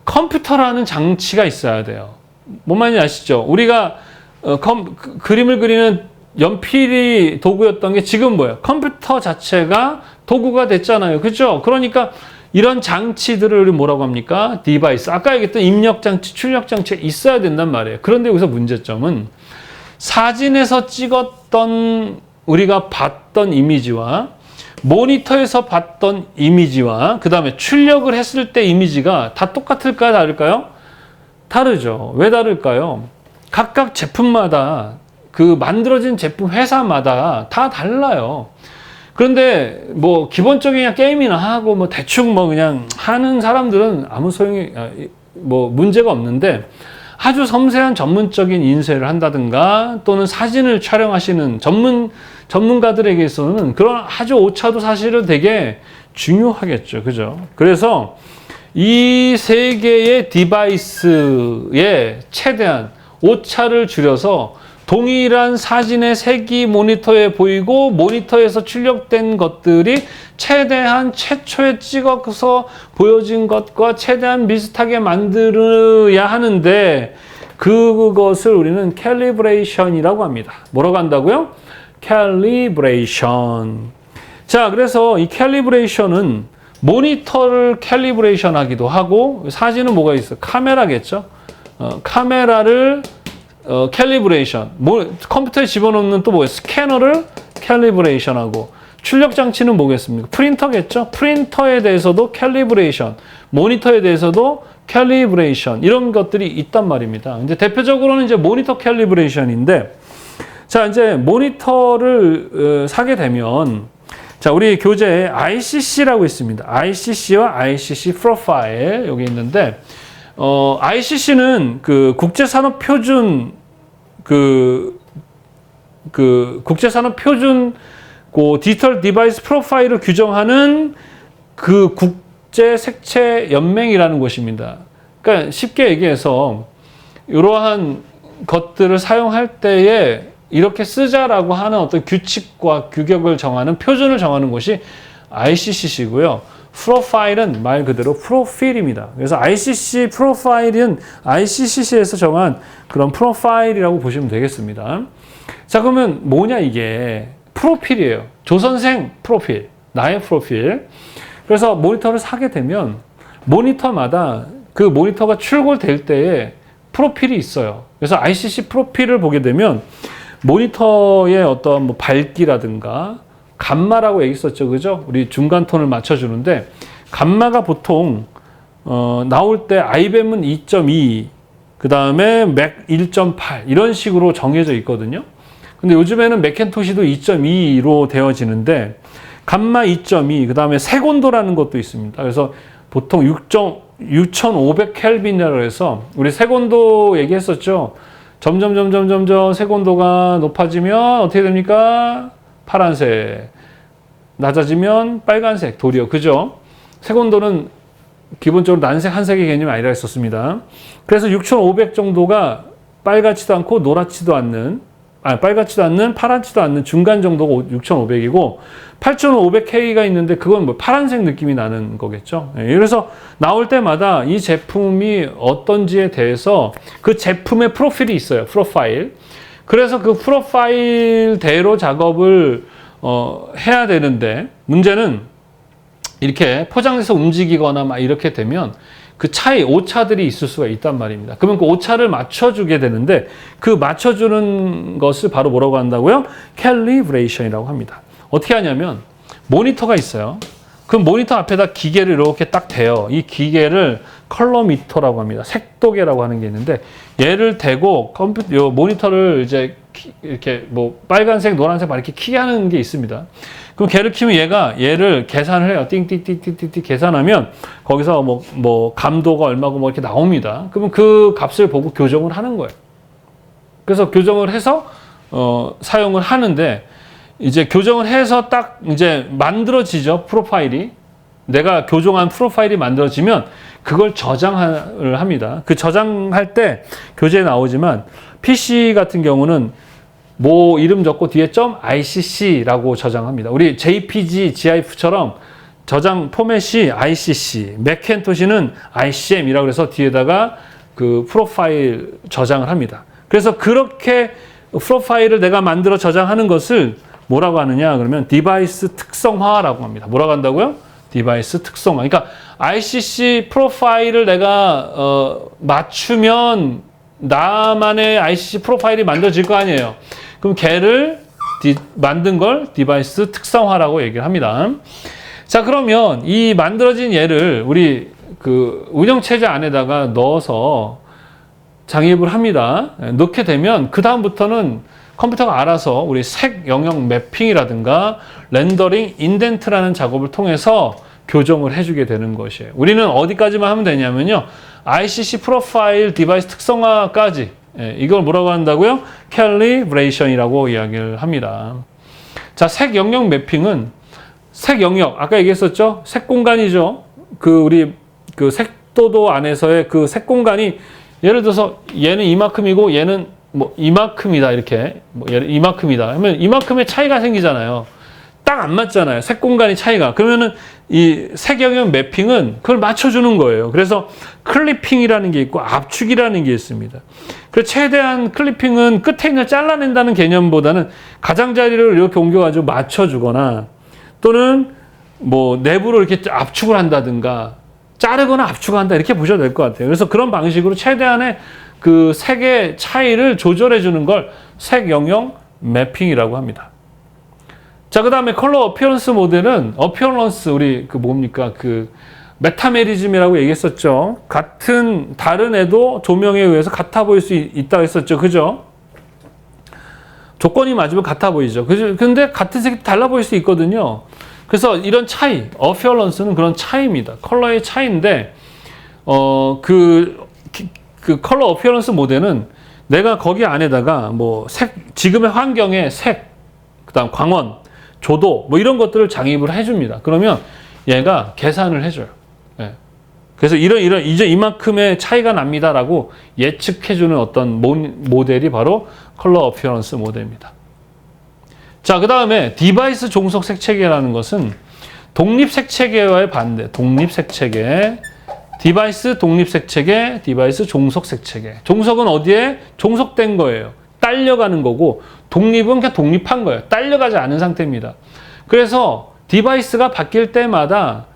컴퓨터라는 장치가 있어야 돼요. 뭔 말인지 아시죠? 우리가 그림을 그리는 연필이 도구였던 게 지금 뭐예요? 컴퓨터 자체가 도구가 됐잖아요. 그죠? 그러니까 이런 장치들을 우리 뭐라고 합니까? 디바이스. 아까 얘기했던 입력장치, 출력장치가 있어야 된단 말이에요. 그런데 여기서 문제점은 사진에서 찍었던 우리가 봤던 이미지와 모니터에서 봤던 이미지와 그 다음에 출력을 했을 때 이미지가 다 똑같을까요? 다를까요? 다르죠. 왜 다를까요? 각각 제품마다 만들어진 제품 회사마다 다 달라요. 그런데 기본적인 게임이나 하고 대충 그냥 하는 사람들은 아무 문제가 없는데 아주 섬세한 전문적인 인쇄를 한다든가 또는 사진을 촬영하시는 전문가들에게서는 그런 아주 오차도 사실은 되게 중요하겠죠. 그죠? 그래서 이 세 개의 디바이스에 최대한 오차를 줄여서 동일한 사진의 색이 모니터에 보이고 모니터에서 출력된 것들이 최대한 최초에 찍어서 보여진 것과 최대한 비슷하게 만들어야 하는데 그것을 우리는 캘리브레이션이라고 합니다. 뭐라고 한다고요? 캘리브레이션. 자, 그래서 이 캘리브레이션은 모니터를 캘리브레이션 하기도 하고, 사진은 뭐가 있어? 카메라겠죠? 카메라를 캘리브레이션, 컴퓨터에 집어넣는 또 뭐예요? 스캐너를 캘리브레이션 하고, 출력 장치는 뭐겠습니까? 프린터겠죠? 프린터에 대해서도 캘리브레이션, 모니터에 대해서도 캘리브레이션, 이런 것들이 있단 말입니다. 이제 대표적으로는 이제 모니터 캘리브레이션인데, 자, 이제 모니터를 사게 되면, 자, 우리 교재에 ICC라고 있습니다. ICC와 ICC 프로파일 여기 있는데, ICC는 그 국제산업표준 국제산업표준 디지털 디바이스 프로파일을 규정하는 그 국제 색채 연맹이라는 곳입니다. 그러니까 쉽게 얘기해서 이러한 것들을 사용할 때에 이렇게 쓰자라고 하는 어떤 규칙과 규격을 정하는 표준을 정하는 곳이 ICC이고요. 프로파일은 말 그대로 프로필입니다. 그래서 ICC 프로파일은 ICC에서 정한 그런 프로파일이라고 보시면 되겠습니다. 자, 그러면 뭐냐 이게? 프로필이에요. 조선생 프로필, 나의 프로필. 그래서 모니터를 사게 되면 모니터마다 그 모니터가 출고될 때에 프로필이 있어요. 그래서 ICC 프로필을 보게 되면 모니터의 어떤 뭐 밝기라든가 감마라고 얘기했었죠, 그죠? 우리 중간 톤을 맞춰주는데 감마가 보통 나올 때 IBM은 2.2, 그 다음에 맥 1.8 이런 식으로 정해져 있거든요. 근데 요즘에는 맥킨토시도 2.2로 되어지는데 감마 2.2, 그 다음에 색온도라는 것도 있습니다. 그래서 보통 6500 켈빈이라고 해서 우리 색온도 얘기했었죠. 점점 색온도가 높아지면 어떻게 됩니까? 파란색. 낮아지면 빨간색, 도리어. 그죠? 색온도는 기본적으로 난색, 한색의 개념이 아니라 했었습니다. 그래서 6500 정도가 빨갛지도 않고 노랗지도 않는, 빨갛지도 않는, 파랗지도 않는 중간 정도가 6500이고 8500K가 있는데 그건 뭐 파란색 느낌이 나는 거겠죠. 그래서 나올 때마다 이 제품이 어떤지에 대해서 그 제품의 프로필이 있어요. 프로파일. 그래서 그 프로파일대로 작업을 해야 되는데 문제는 이렇게 포장돼서 움직이거나 막 이렇게 되면 그 차이, 오차들이 있을 수가 있단 말입니다. 그러면 그 오차를 맞춰주게 되는데 그 맞춰주는 것을 바로 뭐라고 한다고요? 캘리브레이션이라고 합니다. 어떻게 하냐면 모니터가 있어요. 그 모니터 앞에다 기계를 이렇게 딱 대요. 이 기계를 컬러미터라고 합니다. 색도계라고 하는 게 있는데 얘를 대고 요 모니터를 이제 이렇게 뭐 빨간색, 노란색 막 이렇게 키게 하는 게 있습니다. 그럼 걔를 키면 얘를 계산을 해요. 띵띵띵띵띵 계산하면 거기서 뭐 감도가 얼마고 뭐 이렇게 나옵니다. 그러면 그 값을 보고 교정을 하는 거예요. 그래서 교정을 해서 사용을 하는데 이제 교정을 해서 딱 이제 만들어지죠. 프로파일이. 내가 교정한 프로파일이 만들어지면 그걸 저장을 합니다. 그 저장할 때 교재에 나오지만 PC 같은 경우는 뭐 이름 적고 뒤에 .icc라고 저장합니다. 우리 JPG, GIF처럼 저장 포맷이 ICC, 맥킨토시는 ICM이라고 해서 뒤에다가 그 프로파일 저장을 합니다. 그래서 그렇게 프로파일을 내가 만들어 저장하는 것을 뭐라고 하느냐 그러면 디바이스 특성화라고 합니다. 뭐라고 한다고요? 디바이스 특성화. 그러니까 ICC 프로파일을 내가 맞추면 나만의 ICC 프로파일이 만들어질 거 아니에요. 그럼 걔를 만든 걸 디바이스 특성화라고 얘기를 합니다. 자, 그러면 이 만들어진 얘를 우리 그 운영체제 안에다가 넣어서 장입을 합니다. 넣게 되면 그 다음부터는 컴퓨터가 알아서 우리 색 영역 매핑이라든가 렌더링, 인덴트라는 작업을 통해서 교정을 해주게 되는 것이에요. 우리는 어디까지만 하면 되냐면요. ICC 프로파일 디바이스 특성화까지. 이걸 뭐라고 한다고요? 캘리브레이션이라고 이야기를 합니다. 자, 색 영역 매핑은 색 영역, 아까 얘기했었죠? 색 공간이죠. 우리 색도도 안에서의 그 색 공간이 예를 들어서 얘는 이만큼이고 얘는 뭐 이만큼이다 이렇게 얘를 이만큼이다 하면 이만큼의 차이가 생기잖아요. 딱 안 맞잖아요. 색 공간이 차이가. 그러면은 이 색 영역 매핑은 그걸 맞춰주는 거예요. 그래서 클리핑이라는 게 있고 압축이라는 게 있습니다. 그래서 최대한 클리핑은 끝에 있는 잘라낸다는 개념보다는 가장자리를 이렇게 옮겨가지고 맞춰주거나 또는 뭐 내부로 이렇게 압축을 한다든가 자르거나 압축한다 이렇게 보셔도 될 것 같아요. 그래서 그런 방식으로 최대한의 그 색의 차이를 조절해 주는 걸 색 영역 매핑이라고 합니다. 자, 그다음에 컬러 어피어런스 모델은 어피어런스 우리 그 뭡니까? 그 메타메리즘이라고 얘기했었죠. 같은 다른 애도 조명에 의해서 같아 보일 수 있다고 했었죠. 그죠? 조건이 맞으면 같아 보이죠. 근데 같은 색이 달라 보일 수 있거든요. 그래서 이런 차이, 어피어런스는 그런 차이입니다. 컬러의 차이인데, 그 컬러 어피어런스 모델은 내가 거기 안에다가 뭐 지금의 환경의 색, 그 다음 광원, 조도, 뭐 이런 것들을 장입을 해줍니다. 그러면 얘가 계산을 해줘요. 예. 그래서 이제 이만큼의 차이가 납니다라고 예측해주는 어떤 모델이 바로 컬러 어피어런스 모델입니다. 자, 그 다음에 디바이스 종속 색체계라는 것은 독립 색체계와의 반대. 독립 색체계, 디바이스 독립 색체계, 디바이스 종속 색체계. 종속은 어디에? 종속된 거예요. 딸려가는 거고, 독립은 그냥 독립한 거예요. 딸려가지 않은 상태입니다. 그래서 디바이스가 바뀔 때마다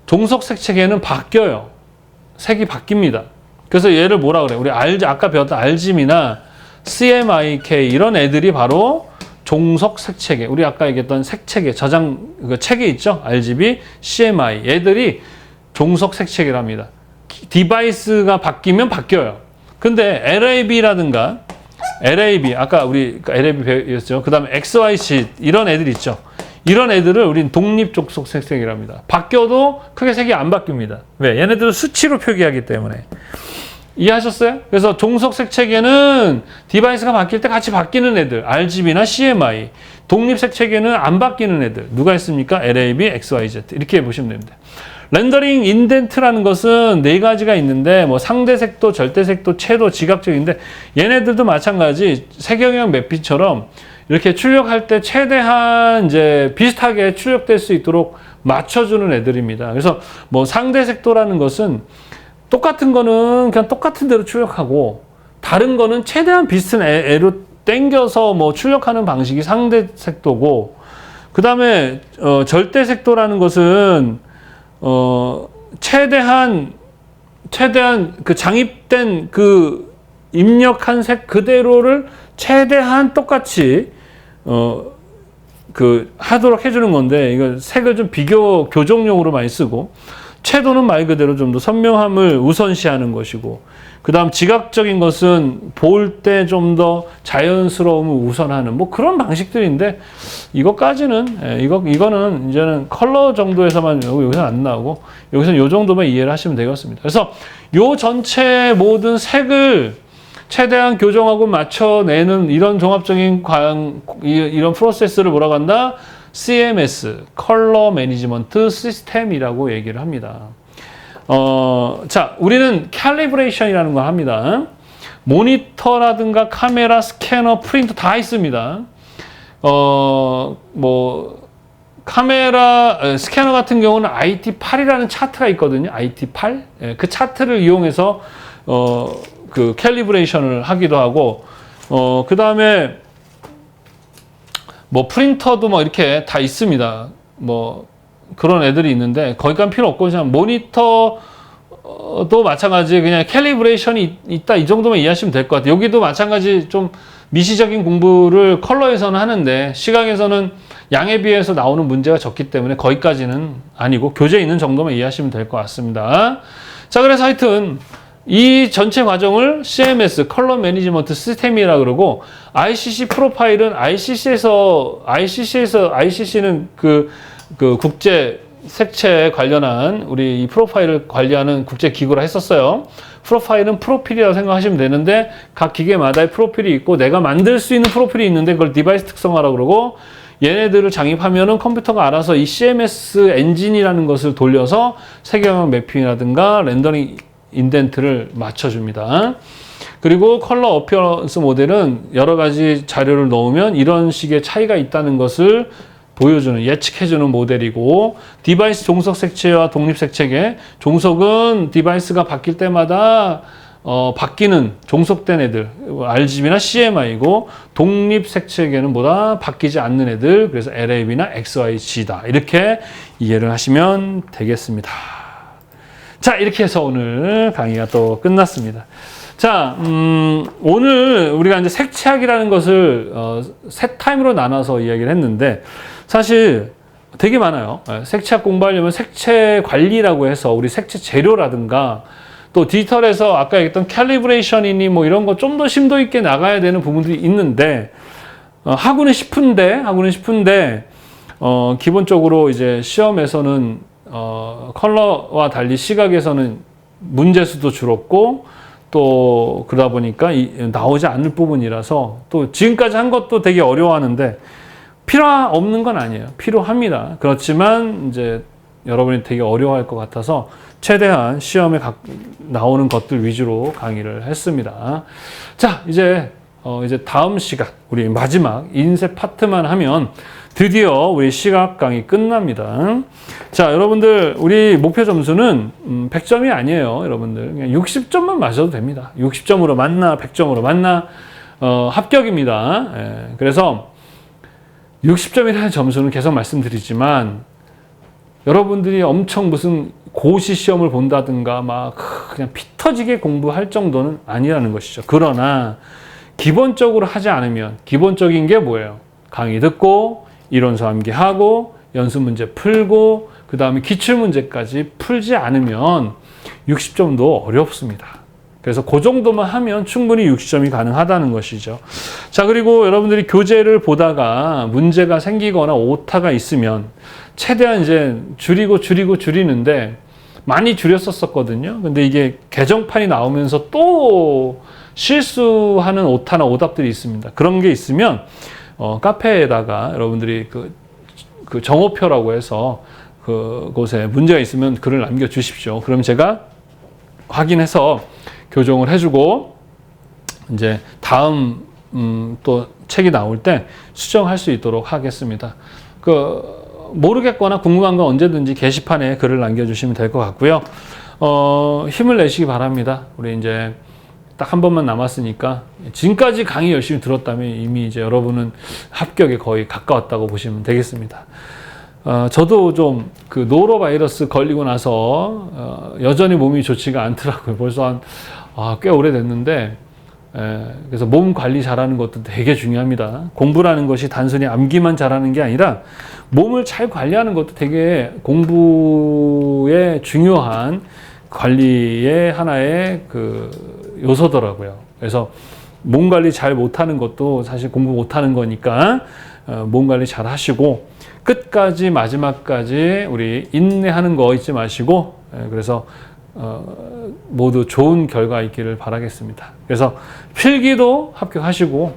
종속 색체계는 바뀌어요. 색이 바뀝니다. 그래서 얘를 뭐라 그래요? 우리 아까 배웠던 RGB나 CMYK 이런 애들이 바로 종속 색체계. 우리 아까 얘기했던 색체계, 저장 그 체계 있죠? RGB, CMY 얘들이 종속 색체계랍니다. 디바이스가 바뀌면 바뀌어요. 근데 LAB라든가 LAB 아까 우리 LAB 배웠죠. 그다음에 XYZ 이런 애들 있죠. 이런 애들을 우린 독립 종속 색체계랍니다. 바뀌어도 크게 색이 안 바뀝니다. 왜? 얘네들은 수치로 표기하기 때문에. 이해하셨어요? 그래서 종속 색체계는 디바이스가 바뀔 때 같이 바뀌는 애들, RGB나 CMY. 독립 색체계는 안 바뀌는 애들. 누가 있습니까? LAB, XYZ. 이렇게 보시면 됩니다. 렌더링 인덴트라는 것은 네 가지가 있는데 뭐 상대색도, 절대색도, 채도, 지각적인데 얘네들도 마찬가지 색영역 매핑처럼 이렇게 출력할 때 최대한 이제 비슷하게 출력될 수 있도록 맞춰주는 애들입니다. 그래서 뭐 상대색도라는 것은 똑같은 거는 그냥 똑같은 대로 출력하고 다른 거는 최대한 비슷한 애로 땡겨서 뭐 출력하는 방식이 상대색도고 그 다음에 절대색도라는 것은 최대한 그 장입된 그 입력한 색 그대로를 최대한 똑같이 그 하도록 해주는 건데 이거 색을 좀 비교 교정용으로 많이 쓰고 채도는 말 그대로 좀 더 선명함을 우선시하는 것이고 그 다음 지각적인 것은 볼 때 좀 더 자연스러움을 우선하는 뭐 그런 방식들인데 이것까지는 이거는 이제는 컬러 정도에서만 여기서 안 나오고 여기서는 이 정도만 이해를 하시면 되겠습니다. 그래서 요 전체 모든 색을 최대한 교정하고 맞춰내는 이런 종합적인 이런 프로세스를 뭐라고 한다? CMS, 컬러 매니지먼트 시스템이라고 얘기를 합니다. 자, 우리는 캘리브레이션이라는 걸 합니다. 모니터라든가 카메라, 스캐너, 프린터 다 있습니다. 뭐 카메라, 스캐너 같은 경우는 IT8이라는 차트가 있거든요. IT8. 그 차트를 이용해서 그 캘리브레이션을 하기도 하고 그 다음에 뭐 프린터도 뭐 이렇게 다 있습니다. 뭐 그런 애들이 있는데 거기까지 필요 없고 그냥 모니터도 마찬가지 그냥 캘리브레이션이 있다 이 정도만 이해하시면 될 것 같아요. 여기도 마찬가지 좀 미시적인 공부를 컬러에서는 하는데 시각에서는 양에 비해서 나오는 문제가 적기 때문에 거기까지는 아니고 교재에 있는 정도만 이해하시면 될 것 같습니다. 자, 그래서 하여튼 이 전체 과정을 CMS, 컬러 매니지먼트 시스템이라 그러고 ICC 프로파일은 ICC는 그 국제 색채에 관련한 우리 이 프로파일을 관리하는 국제 기구라 했었어요. 프로파일은 프로필이라고 생각하시면 되는데 각 기계마다의 프로필이 있고 내가 만들 수 있는 프로필이 있는데 그걸 디바이스 특성화라고 그러고 얘네들을 장입하면은 컴퓨터가 알아서 이 CMS 엔진이라는 것을 돌려서 색영역 매핑이라든가 렌더링 인덴트를 맞춰줍니다. 그리고 컬러 어피어런스 모델은 여러 가지 자료를 넣으면 이런 식의 차이가 있다는 것을 보여주는, 예측해주는 모델이고 디바이스 종속 색채와 독립 색채계 종속은 디바이스가 바뀔 때마다 바뀌는 종속된 애들, RGB나 CMI고 독립 색채계는 뭐다? 바뀌지 않는 애들, 그래서 LAB나 XYG다. 이렇게 이해를 하시면 되겠습니다. 자, 이렇게 해서 오늘 강의가 또 끝났습니다. 자, 오늘 우리가 이제 색채학이라는 것을 세 타임으로 나눠서 이야기를 했는데, 사실 되게 많아요. 색채학 공부하려면 색채 관리라고 해서 우리 색채 재료라든가 또 디지털에서 아까 얘기했던 캘리브레이션이니 뭐 이런 거 좀 더 심도 있게 나가야 되는 부분들이 있는데, 하고는 싶은데 기본적으로 이제 시험에서는 컬러와 달리 시각에서는 문제수도 줄었고 또 그러다 보니까 나오지 않을 부분이라서 또 지금까지 한 것도 되게 어려워하는데 필요 없는 건 아니에요. 필요합니다. 그렇지만 이제 여러분이 되게 어려워할 것 같아서 최대한 시험에 나오는 것들 위주로 강의를 했습니다. 자, 이제 다음 시간 우리 마지막 인쇄 파트만 하면 드디어 우리 시각 강의 끝납니다. 자, 여러분들 우리 목표 점수는 100점이 아니에요. 여러분들 그냥 60점만 맞아도 됩니다. 60점으로 맞나 100점으로 맞나 합격입니다. 예, 그래서 60점이라는 점수는 계속 말씀드리지만 여러분들이 엄청 무슨 고시 시험을 본다든가 막 그냥 피 터지게 공부할 정도는 아니라는 것이죠. 그러나 기본적으로 하지 않으면 기본적인 게 뭐예요? 강의 듣고 이론서 암기하고 연습 문제 풀고 그 다음에 기출문제까지 풀지 않으면 60점도 어렵습니다. 그래서 그 정도만 하면 충분히 60점이 가능하다는 것이죠. 자, 그리고 여러분들이 교재를 보다가 문제가 생기거나 오타가 있으면 최대한 이제 줄이는데 많이 줄였었거든요. 근데 이게 개정판이 나오면서 또 실수하는 오타나 오답들이 있습니다. 그런 게 있으면 카페에다가 여러분들이 그 정오표라고 해서 그곳에 문제가 있으면 글을 남겨주십시오. 그럼 제가 확인해서 교정을 해주고 이제 다음 또 책이 나올 때 수정할 수 있도록 하겠습니다. 모르겠거나 궁금한 건 언제든지 게시판에 글을 남겨주시면 될 것 같고요. 힘을 내시기 바랍니다. 우리 이제 딱 한 번만 남았으니까 지금까지 강의 열심히 들었다면 이미 이제 여러분은 합격에 거의 가까웠다고 보시면 되겠습니다. 저도 좀 노로바이러스 걸리고 나서 여전히 몸이 좋지가 않더라고요. 벌써 꽤 오래됐는데 그래서 몸 관리 잘하는 것도 되게 중요합니다. 공부라는 것이 단순히 암기만 잘하는 게 아니라 몸을 잘 관리하는 것도 되게 공부의 중요한 관리의 하나의 요소더라고요. 그래서 몸 관리 잘 못하는 것도 사실 공부 못하는 거니까 몸 관리 잘 하시고 끝까지 마지막까지 우리 인내하는 거 잊지 마시고 그래서 모두 좋은 결과 있기를 바라겠습니다. 그래서 필기도 합격하시고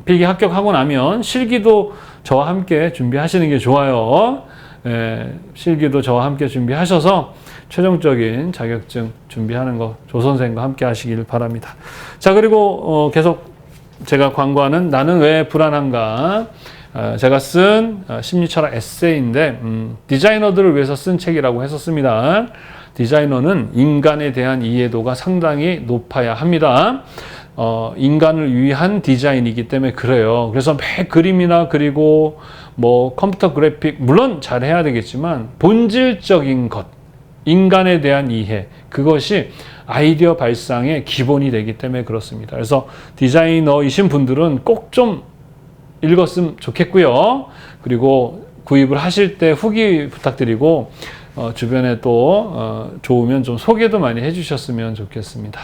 필기 합격하고 나면 실기도 저와 함께 준비하시는 게 좋아요. 실기도 저와 함께 준비하셔서 최종적인 자격증 준비하는 거 조선생과 함께 하시길 바랍니다. 자, 그리고 계속 제가 광고하는 나는 왜 불안한가, 제가 쓴 심리철학 에세이인데 디자이너들을 위해서 쓴 책이라고 했었습니다. 디자이너는 인간에 대한 이해도가 상당히 높아야 합니다. 인간을 위한 디자인이기 때문에 그래요. 그래서 매 그림이나 그리고 뭐 컴퓨터 그래픽 물론 잘해야 되겠지만 본질적인 것, 인간에 대한 이해, 그것이 아이디어 발상의 기본이 되기 때문에 그렇습니다. 그래서 디자이너이신 분들은 꼭 좀 읽었으면 좋겠고요. 그리고 구입을 하실 때 후기 부탁드리고 주변에 또 좋으면 좀 소개도 많이 해주셨으면 좋겠습니다.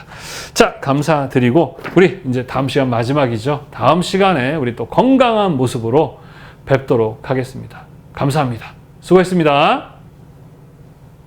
자, 감사드리고 우리 이제 다음 시간 마지막이죠. 다음 시간에 우리 또 건강한 모습으로 뵙도록 하겠습니다. 감사합니다. 수고했습니다.